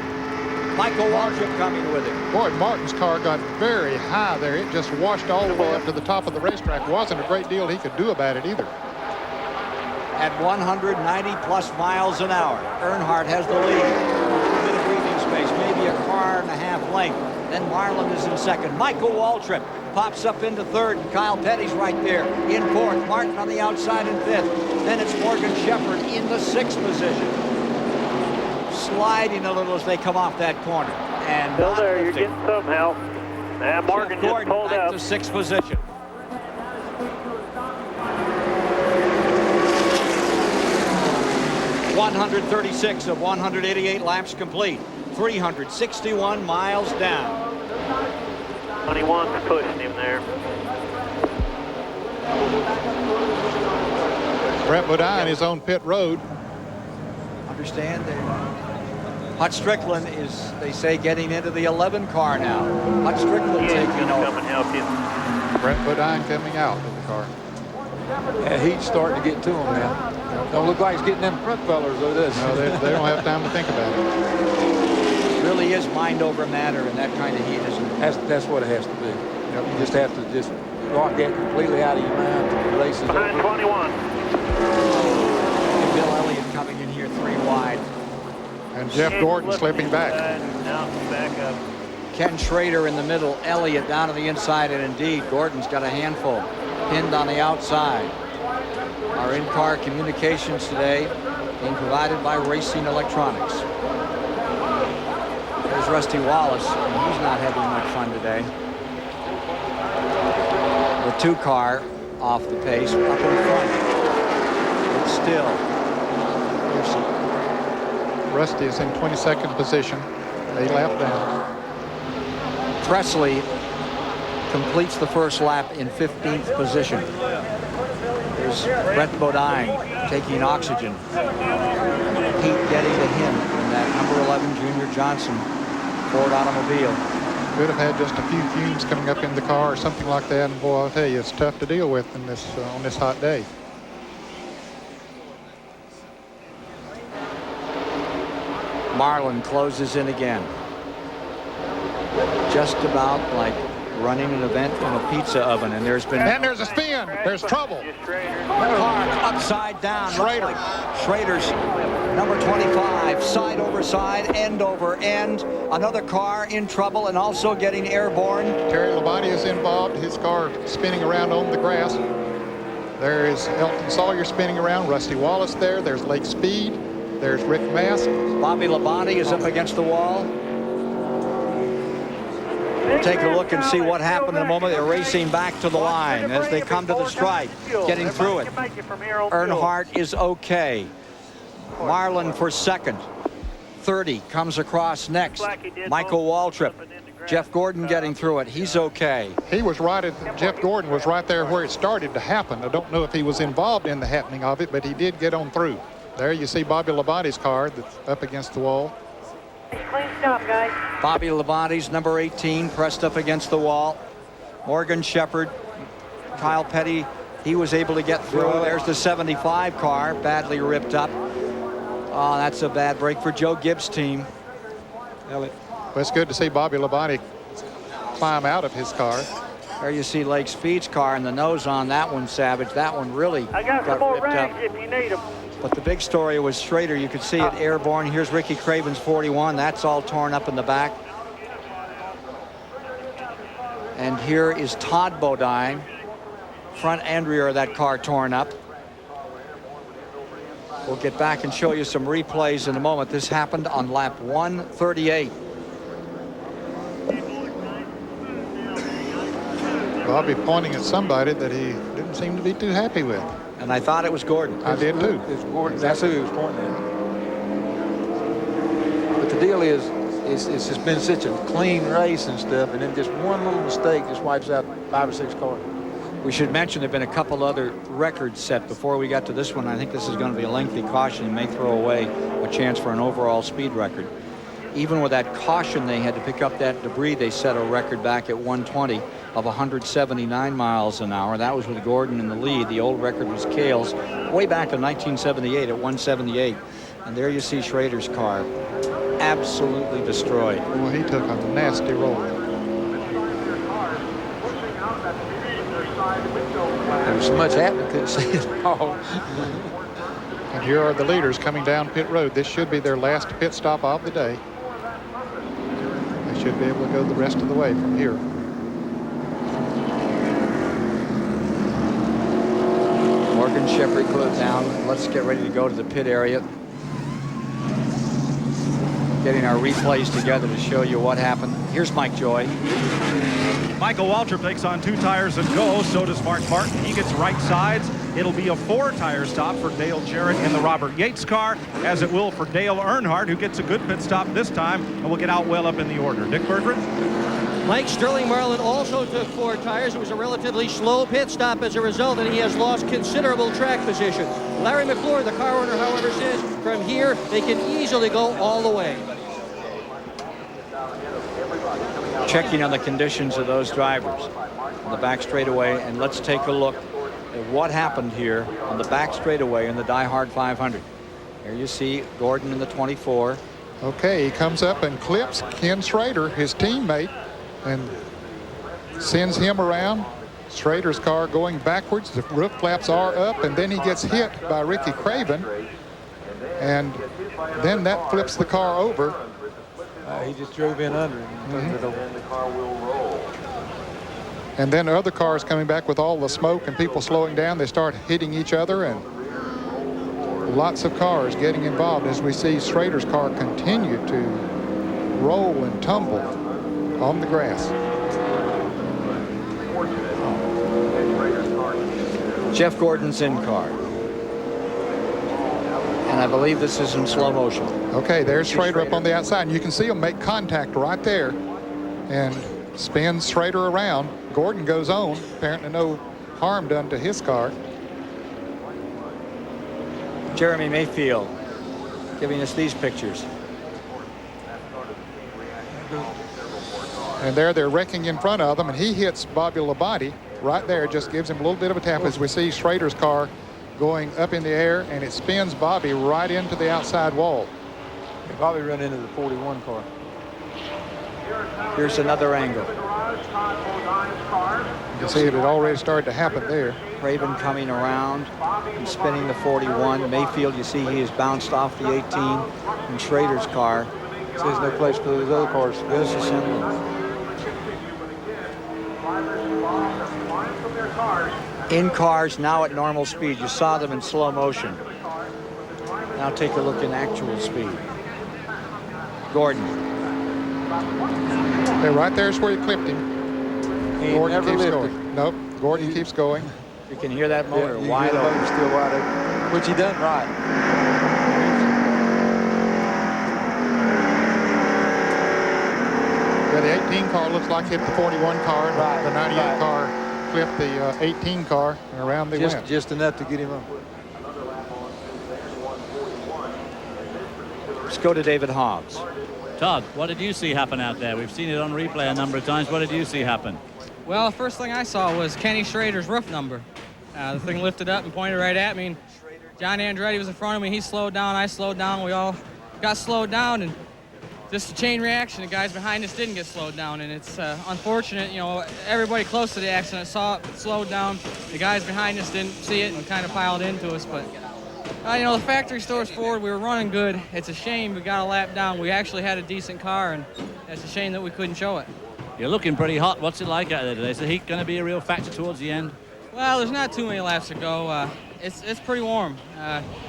Michael Waltrip coming with it. Boy, Martin's car got very high there. It just washed all the way up to the top of the racetrack. Wasn't a great deal he could do about it either. At 190 plus miles an hour, Earnhardt has the lead. A bit of breathing space, maybe a car and a half length. Then Marlin is in second. Michael Waltrip pops up into third, and Kyle Petty's right there in fourth. Martin on the outside in fifth. Then it's Morgan Shepherd in the sixth position. Sliding a little as they come off that corner. And still there, you're getting some help. Morgan just pulled back up to sixth position. .136 of 188 laps complete. 361 miles down. 21's pushing him there. Brett Bodine is on pit road. Understand that Hut Strickland is, they say, getting into the 11 car now. Hut Strickland taking over. Come and help you. Brett Bodine coming out of the car. Yeah, heat's starting to get to him now. Don't look like he's getting them front fellers, though, does No, they don't have time to think about it. Really is mind over matter in that kind of heat, isn't it? That's what it has to be. You know, you just have to just block that completely out of your mind. The race is behind over. 21. And Bill Elliott coming in here 3 wide. And Jeff Gordon slipping back. Now back up. Ken Schrader in the middle, Elliott down to the inside, and indeed, Gordon's got a handful pinned on the outside. Our in-car communications today being provided by Racing Electronics. There's Rusty Wallace, and he's not having much fun today. The 2 car off the pace, up in front. It's still. Rusty is in 22nd position, 8 lap down. Presley completes the first lap in 15th position. There's Brett Bodine taking oxygen. Pete getting to him in that number 11 Junior Johnson Ford automobile. Could have had just a few fumes coming up in the car or something like that, and boy, I'll tell you, it's tough to deal with in this on this hot day. Marlin closes in again. Just about like running an event in a pizza oven, and there's been... And there's a spin. There's trouble. Car upside down. Schrader. Like Schrader's number 25, side over side, end over end. Another car in trouble and also getting airborne. Terry Labonte is involved. His car spinning around on the grass. There is Elton Sawyer spinning around. Rusty Wallace there. There's Lake Speed. There's Rick Mask. Bobby Labonte is up against the wall. We'll take a look and see what happened in a moment. They're racing back to the line as they come to the stripe, getting through it. Earnhardt is okay. Marlin for second. 30 comes across next. Michael Waltrip. Jeff Gordon getting through it. He's okay. He was right at, Jeff Gordon was right there where it started to happen. I don't know if he was involved in the happening of it, but he did get on through. There you see Bobby Labonte's car that's up against the wall. Clean stop, guys. Bobby Labonte's number 18 pressed up against the wall. Morgan Shepherd, Kyle Petty, he was able to get through. There's the 75 car, badly ripped up. Oh, that's a bad break for Joe Gibbs' team. Well, it's good to see Bobby Labonte climb out of his car. There you see Lake Speed's car, and the nose on that one, Savage. That one really I got some more ripped rags up. if you need them. But the big story was Schrader. You could see it airborne. Here's Ricky Craven's 41. That's all torn up in the back. And here is Todd Bodine. Front and rear of that car torn up. We'll get back and show you some replays in a moment. This happened on lap 138. Bobby pointing at somebody that he didn't seem to be too happy with. And I thought it was Gordon. I did too. It's Gordon. That's who he was pointing at. But the deal is, it's just been such a clean race and stuff, and then just one little mistake just wipes out 5 or 6 cars. We should mention there have been a couple other records set before we got to this one. I think this is going to be a lengthy caution and may throw away a chance for an overall speed record. Even with that caution, they had to pick up that debris. They set a record back at 120 of 179 miles an hour. That was with Gordon in the lead. The old record was Cale's way back in 1978 at 178. And there you see Schrader's car absolutely destroyed. Well, he took a nasty roll. There was so much happening, couldn't see it all. And here are the leaders coming down pit road. This should be their last pit stop of the day. They should be able to go the rest of the way from here. Morgan Shepherd put it down. Let's get ready to go to the pit area. Getting our replays together to show you what happened. Here's Mike Joy. Michael Waltrip takes on 2 tires and go. So does Mark Martin. He gets right sides. It'll be a 4-tire stop for Dale Jarrett in the Robert Yates car, as it will for Dale Earnhardt, who gets a good pit stop this time and will get out well up in the order. Dick Berggren. Mike Sterling Marlin also took 4 tires. It was a relatively slow pit stop as a result, and he has lost considerable track position. Larry McClure, the car owner, however, says from here they can easily go all the way. Checking on the conditions of those drivers on the back straightaway, and let's take a look at what happened here on the back straightaway in the DieHard 500. Here you see Gordon in the 24. Okay, he comes up and clips Ken Schrader, his teammate, and sends him around. Schrader's car going backwards. The roof flaps are up, and then he gets hit by Ricky Craven, and then that flips the car over. He just drove in under him and turned it over. And then other cars coming back with all the smoke and people slowing down. They start hitting each other, and lots of cars getting involved as we see Schrader's car continue to roll and tumble on the grass. Jeff Gordon's in car. And I believe this is in slow motion. Okay, there's Schrader up on the outside, and you can see him make contact right there and spins Schrader around. Gordon goes on, apparently no harm done to his car. Jeremy Mayfield giving us these pictures. And there they're wrecking in front of them, and he hits Bobby Labonte right there, just gives him a little bit of a tap as we see Schrader's car going up in the air, and it spins Bobby right into the outside wall. Yeah, Bobby ran into the 41 car. Here's another angle. You can see it had already started to happen there. Craven coming around and spinning the 41. Mayfield, you see he has bounced off the 18 in Schrader's car. So there's no place for those other cars to go. In cars now at normal speed. You saw them in slow motion. Now take a look in actual speed. Gordon. Okay, right there's where he clipped him. Gordon keeps going. Nope, Gordon keeps going. You can hear that motor yeah, wide open. Motor still wide open, which he done right. Yeah, the 18 car looks like hit the 41 car, and the 98 car clipped the 18 car, and around they went. Just enough to get him up. Let's go to David Hobbs. Todd, what did you see happen out there? We've seen it on replay a number of times. What did you see happen? Well, the first thing I saw was Kenny Schrader's roof number. The thing lifted up and pointed right at me. And John Andretti was in front of me. He slowed down. I slowed down. We all got slowed down. And just a chain reaction. The guys behind us didn't get slowed down. And it's unfortunate. You know, everybody close to the accident saw it, slowed down. The guys behind us didn't see it and kind of piled into us. But you know, the factory store's forward. We were running good. It's a shame we got a lap down. We actually had a decent car, and it's a shame that we couldn't show it. You're looking pretty hot. What's it like out there today? Is the heat going to be a real factor towards the end? Well, there's not too many laps to go. It's pretty warm.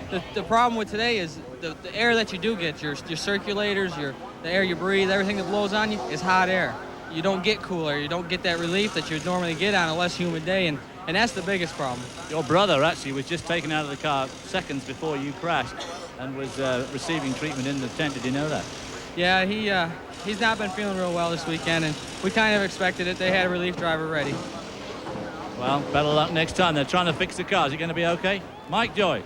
The problem with today is the air that you do get, your circulators, the air you breathe, everything that blows on you is hot air. You don't get cooler. You don't get that relief that you would normally get on a less humid day, and that's the biggest problem. Your brother actually was just taken out of the car seconds before you crashed and was receiving treatment in the tent. Did you know that? Yeah, he's not been feeling real well this weekend, and we kind of expected it. They had a relief driver ready. Well, better luck next time. They're trying to fix the car. Is it going to be okay? Mike Joy.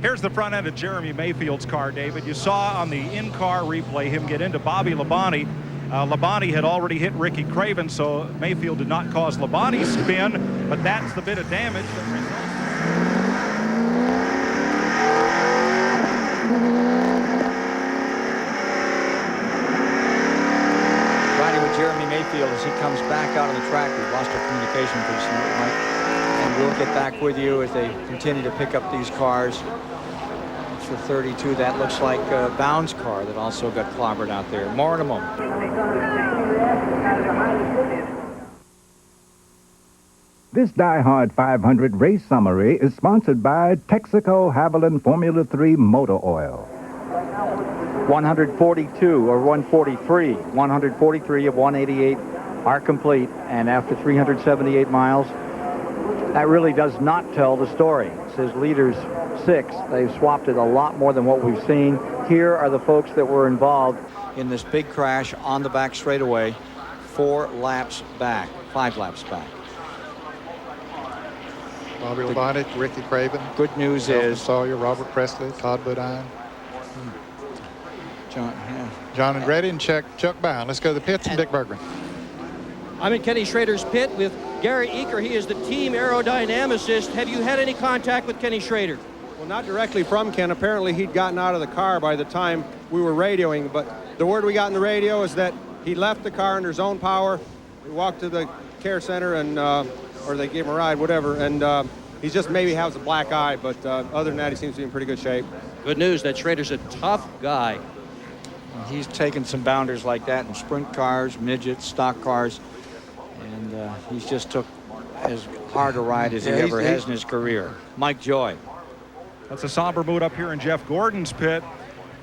Here's the front end of Jeremy Mayfield's car, David. You saw on the in-car replay him get into Bobby Labonte. Labonte had already hit Ricky Craven, so Mayfield did not cause Labonte's spin, but that's the bit of damage that results. Riding with Jeremy Mayfield as he comes back out on the track. We've lost our communication for this minute, Mike. And we'll get back with you as they continue to pick up these cars. For 32, that looks like Bound's car that also got clobbered out there. More in a moment. This DieHard 500 race summary is sponsored by Texaco Havoline Formula 3 Motor Oil. 142 or 143. 143 of 188 are complete, and after 378 miles, that really does not tell the story. It says leaders 6. They've swapped it a lot more than what we've seen. Here are the folks that were involved in this big crash on the back straightaway, 4 laps back, 5 laps back. Bobby Labonte, Ricky Craven. Good news Elton is Sawyer, Robert Presley, Todd Bodine. John Andretti and Chuck Bound. Let's go to the pits and Dick Bergman. I'm in Kenny Schrader's pit with Gary Eaker. He is the team aerodynamicist. Have you had any contact with Kenny Schrader? Well, not directly from Ken. Apparently, he'd gotten out of the car by the time we were radioing. But the word we got in the radio is that he left the car under his own power. He walked to the care center, and or they gave him a ride, whatever. And he just maybe has a black eye. But other than that, he seems to be in pretty good shape. Good news that Schrader's a tough guy. He's taken some bounders like that in sprint cars, midgets, stock cars. And he's just took as hard a ride as he ever has in his career. Mike Joy. That's a somber mood up here in Jeff Gordon's pit.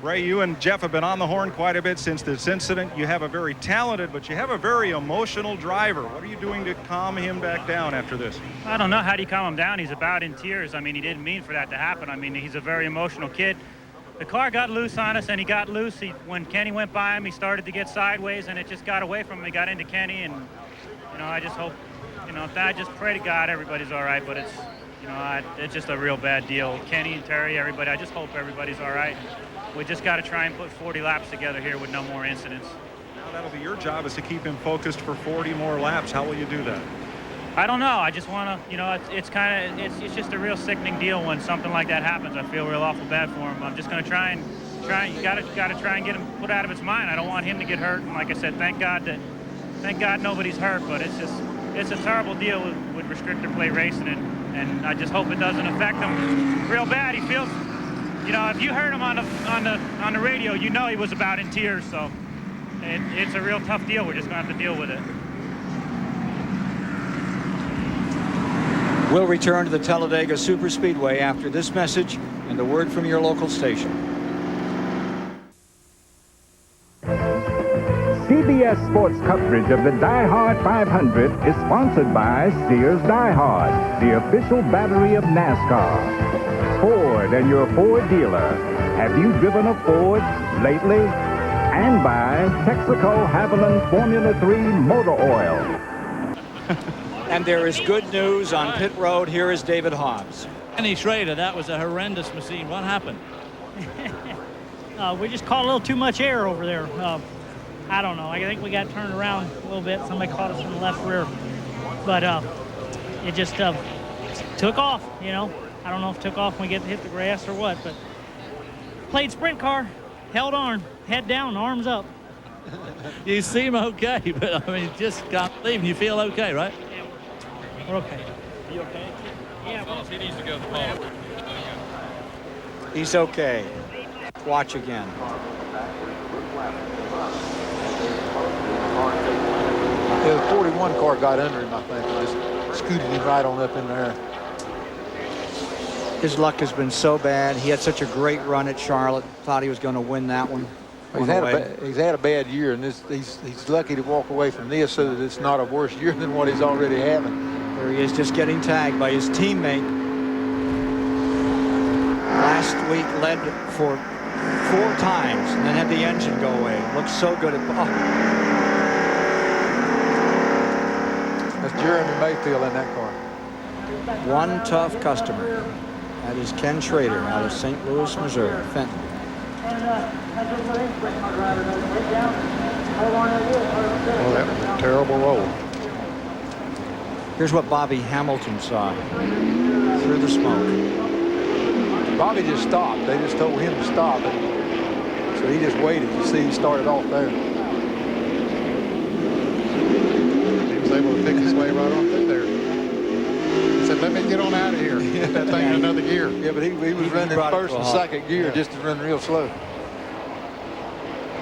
Ray, you and Jeff have been on the horn quite a bit since this incident. You have a very talented, but you have a very emotional driver. What are you doing to calm him back down after this? I don't know. How do you calm him down? He's about in tears. I mean, he didn't mean for that to happen. I mean, he's a very emotional kid. The car got loose on us, and he got loose. When Kenny went by him, he started to get sideways, and it just got away from him. He got into Kenny, and, you know, I just hope, you know, I just pray to God everybody's all right, but it's, you know, it's just a real bad deal. Kenny and Terry, everybody, I just hope everybody's all right. We just got to try and put 40 laps together here with no more incidents. Now that'll be your job, is to keep him focused for 40 more laps. How will you do that? I don't know. I just want to, you know, it's just a real sickening deal when something like that happens. I feel real awful bad for him. I'm just going to try and you got to try and get him put out of his mind. I don't want him to get hurt. And like I said, thank God nobody's hurt. But it's a terrible deal with restrictor plate racing, and I just hope it doesn't affect him real bad. He feels, you know, if you heard him on the radio, you know he was about in tears. So it's a real tough deal. We're just going to have to deal with it. We'll return to the Talladega Superspeedway after this message and a word from your local station. CBS Sports coverage of the DieHard 500 is sponsored by Sears DieHard, the official battery of NASCAR. Ford and your Ford dealer. Have you driven a Ford lately? And by Texaco Havoline Formula 3 Motor Oil. And there is good news on pit road. Here is David Hobbs. Kenny Schrader, that was a horrendous machine. What happened? We just caught a little too much air over there. I don't know. I think we got turned around a little bit. Somebody caught us in the left rear. But it just took off, you know. I don't know if it took off when we hit the grass or what, but played sprint car, held on, head down, arms up. You seem okay, but I mean, just can't believe you feel okay, right? Yeah, we're okay. You okay? Yeah. Well, he needs to go to the ball. He's okay. Watch again. Yeah, the 41 car got under him, I think, and just scooted him right on up in there. His luck has been so bad. He had such a great run at Charlotte. Thought he was going to win that one. He's had a bad year, and he's lucky to walk away from this so that it's not a worse year than what he's already having. There he is, just getting tagged by his teammate. Last week led for 4 times and then had the engine go away. Looks so good at That's Jeremy Mayfield in that car. One tough customer. That is Ken Schrader out of St. Louis, Missouri, Fenton. Oh, that was a terrible roll. Here's what Bobby Hamilton saw through the smoke. Bobby just stopped. They just told him to stop. So he just waited. You see, he started off there. He was able to pick his way right on through there. He said, let me get on out of here. Get that thing in another gear. Yeah, but he was running first and second gear just to run real slow.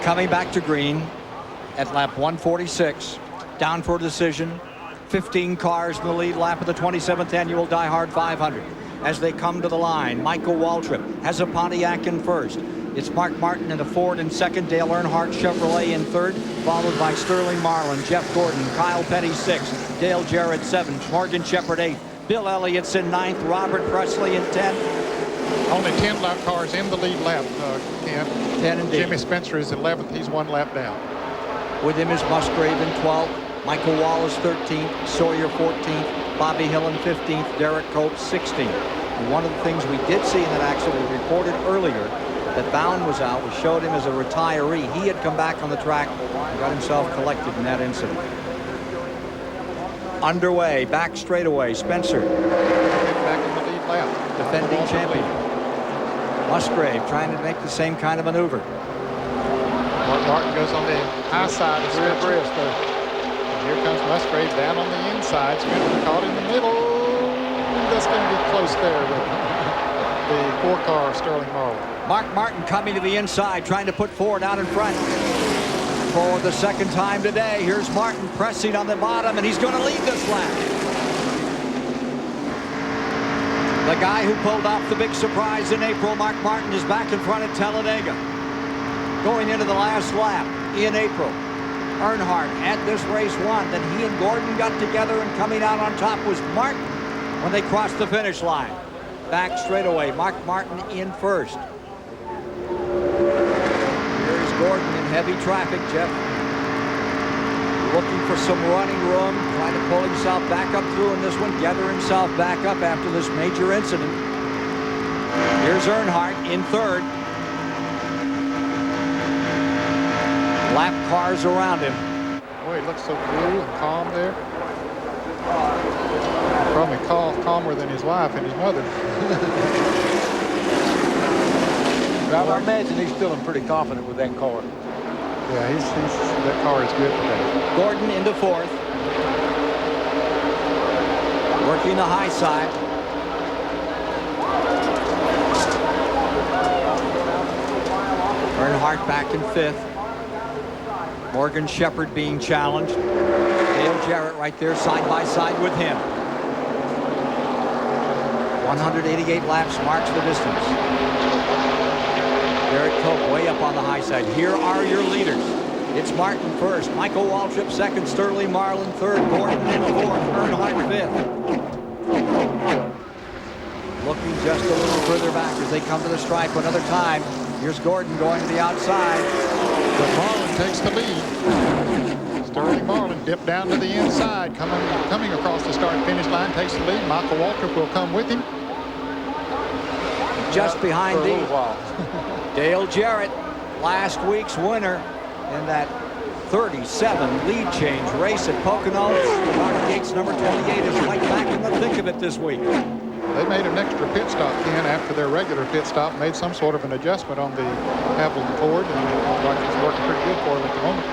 Coming back to green at lap 146, down for a decision. 15 cars in the lead lap of the 27th annual DieHard 500. As they come to the line, Michael Waltrip has a Pontiac in first. It's Mark Martin in the Ford in second, Dale Earnhardt Chevrolet in third, followed by Sterling Marlin, Jeff Gordon, Kyle Petty sixth, Dale Jarrett seventh, Morgan Shepherd eighth, Bill Elliott's in ninth, Robert Presley in 10th. Only 10 lap cars in the lead lap, Ken. 10 indeed. Jimmy Spencer is 11th. He's 1 lap down. With him is Musgrave in 12th, Michael Wallace 13th, Sawyer 14th, Bobby Hillin 15th, Derek Cope 16th. And one of the things we did see in that accident, we reported earlier, that Bound was out. We showed him as a retiree. He had come back on the track and got himself collected in that incident. Underway, back straightaway, Spencer. Back in the lead lap. Defending champion. Musgrave trying to make the same kind of maneuver. Mark Martin goes on the high side of Spencer. And here comes Musgrave down on the inside. Spencer caught in the middle. That's going to be close there with the 4-car Sterling Marlin. Mark Martin coming to the inside, trying to put Ford out in front. For the second time today, here's Martin pressing on the bottom, and he's going to lead this lap. The guy who pulled off the big surprise in April, Mark Martin, is back in front at Talladega. Going into the last lap in April. Earnhardt had this race won. Then he and Gordon got together, and coming out on top was Martin when they crossed the finish line. Back straightaway, Mark Martin in first. Here's Gordon in heavy traffic, Jeff. Looking for some running room, trying to pull himself back up through in this one, gather himself back up after this major incident. Here's Earnhardt in third. Lap cars around him. Boy, he looks so cool and calm there. Probably calmer than his wife and his mother. I imagine he's feeling pretty confident with that car. Yeah, that car is good today. Gordon into fourth. Working the high side. Earnhardt back in fifth. Morgan Shepherd being challenged. Dale Jarrett right there side by side with him. 188 laps marks the distance. Derek Cope way up on the high side. Here are your leaders. It's Martin first, Michael Waltrip second, Sterling Marlin third, Gordon in fourth, Earnhardt fifth. Looking just a little further back as they come to the stripe another time. Here's Gordon going to the outside. But Marlin takes the lead. Sterling Marlin dipped down to the inside, coming across the start-finish line, takes the lead. Michael Waltrip will come with him. Just behind Dale Jarrett. last week's winner in that 37 lead change race at Pocono. Robert Yates, number 28, is right back in the thick of it this week. They made an extra pit stop, Ken, after their regular pit stop, made some sort of an adjustment on the Hamilton Ford, and it looks like it's working pretty good for them at the moment.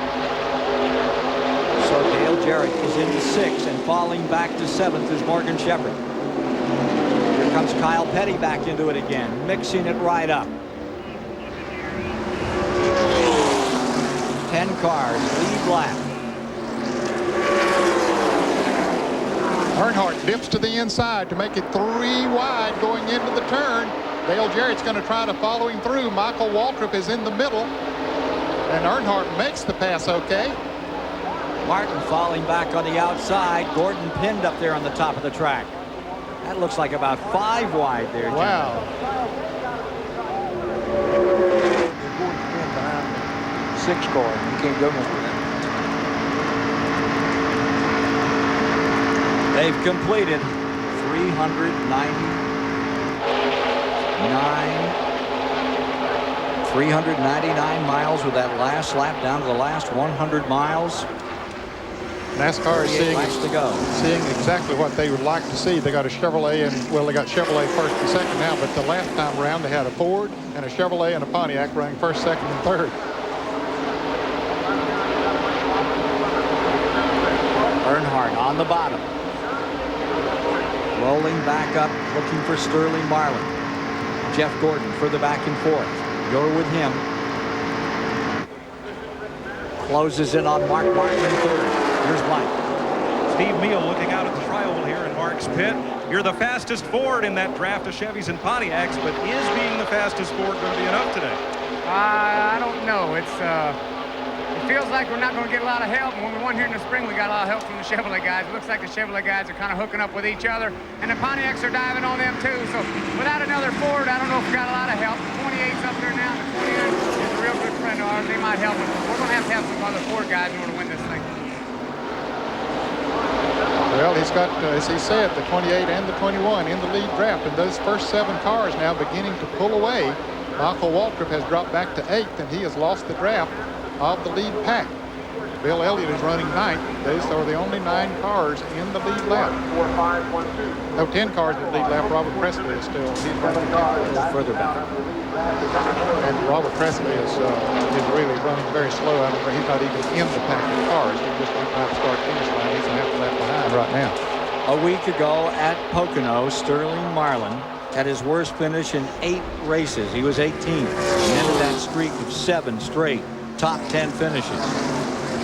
So Dale Jarrett is into 6th, and falling back to 7th is Morgan Shepherd. Here comes Kyle Petty back into it again, mixing it right up. 10 cars, lead lap. Earnhardt dips to the inside to make it 3 wide going into the turn. Dale Jarrett's going to try to follow him through. Michael Waltrip is in the middle, and Earnhardt makes the pass okay. Martin falling back on the outside. Gordon pinned up there on the top of the track. That looks like about 5 wide there, Jim. Wow. 6 car, you can't go nowhere. They've completed 399 miles with that last lap down to the last 100 miles. NASCAR is seeing exactly what they would like to see. They got a Chevrolet, and well, they got Chevrolet first and second now, but the last time around they had a Ford and a Chevrolet and a Pontiac running first, second, and third. Earnhardt on the bottom. Rolling back up, looking for Sterling Marlin. Jeff Gordon further back and forth. Go with him. Closes in on Mark Martin in third. Here's Mike. Steve Meal looking out at the tri-oval here in Mark's pit. You're the fastest Ford in that draft of Chevys and Pontiacs, but is being the fastest Ford going to be enough today? I don't know. It feels like we're not going to get a lot of help. When we won here in the spring, we got a lot of help from the Chevrolet guys. It looks like the Chevrolet guys are kind of hooking up with each other, and the Pontiacs are diving on them too. So without another Ford, I don't know if we got a lot of help. The 28's up there now. The 29 is a real good friend of ours. They might help us. We're going to have some other Ford guys in order to win this thing. Well, he's got, as he said, the 28 and the 21 in the lead draft, and those first 7 cars now beginning to pull away. Michael Waltrip has dropped back to 8th, and he has lost the draft of the lead pack. Bill Elliott is running 9th. Those are the only 9 cars in the lead lap. No, 10 cars in the lead lap. Robert Presley is still. He's running 10 further back. And Robert Presley is really running very slow. I don't know. He's not even in the pack of cars. He's just running out of start-finish line. He's a half lap behind right now. A week ago at Pocono, Sterling Marlin had his worst finish in 8 races. He was 18th. He ended that streak of 7 straight top 10 finishes.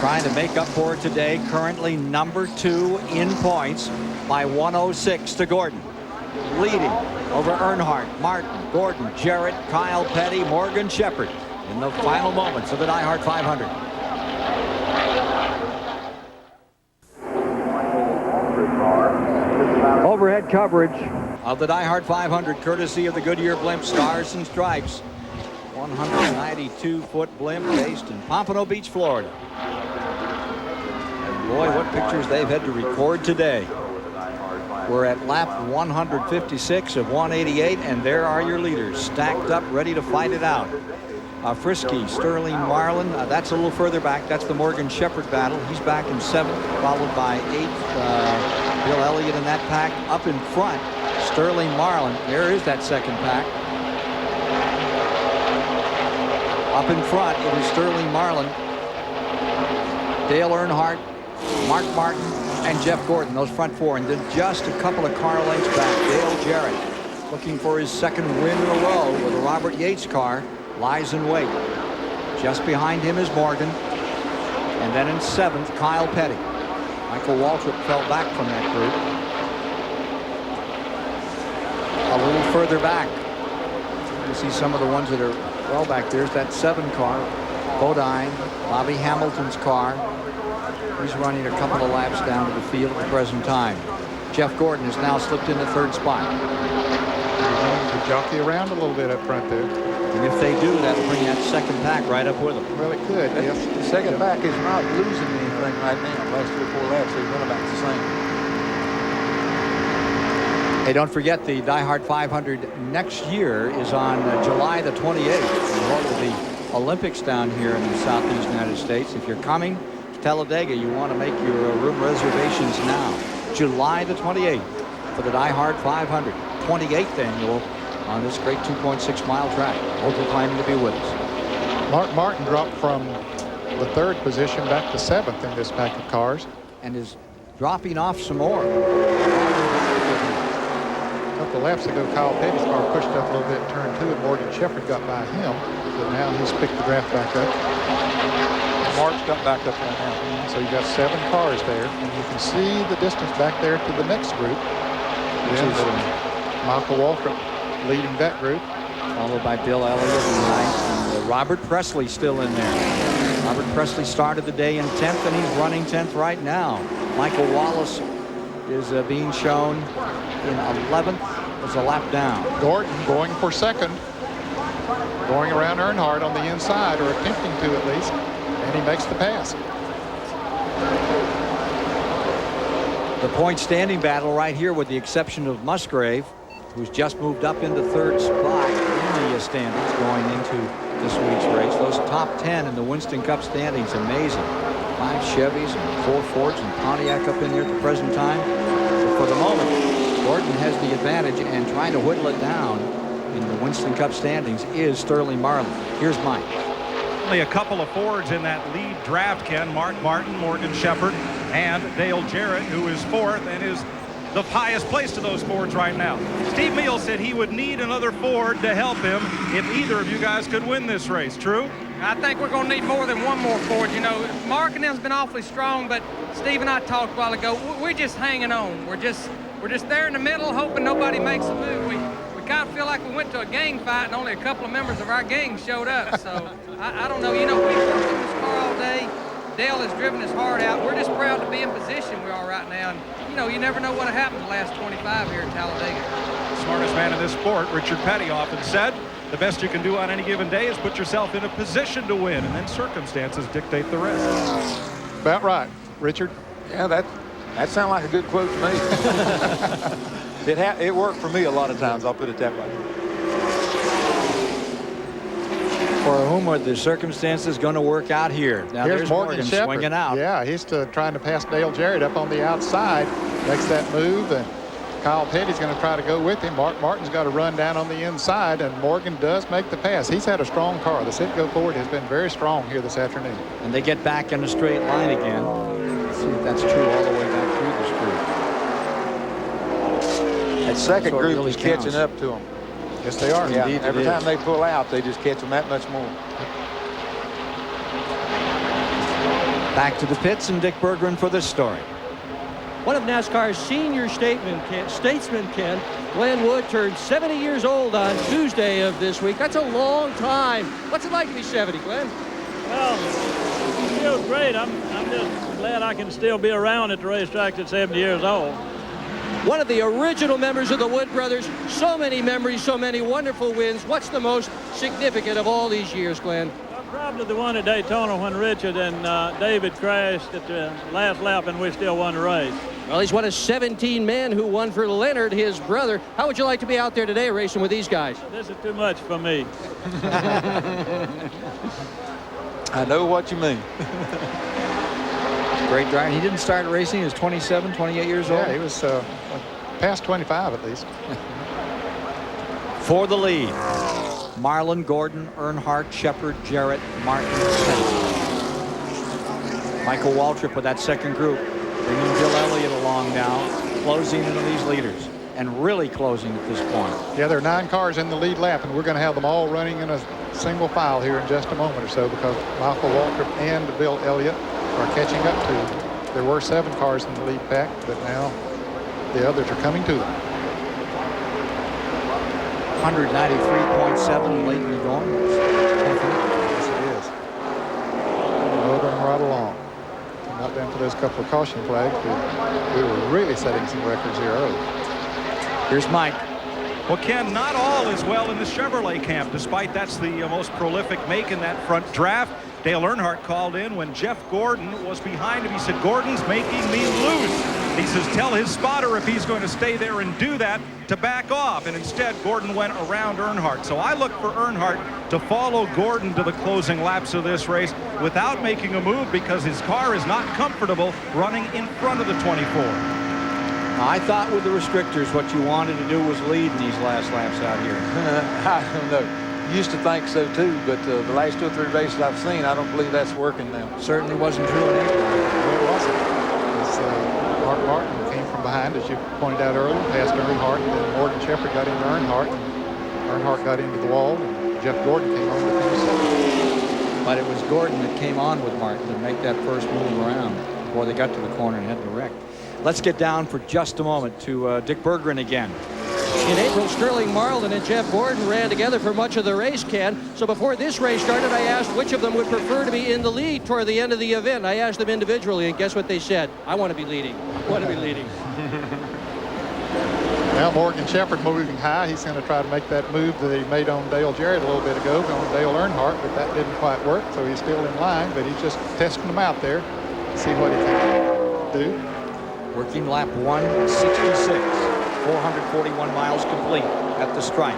Trying to make up for it today, currently number 2 in points by 106 to Gordon. Leading over Earnhardt, Martin, Gordon, Jarrett, Kyle Petty, Morgan Shepherd in the final moments of the DieHard 500. Overhead coverage of the DieHard 500 courtesy of the Goodyear Blimp Stars and Stripes. 192-foot blimp based in Pompano Beach, Florida. And boy, what pictures they've had to record today. We're at lap 156 of 188, and there are your leaders stacked up, ready to fight it out. Frisky, Sterling Marlin, that's a little further back. That's the Morgan Shepherd battle. He's back in 7th, followed by 8th. Bill Elliott in that pack. Up in front, Sterling Marlin. There is that second pack. Up in front, it is Sterling Marlin, Dale Earnhardt, Mark Martin, and Jeff Gordon, those front 4. And then just a couple of car lengths back, Dale Jarrett, looking for his 2nd win in a row with a Robert Yates car, lies in wait. Just behind him is Morgan. And then in 7th, Kyle Petty. Michael Waltrip fell back from that group. A little further back, you see some of the ones that are well back. There's that 7 car, Bodine, Bobby Hamilton's car. He's running a couple of laps down to the field at the present time. Jeff Gordon has now slipped in the 3rd spot. To jockey around a little bit up front there. And if they do, that'll bring that 2nd pack right up with them. Well, it could, yes. The second pack is not losing anything right now. Last 3 or 4 laps, they run about the same. Hey, don't forget the DieHard 500 next year is on July the 28th. And what will the Olympics down here in the southeast United States. If you're coming to Talladega, you want to make your room reservations now. July the 28th for the DieHard 500, 28th annual on this great 2.6-mile track. Hope you're planning to be with us. Mark Martin dropped from the 3rd position back to 7th in this pack of cars. And is dropping off some more. A couple of laps ago, Kyle Petty's car pushed up a little bit, turn 2, and Morgan Shepherd got by him. But now he's picked the draft back up. Mark's got back up right now. So you got 7 cars there, and you can see the distance back there to the next group, which is Michael Waltrip leading that group, followed by Bill Elliott and Robert Presley still in there. Robert Presley started the day in 10th, and he's running 10th right now. Michael Wallace is being shown in 11th as a lap down. Gordon going for 2nd, going around Earnhardt on the inside, or attempting to at least, and he makes the pass. The point standing battle right here, with the exception of Musgrave, who's just moved up into 3rd spot in the standings going into this week's race. Those top 10 in the Winston Cup standings, amazing. 5 Chevys and 4 Fords and Pontiac up in there at the present time. So for the moment, Gordon has the advantage, and trying to whittle it down in the Winston Cup standings is Sterling Marlin. Here's Mike. Only a couple of Fords in that lead draft, Ken. Mark Martin, Morgan Shepherd, and Dale Jarrett, who is 4th and is the highest place to those Fords right now. Steve Meal said he would need another Ford to help him if either of you guys could win this race. True? I think we're going to need more than one more Ford. You know, Mark and them's been awfully strong, but Steve and I talked a while ago. We're just hanging on. We're just there in the middle, hoping nobody makes a move. We kind of feel like we went to a gang fight and only a couple of members of our gang showed up. So I don't know. You know, we've worked on this car all day. Dale has driven his heart out. We're just proud to be in position we are right now. And, you know, you never know what happened the last 25 here at Talladega. Smartest man in this sport, Richard Petty, often said, the best you can do on any given day is put yourself in a position to win, and then circumstances dictate the rest. About right, Richard. Yeah, that sounds like a good quote to me. It worked for me a lot of times, I'll put it that way. For whom are the circumstances going to work out here? Now Here's Morgan Shepherd swinging out. Yeah, he's trying to pass Dale Jarrett up on the outside. Makes that move, and Kyle Petty's going to try to go with him. Mark Martin's got to run down on the inside, and Morgan does make the pass. He's had a strong car. The Citgo Ford has been very strong here this afternoon. And they get back in a straight line again. Let's see if that's true all the way back through this group. That second group really is catching up to them. Yes, they are. Yeah, every time they pull out, they just catch them that much more. Back to the pits and Dick Berggren for this story. One of NASCAR's senior statesmen, Ken, Glenn Wood, turned 70 years old on Tuesday of this week. That's a long time. What's it like to be 70, Glenn? Well, it feels great. I'm just glad I can still be around at the racetrack at 70 years old. One of the original members of the Wood brothers. So many memories, so many wonderful wins. What's the most significant of all these years, Glenn? Well, probably the one at Daytona when Richard and David crashed at the last lap and we still won the race. Well, he's one of 17 men who won for Leonard, his brother. How would you like to be out there today racing with these guys? This is too much for me. I know what you mean. Great driver. He didn't start racing. He was 27, 28 years old. Yeah, he was past 25 at least. For the lead, Marlin, Gordon, Earnhardt, Shepherd, Jarrett, Martin, Petty. Michael Waltrip with that second group, bringing Bill Elliott along now, closing into these leaders, and really closing at this point. Yeah, there are 9 cars in the lead lap, and we're going to have them all running in a single file here in just a moment or so, because Michael Waltrip and Bill Elliott are catching up to them. There were 7 cars in the lead pack, but now the others are coming to them. 193.7 late in the going. Yes, it is. Moving right along. Not down for those couple of caution flags, but we were really setting some records here early. Here's Mike. Well, Ken, not all is well in the Chevrolet camp, despite that's the most prolific make in that front draft. Dale Earnhardt called in when Jeff Gordon was behind him. He said, "Gordon's making me loose." He says tell his spotter if he's going to stay there and do that to back off, and instead Gordon went around Earnhardt. So I look for Earnhardt to follow Gordon to the closing laps of this race without making a move, because his car is not comfortable running in front of the 24. I thought with the restrictors what you wanted to do was lead in these last laps out here. I don't know. Used to think so too, but the last 2 or 3 races I've seen, I don't believe that's working now. Certainly wasn't true in April. Well, it wasn't. Mark Martin came from behind, as you pointed out earlier, past Earnhardt, and then Morgan Shepherd got into Earnhardt, and Earnhardt got into the wall, and Jeff Gordon came on with him. But it was Gordon that came on with Martin to make that first move around before they got to the corner and had the wreck. Let's get down for just a moment to Dick Berggren again. In April, Sterling Marlin and Jeff Gordon ran together for much of the race, Ken. So before this race started, I asked which of them would prefer to be in the lead toward the end of the event. I asked them individually, and guess what they said? I want to be leading. I want to be leading. Now Morgan Shepherd moving high. He's going to try to make that move that he made on Dale Jarrett a little bit ago, on Dale Earnhardt, but that didn't quite work, so he's still in line, but he's just testing them out there to see what he can do. Working lap 166. 441 miles complete at the stripe.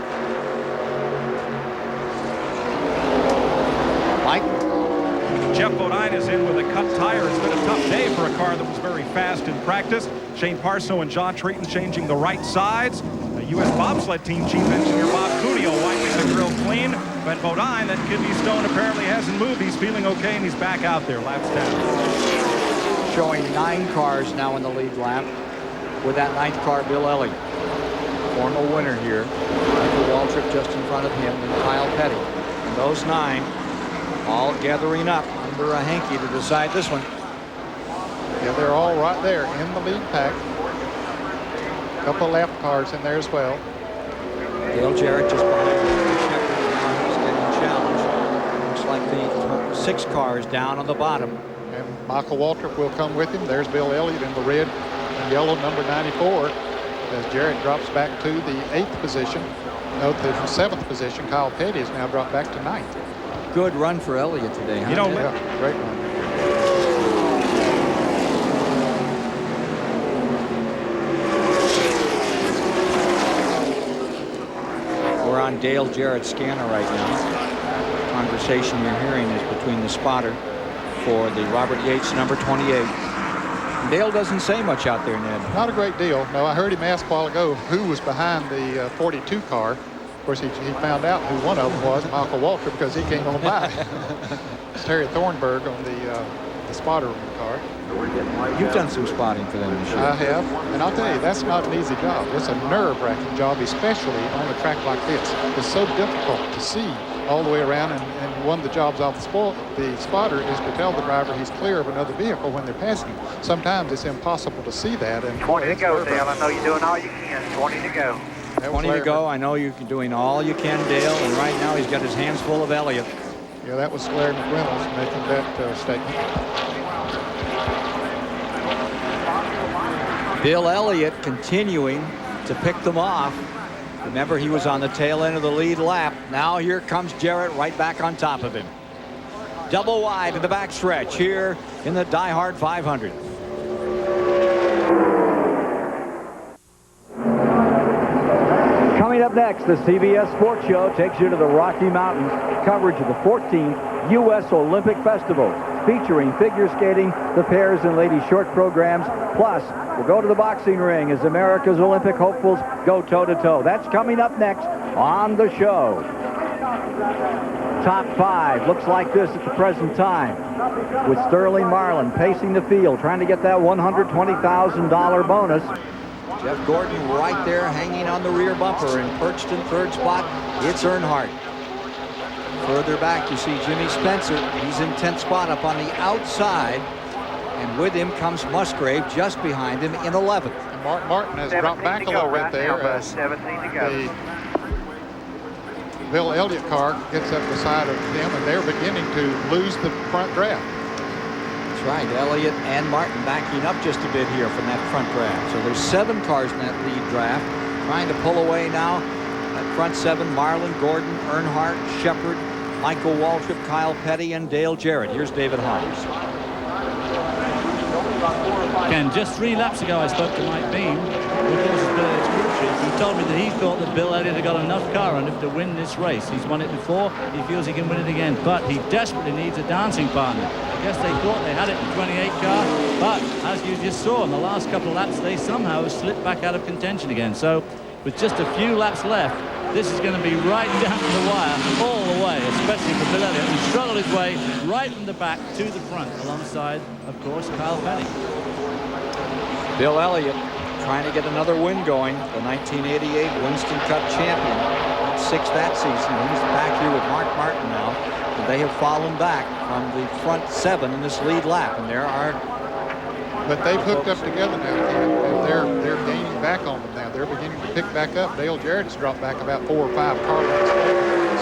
Mike? Jeff Bodine is in with a cut tire. It's been a tough day for a car that was very fast in practice. Shane Parso and John Treaton changing the right sides. The U.S. bobsled team chief engineer Bob Cuneo wiping the grill clean. But Bodine, that kidney stone apparently hasn't moved. He's feeling okay, and he's back out there. Laps down. Showing 9 cars now in the lead lap. With that 9th car, Bill Elliott, former winner here. Michael Waltrip just in front of him, and Kyle Petty. And those 9 all gathering up under a hanky to decide this one. Yeah, they're all right there in the lead pack. A couple of lap cars in there as well. Dale Jarrett just behind Shepherd. Now he's getting challenged. Looks like the 6 cars down on the bottom. And Michael Waltrip will come with him. There's Bill Elliott in the red and yellow number 94 as Jarrett drops back to the 8th position. No, the 7th position. Kyle Petty has now dropped back to 9th. Good run for Elliott today, huh? You know, yeah, great run. We're on Dale Jarrett's scanner right now. The conversation you're hearing is between the spotter for the Robert Yates number 28. Dale doesn't say much out there, Ned. Not a great deal. No, I heard him ask a while ago who was behind the 42 car. Of course, he found out who one of them was, Michael Waltrip, because he came on by. It's Terry Thornburg on the spotter room car. You've done some spotting for them this year. I have, and I'll tell you, that's not an easy job. It's a nerve-wracking job, especially on a track like this. It's so difficult to see all the way around, and one of the jobs off the spotter is to tell the driver he's clear of another vehicle when they're passing. Sometimes it's impossible to see that. And 20 to go, Dale. I know you're doing all you can. 20 to go. 20 to go. I know you're doing all you can, Dale, and right now he's got his hands full of Elliott. Yeah, that was Larry McReynolds making that statement. Bill Elliott continuing to pick them off. Remember, he was on the tail end of the lead lap. Now here comes Jarrett right back on top of him. Double wide in the backstretch here in the DieHard 500. Coming up next, the CBS Sports Show takes you to the Rocky Mountains. Coverage of the 14th U.S. Olympic Festival, featuring figure skating, the pairs and ladies short programs. Plus, we'll go to the boxing ring as America's Olympic hopefuls go toe-to-toe. That's coming up next on the show. Top 5 looks like this at the present time, with Sterling Marlin pacing the field, trying to get that $120,000 bonus. Jeff Gordon right there hanging on the rear bumper, and perched in 3rd spot, it's Earnhardt. Further back, you see Jimmy Spencer. He's in 10th spot up on the outside. And with him comes Musgrave just behind him in 11th. And Mark Martin has dropped back a little bit there as 17 to go. The Bill Elliott car gets up beside of them, and they're beginning to lose the front draft. That's right. Elliott and Martin backing up just a bit here from that front draft. So there's 7 cars in that lead draft. Trying to pull away now. That front 7, Marlin, Gordon, Earnhardt, Shepherd, Michael Waltrip, Kyle Petty, and Dale Jarrett. Here's David Hawes. Ken, just 3 laps ago I spoke to Mike Beam, who of course is Bill Elliott's crew chief. He told me that he thought that Bill Elliott had got enough car on him to win this race. He's won it before. He feels he can win it again, but he desperately needs a dancing partner. I guess they thought they had it in the 28 car, but as you just saw in the last couple of laps, they somehow slipped back out of contention again. So with just a few laps left, this is going to be right down to the wire all the way, especially for Bill Elliott, who struggled his way right from the back to the front alongside, of course, Kyle Petty. Bill Elliott trying to get another win going, the 1988 Winston Cup champion. 6th that season. He's back here with Mark Martin now. And they have fallen back from the front 7 in this lead lap. And there are... But they've hooked up together now, and they're gaining back on them now. They're beginning to pick back up. Dale Jarrett has dropped back about 4 or 5 car lengths to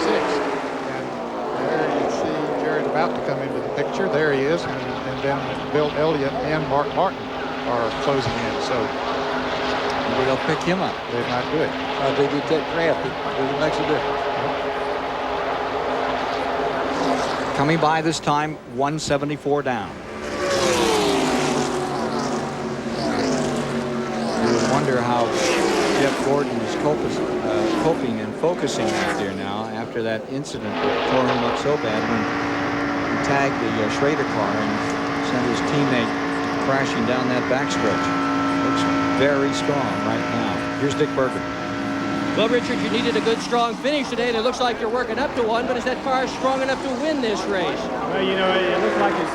6th. And there you see Jarrett about to come into the picture. There he is. And then Bill Elliott and Mark Martin are closing in. So they'll pick him up. They might do it. They get that draft. It really makes a difference. Coming by this time, 174 down. You would wonder how Jeff Gordon is coping and focusing out there now after that incident that tore him up so bad when he tagged the Schrader car and sent his teammate crashing down that backstretch. Looks very strong right now. Here's Dick Berger. Well, Richard, you needed a good, strong finish today, and it looks like you're working up to one, but is that car strong enough to win this race? Well, you know, it looks like it's,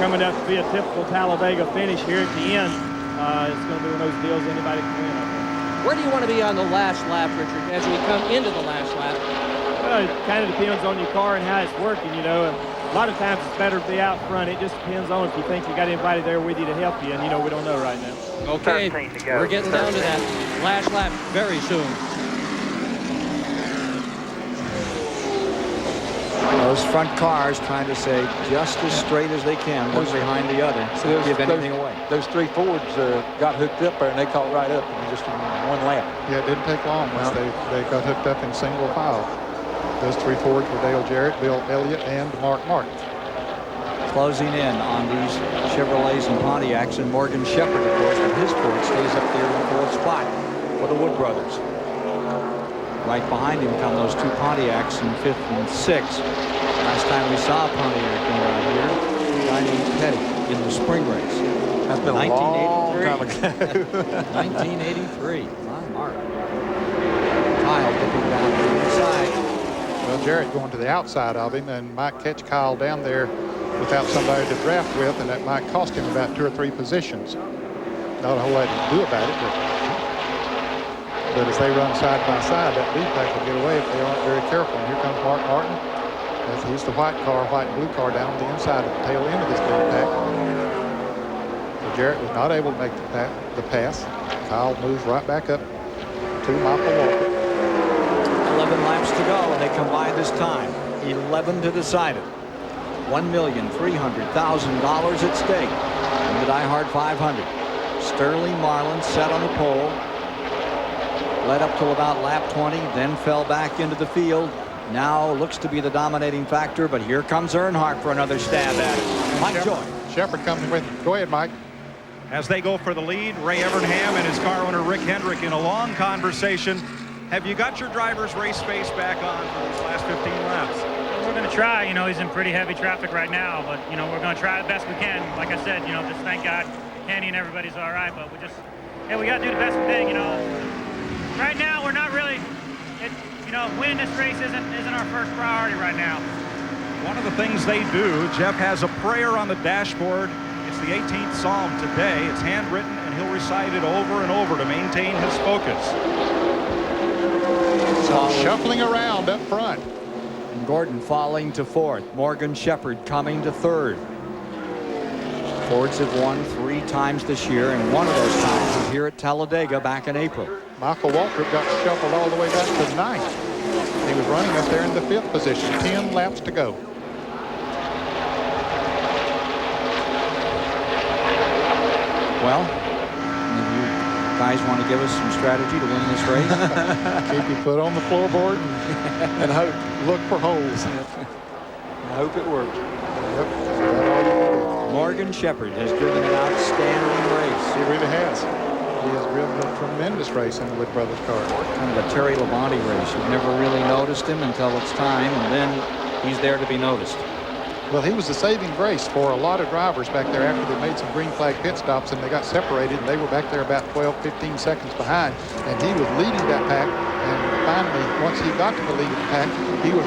coming up to be a typical Talladega finish here at the end. It's going to be one of those deals anybody can win, I think. Where do you want to be on the last lap, Richard, as we come into the last lap? Well, it kind of depends on your car and how it's working, you know. A lot of times it's better to be out front. It just depends on if you think you got anybody there with you to help you, and, you know, we don't know right now. Okay, we're getting down to that last lap very soon. Those front cars trying to stay just as straight as they can, one behind the other, so don't give anything away. Those 3 Fords got hooked up there, and they caught right up in just 1 lap. Yeah, it didn't take long once they got hooked up in single file. Those 3 Fords were Dale Jarrett, Bill Elliott, and Mark Martin. Closing in on these Chevrolets and Pontiacs, and Morgan Shepherd, of course, with his Ford, stays up there in the 4th spot for the Wood brothers. Right behind him come those 2 Pontiacs in 5th and 6th. Last time we saw a Pontiac around here, a guy named Petty in the spring race. That's been a long time ago. 1983. My mark. Kyle dipping down to the inside. Well, Jarrett going to the outside of him and might catch Kyle down there without somebody to draft with, and that might cost him about 2 or 3 positions. Not a whole lot to do about it, but as they run side by side, that lead pack will get away if they aren't very careful. And here comes Mark Martin. He's the white and blue car down on the inside of the tail end of this lead pack. So Jarrett was not able to make the pass. Kyle moves right back up to Michael Walker. 11 laps to go, and they come by this time. 11 to decide it. $1,300,000 at stake in the DieHard 500. Sterling Marlin set on the pole. Led up till about lap 20, then fell back into the field. Now looks to be the dominating factor, but here comes Earnhardt for another stab at it. Mike Joy. Shepherd coming with him. Go ahead, Mike. As they go for the lead, Ray Evernham and his car owner Rick Hendrick in a long conversation. Have you got your driver's race face back on for these last 15 laps? We're going to try. You know, he's in pretty heavy traffic right now, but, you know, we're going to try the best we can. Like I said, you know, just thank God Kenny and everybody's all right, but we got to do the best we can, you know. Right now, we're not really, winning this race isn't our first priority right now. One of the things they do, Jeff has a prayer on the dashboard. It's the 18th Psalm today. It's handwritten, and he'll recite it over and over to maintain his focus. So shuffling around up front. And Gordon falling to 4th. Morgan Shepherd coming to 3rd. Fords have won 3 times this year, and one of those times was here at Talladega back in April. Michael Waltrip got shuffled all the way back to 9th. He was running up there in the 5th position. 10 laps to go. Well, you guys want to give us some strategy to win this race? Keep your foot on the floorboard and look for holes. I hope it works. Yep. Morgan Shepherd has driven an outstanding race. He really has. He has driven a tremendous race in the Wood Brothers car. Kind of a Terry Labonte race. You've never really noticed him until it's time, and then he's there to be noticed. Well, he was the saving grace for a lot of drivers back there after they made some green flag pit stops and they got separated, and they were back there about 12, 15 seconds behind, and he was leading that pack. And finally, once he got to the lead of the pack, he was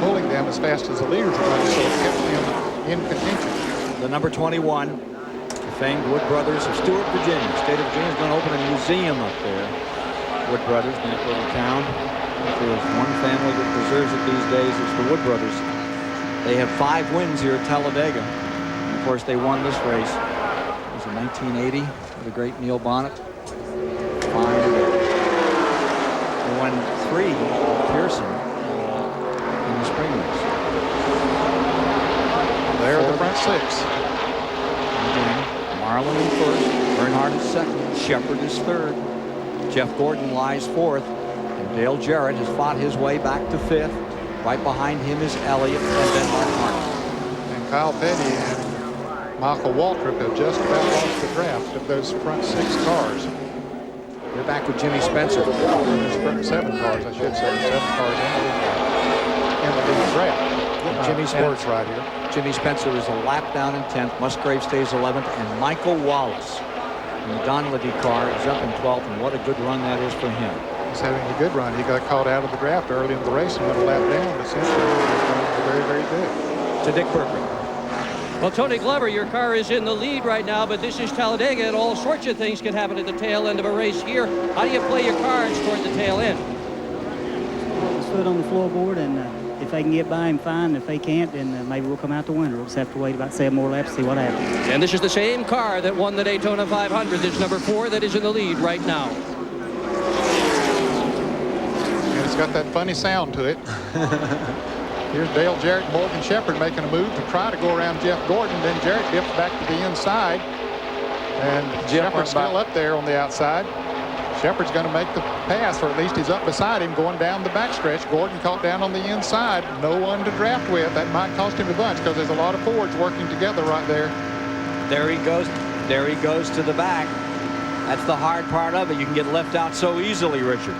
pulling them as fast as the leaders were running, so it kept them in contention. The number 21, the famed Wood Brothers of Stewart, Virginia. State of Virginia is going to open a museum up there. Wood Brothers in that little town. If there's one family that deserves it these days, it's the Wood Brothers. They have 5 wins here at Talladega. And of course, they won this race. It was in 1980 with the great Neil Bonnet. 5. They won 3 with Pearson in the spring race. There are the front 6. Again, Marlin in first, Earnhardt is second, Shepherd is third, Jeff Gordon lies fourth, and Dale Jarrett has fought his way back to fifth. Right behind him is Elliott and then Earnhardt. And Kyle Petty and Michael Waltrip have just about lost the draft of those front 6 cars. They're back with Jimmy Spencer. 7 cars, I should say. 7 cars in the lead draft. Jimmy Spencer right here. Jimmy Spencer is a lap down in 10th. Musgrave stays 11th, and Michael Wallace in the Donlady car is up in 12th, and what a good run that is for him. He's having a good run. He got caught out of the draft early in the race and went a lap down, but since then he's running very, very good. To Dick Berger. Well, Tony Glover, your car is in the lead right now, but this is Talladega, and all sorts of things can happen at the tail end of a race here. How do you play your cards toward the tail end? His foot on the floorboard, and if they can get by him, fine. If they can't, then maybe we'll come out the winner. We'll just have to wait about 7 more laps to see what happens. And this is the same car that won the Daytona 500. This is number 4 that is in the lead right now. And it's got that funny sound to it. Here's Dale Jarrett and Morgan Shepherd making a move to try to go around Jeff Gordon. Then Jarrett dips back to the inside. And Shepherd's still up there on the outside. Shepherd's going to make the pass, or at least he's up beside him going down the backstretch. Gordon caught down on the inside. No one to draft with. That might cost him a bunch because there's a lot of Fords working together right there. There he goes. There he goes to the back. That's the hard part of it. You can get left out so easily, Richard.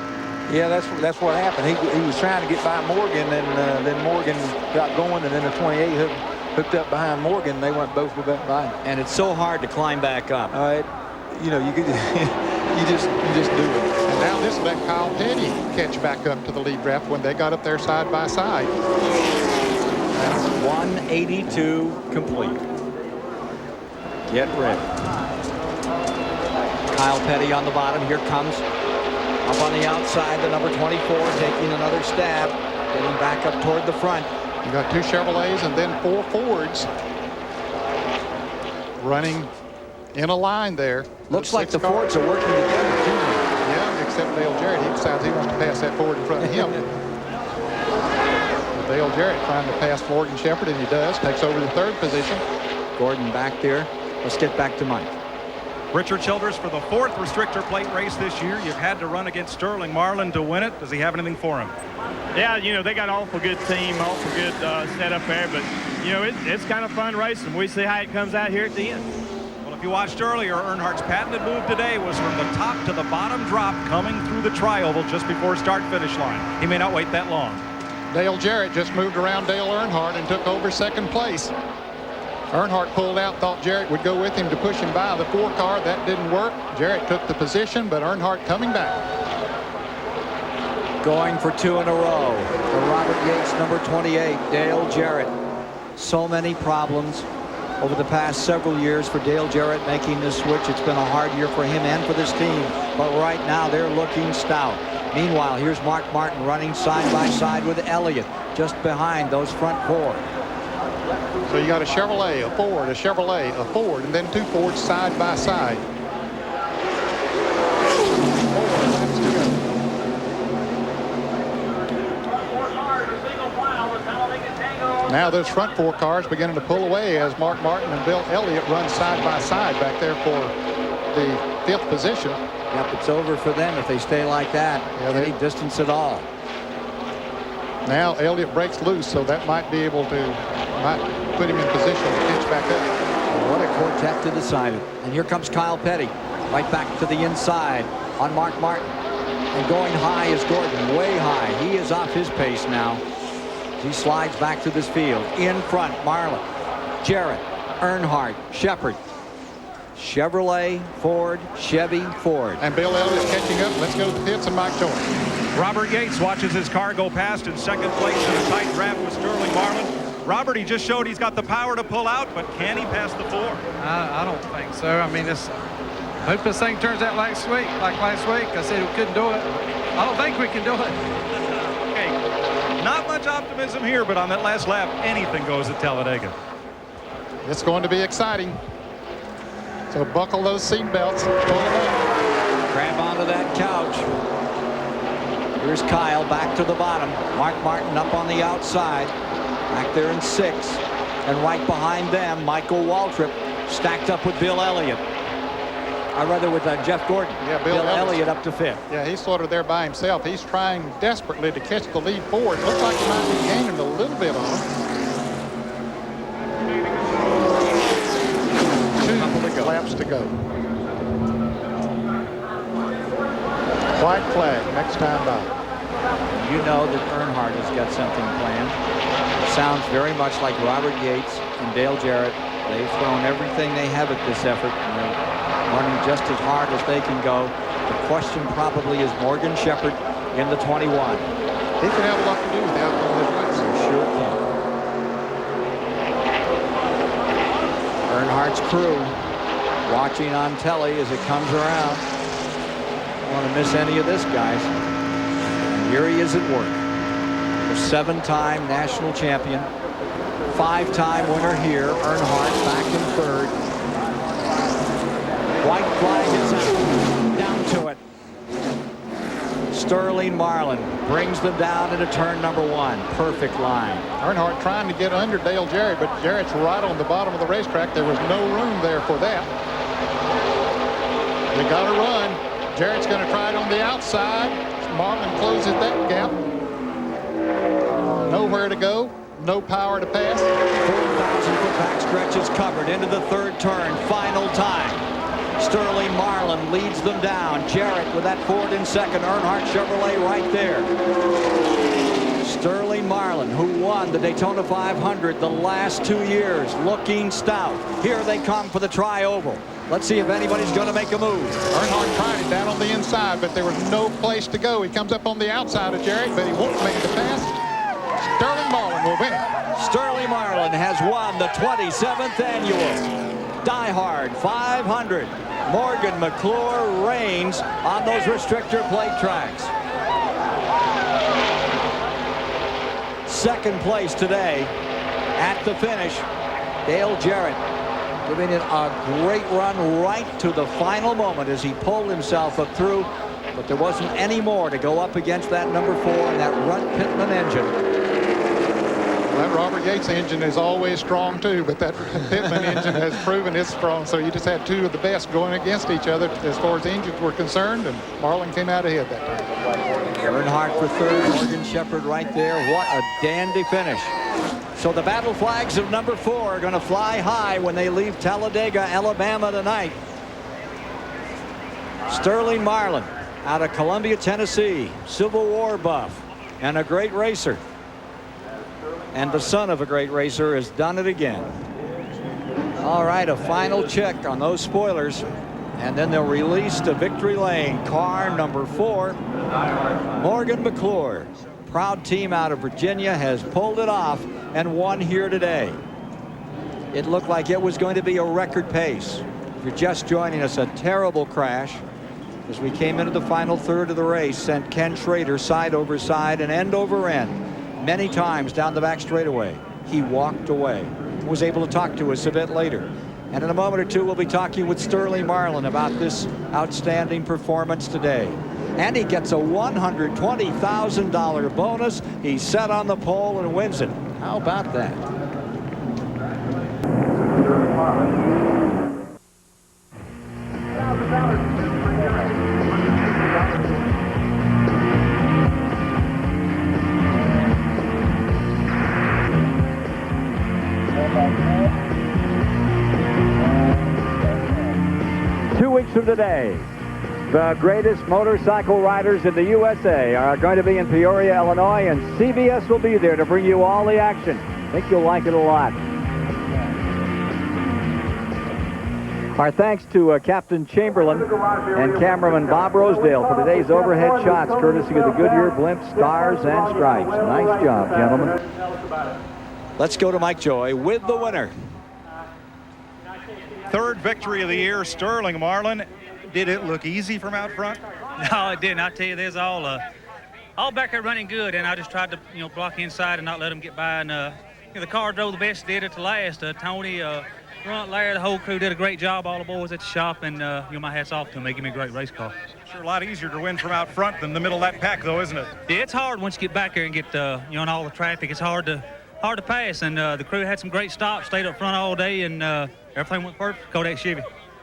Yeah, that's what happened. He was trying to get by Morgan, and then Morgan got going, and then the 28 hooked up behind Morgan. They went both by. And it's so hard to climb back up. You know, you could you just do it. And now this let Kyle Petty catch back up to the lead draft when they got up there side by side. That's 182 complete. Get ready. Kyle Petty on the bottom. Here comes up on the outside, the number 24 taking another stab, getting back up toward the front. You got 2 Chevrolets and then 4 Fords running in a line there. Looks like the Fords are working together, too. Yeah, except Dale Jarrett. He decides he wants to pass that Ford in front of him. Dale Jarrett trying to pass Morgan Shepherd, and he does. Takes over the 3rd position. Gordon back there. Let's get back to Mike. Richard Childress, for the 4th restrictor plate race this year, you've had to run against Sterling Marlin to win it. Does he have anything for him? Yeah, you know, they got an awful good team, awful good setup there, but, you know, it's kind of fun racing. We see how it comes out here at the end. Well, if you watched earlier, Earnhardt's patented move today was from the top to the bottom drop coming through the tri-oval just before start-finish line. He may not wait that long. Dale Jarrett just moved around Dale Earnhardt and took over 2nd place. Earnhardt pulled out, thought Jarrett would go with him to push him by the 4 car. That didn't work. Jarrett took the position, but Earnhardt coming back. Going for 2 in a row. The Robert Yates number 28, Dale Jarrett. So many problems over the past several years for Dale Jarrett making this switch. It's been a hard year for him and for this team, but right now they're looking stout. Meanwhile, here's Mark Martin running side by side with Elliott, just behind those front 4. So you got a Chevrolet, a Ford, a Chevrolet, a Ford, and then 2 Fords side by side. 4 laps to go. Now those front 4 cars beginning to pull away as Mark Martin and Bill Elliott run side by side back there for the 5th position. Yep, it's over for them if they stay like that. Any distance at all. Now Elliott breaks loose, so that might be able to put him in position to catch back up. What a quartet to decide it. And here comes Kyle Petty. Right back to the inside on Mark Martin. And going high is Gordon, way high. He is off his pace now. He slides back to this field. In front, Marlin, Jarrett, Earnhardt, Shepard. Chevrolet, Ford, Chevy, Ford. And Bill Elliott catching up. Let's go to the pits and Mike Joy. Robert Yates watches his car go past in second place in a tight draft with Sterling Marlin. Robert, he just showed he's got the power to pull out, but can he pass the 4? I don't think so. I mean, I hope this thing turns out like last week. I said we couldn't do it. I don't think we can do it. Okay, not much optimism here, but on that last lap, anything goes at Talladega. It's going to be exciting. So buckle those seat belts. Grab onto that couch. Here's Kyle back to the bottom. Mark Martin up on the outside. Back there in 6th. And right behind them, Michael Waltrip stacked up with Bill Elliott. Or rather with Jeff Gordon. Yeah, Bill Elliott up to 5th. Yeah, he's sort of there by himself. He's trying desperately to catch the lead forward. Looks like he might be gaining a little bit on him. 2 laps to go. White flag next time by. You know that Earnhardt has got something planned. It sounds very much like Robert Yates and Dale Jarrett. They've thrown everything they have at this effort. And they're running just as hard as they can go. The question probably is Morgan Shepherd in the 21. He could have a lot to do with the outcome of this race. Sure can. Earnhardt's crew watching on telly as it comes around. Don't want to miss any of this, guys. And here he is at work. The 7-time national champion. 5-time winner here. Earnhardt back in 3rd. White flag is out. Down to it. Sterling Marlin brings them down into turn number 1. Perfect line. Earnhardt trying to get under Dale Jarrett, but Jarrett's right on the bottom of the racetrack. There was no room there for that. They got to run. Jarrett's going to try it on the outside. Marlin closes that gap. Nowhere to go. No power to pass. 4,000-foot backstretch is covered into the 3rd turn. Final time. Sterling Marlin leads them down. Jarrett with that Ford in 2nd. Earnhardt Chevrolet right there. Sterling Marlin, who won the Daytona 500 the last 2 years, looking stout. Here they come for the tri-oval. Let's see if anybody's going to make a move. Earnhardt tried it down on the inside, but there was no place to go. He comes up on the outside of Jarrett, but he won't make it to pass. Sterling Marlin will win it. Sterling Marlin has won the 27th annual DieHard 500. Morgan McClure reigns on those restrictor plate tracks. 2nd place today at the finish. Dale Jarrett giving it a great run right to the final moment as he pulled himself up through. But there wasn't any more to go up against that number 4 and that Runt Pittman engine. That Robert Yates engine is always strong too, but that Pittman engine has proven it's strong. So you just had 2 of the best going against each other as far as engines were concerned, and Marlin came out ahead that time. Earnhardt for 3rd, Morgan Shepherd right there. What a dandy finish. So the battle flags of number 4 are going to fly high when they leave Talladega, Alabama tonight. Sterling Marlin out of Columbia, Tennessee, Civil War buff and a great racer. And the son of a great racer has done it again. All right, a final check on those spoilers. And then they'll release to victory lane. Car number 4, Morgan McClure. Proud team out of Virginia has pulled it off and won here today. It looked like it was going to be a record pace. If you're just joining us, a terrible crash as we came into the final third of the race sent Ken Schrader side over side and end over end many times down the back straightaway. He walked away. Was able to talk to us a bit later. And in a moment or two, we'll be talking with Sterling Marlin about this outstanding performance today. And he gets a $120,000 bonus. He's set on the pole and wins it. How about that? today. The greatest motorcycle riders in the USA are going to be in Peoria, Illinois, and CBS will be there to bring you all the action. I think you'll like it a lot. Our thanks to Captain Chamberlain and cameraman Bob Rosedale for today's overhead shots, courtesy of the Goodyear Blimp Stars and Stripes. Nice job, gentlemen. Let's go to Mike Joy with the winner. Third victory of the year, Sterling Marlin. Did it look easy from out front? No, it didn't. I tell you, there's all back there running good, and I just tried to, block inside and not let them get by. And the car drove the best, did it to last. Tony, Grunt, Larry, the whole crew did a great job. All the boys at the shop, and my hat's off to them. They give me a great race car. Sure, a lot easier to win from out front than the middle of that pack, though, isn't it? Yeah, it's hard once you get back there and get in all the traffic. It's hard to pass, and the crew had some great stops, stayed up front all day, and everything went perfect. Kodak Chevy.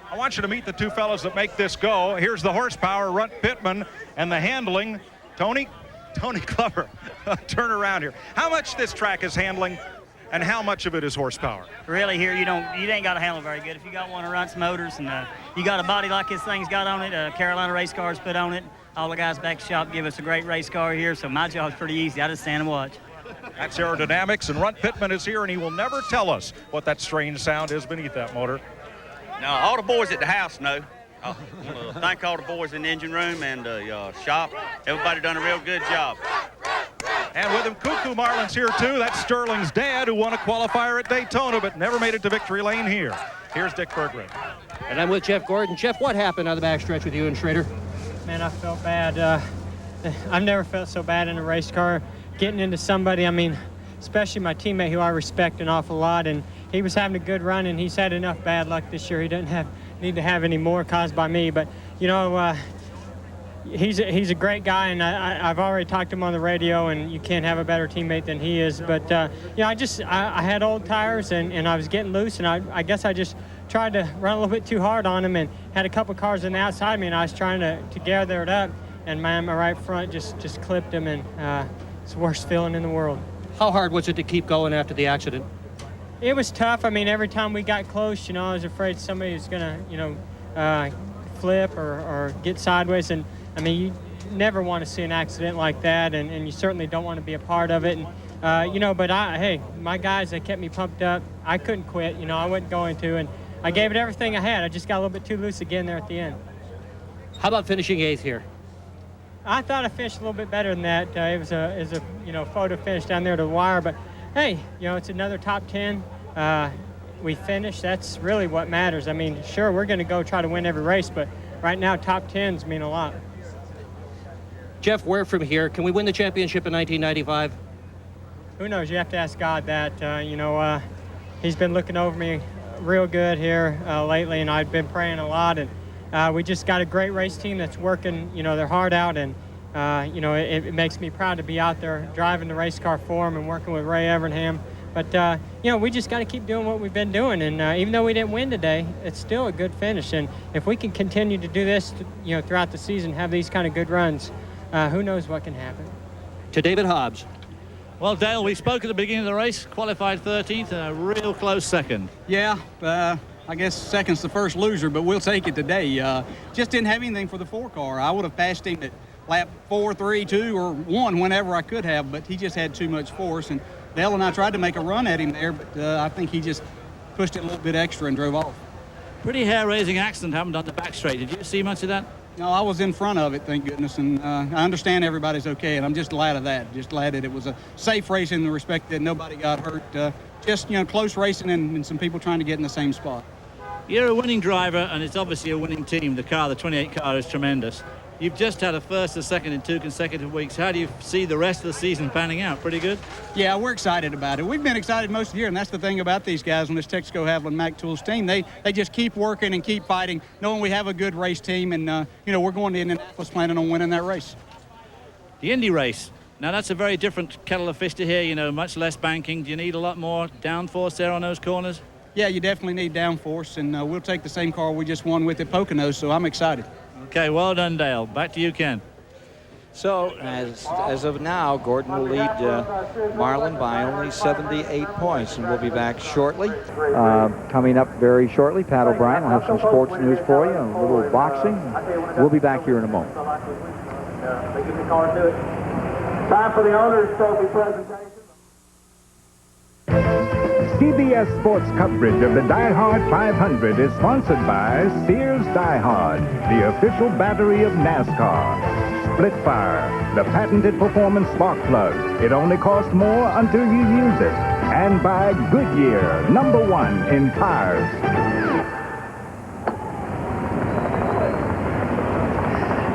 I want you to meet the two fellows that make this go. Here's the horsepower, Runt Pittman, and the handling, Tony Glover. Turn around here. How much this track is handling, and how much of it is horsepower? Really, here you ain't got to handle very good. If you got one of Runt's motors and you got a body like this thing's got on it, Carolina race cars put on it. All the guys back at the shop give us a great race car here, so my job's pretty easy. I just stand and watch. That's aerodynamics, and Runt Pittman is here, and he will never tell us what that strange sound is beneath that motor. Now, all the boys at the house know. Thank all the boys in the engine room and the shop. Everybody done a real good job. And with him, Cuckoo Marlin's here, too. That's Sterling's dad, who won a qualifier at Daytona, but never made it to victory lane here. Here's Dick Berggren. And I'm with Jeff Gordon. Jeff, what happened on the backstretch with you and Schrader? Man, I felt bad. I've never felt so bad in a race car. Getting into somebody, especially my teammate who I respect an awful lot, and he was having a good run, and he's had enough bad luck this year. He doesn't need to have any more caused by me. But he's a great guy, and I've already talked to him on the radio, and you can't have a better teammate than he is. But I had old tires, and I was getting loose, and I guess I just tried to run a little bit too hard on him, and had a couple cars on the outside of me, and I was trying to gather it up, and man, my right front just clipped him, and it's the worst feeling in the world. How hard was it to keep going after the accident? It was tough. Every time we got close, I was afraid somebody was going to, flip or get sideways. And, you never want to see an accident like that, and you certainly don't want to be a part of it. And, but hey, my guys, they kept me pumped up. I couldn't quit. I wasn't going to. And I gave it everything I had. I just got a little bit too loose again there at the end. How about finishing 8th here? I thought I finished a little bit better than that. It was a photo finish down there to the wire, but hey, it's another top 10. We finished. That's really what matters. Sure, we're going to go try to win every race, but right now top 10s mean a lot. Jeff, where from here? Can we win the championship in 1995? Who knows? You have to ask God that. He's been looking over me real good here lately, and I've been praying a lot, and we just got a great race team that's working, their heart out, and it makes me proud to be out there driving the race car for them and working with Ray Evernham. But we just got to keep doing what we've been doing, and even though we didn't win today, it's still a good finish. And if we can continue to do this, throughout the season, have these kind of good runs, who knows what can happen. To David Hobbs. Well, Dale, we spoke at the beginning of the race, qualified 13th, and a real close second. Yeah. I guess second's the first loser, but we'll take it today. Just didn't have anything for the 4 car. I would have passed him at lap 4, 3, 2, or 1 whenever I could have, but he just had too much force. And Dale and I tried to make a run at him there, but I think he just pushed it a little bit extra and drove off. Pretty hair-raising accident happened on the back straight. Did you see much of that? No, I was in front of it, thank goodness, and I understand everybody's okay, and I'm just glad of that. Just glad that it was a safe race in the respect that nobody got hurt. Just, close racing and some people trying to get in the same spot. You're a winning driver, and it's obviously a winning team. The 28 car, is tremendous. You've just had a first and second in 2 consecutive weeks. How do you see the rest of the season panning out? Pretty good? Yeah, we're excited about it. We've been excited most of the year, and that's the thing about these guys on this Texaco Haviland Mac Tools team. They just keep working and keep fighting, knowing we have a good race team, and, we're going to Indianapolis planning on winning that race. The Indy race. Now, that's a very different kettle of fish to here, much less banking. Do you need a lot more downforce there on those corners? Yeah, you definitely need downforce, and we'll take the same car we just won with at Poconos, so I'm excited. Okay, well done, Dale. Back to you, Ken. So as of now, Gordon will lead Marlin by only 78 points, and we'll be back shortly. Coming up very shortly, Pat O'Brien will have some sports news for you, and a little boxing. We'll be back here in a moment. Time for the Honors Trophy presentation. CBS Sports coverage of the DieHard 500 is sponsored by Sears DieHard, the official battery of NASCAR. Splitfire, the patented performance spark plug. It only costs more until you use it. And by Goodyear, #1 in tires.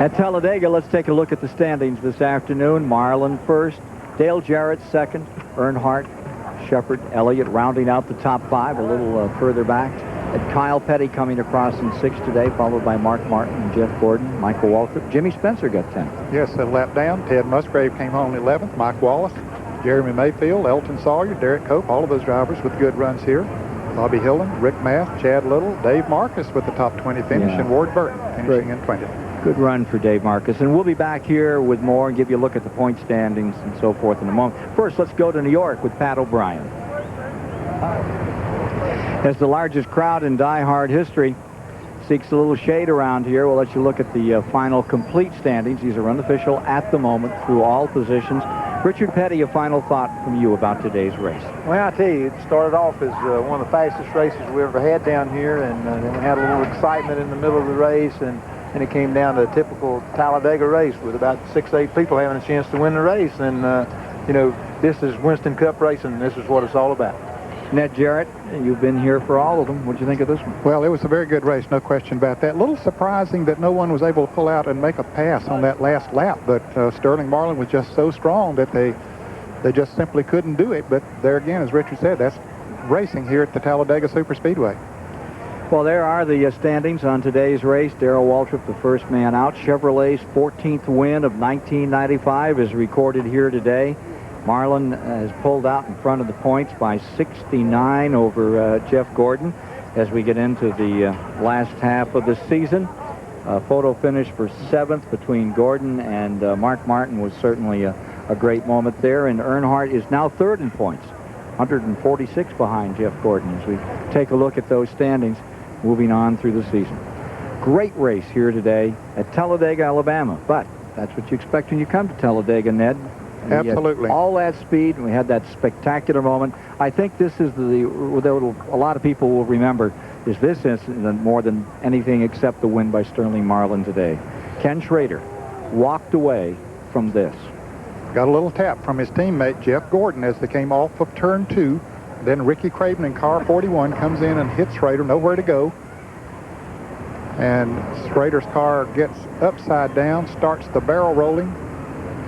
At Talladega, let's take a look at the standings this afternoon. Marlin first, Dale Jarrett second, Earnhardt, Shepard, Elliott rounding out the top 5 a little further back. And Kyle Petty coming across in 6th today, followed by Mark Martin and Jeff Gordon, Michael Waltrip. Jimmy Spencer got 10th. Yes, a lap down. Ted Musgrave came home 11th. Mike Wallace, Jeremy Mayfield, Elton Sawyer, Derek Cope, all of those drivers with good runs here. Bobby Hillen, Rick Math, Chad Little, Dave Marcus with the top 20 finish, and Ward Burton finishing in 20th. Good run for Dave Marcus. And we'll be back here with more and give you a look at the point standings and so forth in a moment. First, let's go to New York with Pat O'Brien. As the largest crowd in DieHard history seeks a little shade around here, we'll let you look at the final complete standings. These are unofficial at the moment through all positions. Richard Petty, a final thought from you about today's race. Well, I tell you, it started off as one of the fastest races we ever had down here, and then we had a little excitement in the middle of the race, and it came down to a typical Talladega race with about 6, 8 people having a chance to win the race. And, you know, this is Winston Cup racing, and this is what it's all about. Ned Jarrett, you've been here for all of them. What do you think of this one? Well, it was a very good race, no question about that. A little surprising that no one was able to pull out and make a pass on that last lap, but Sterling Marlin was just so strong that they just simply couldn't do it. But there again, as Richard said, that's racing here at the Talladega Superspeedway. Well, there are the standings on today's race. Darrell Waltrip, the first man out. Chevrolet's 14th win of 1995 is recorded here today. Marlin has pulled out in front of the points by 69 over Jeff Gordon as we get into the last half of the season. Photo finish for 7th between Gordon and Mark Martin was certainly a great moment there. And Earnhardt is now 3rd in points, 146 behind Jeff Gordon as we take a look at those standings moving on through the season. Great race here today at Talladega, Alabama. But that's what you expect when you come to Talladega, Ned. Absolutely. All that speed, and we had that spectacular moment. I think this is a lot of people will remember is this incident more than anything except the win by Sterling Marlin today. Ken Schrader walked away from this. Got a little tap from his teammate Jeff Gordon as they came off of turn 2. Then Ricky Craven in car 41 comes in and hits Schrader, nowhere to go. And Schrader's car gets upside down, starts the barrel rolling,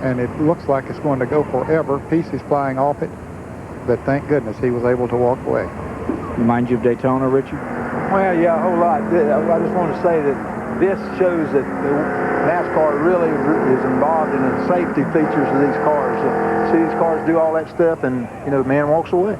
and it looks like it's going to go forever. Pieces flying off it, but thank goodness he was able to walk away. Remind you of Daytona, Richard? Well, yeah, a whole lot. I just want to say that this shows that NASCAR really is involved in the safety features of these cars. See these cars do all that stuff, and, you know, the man walks away.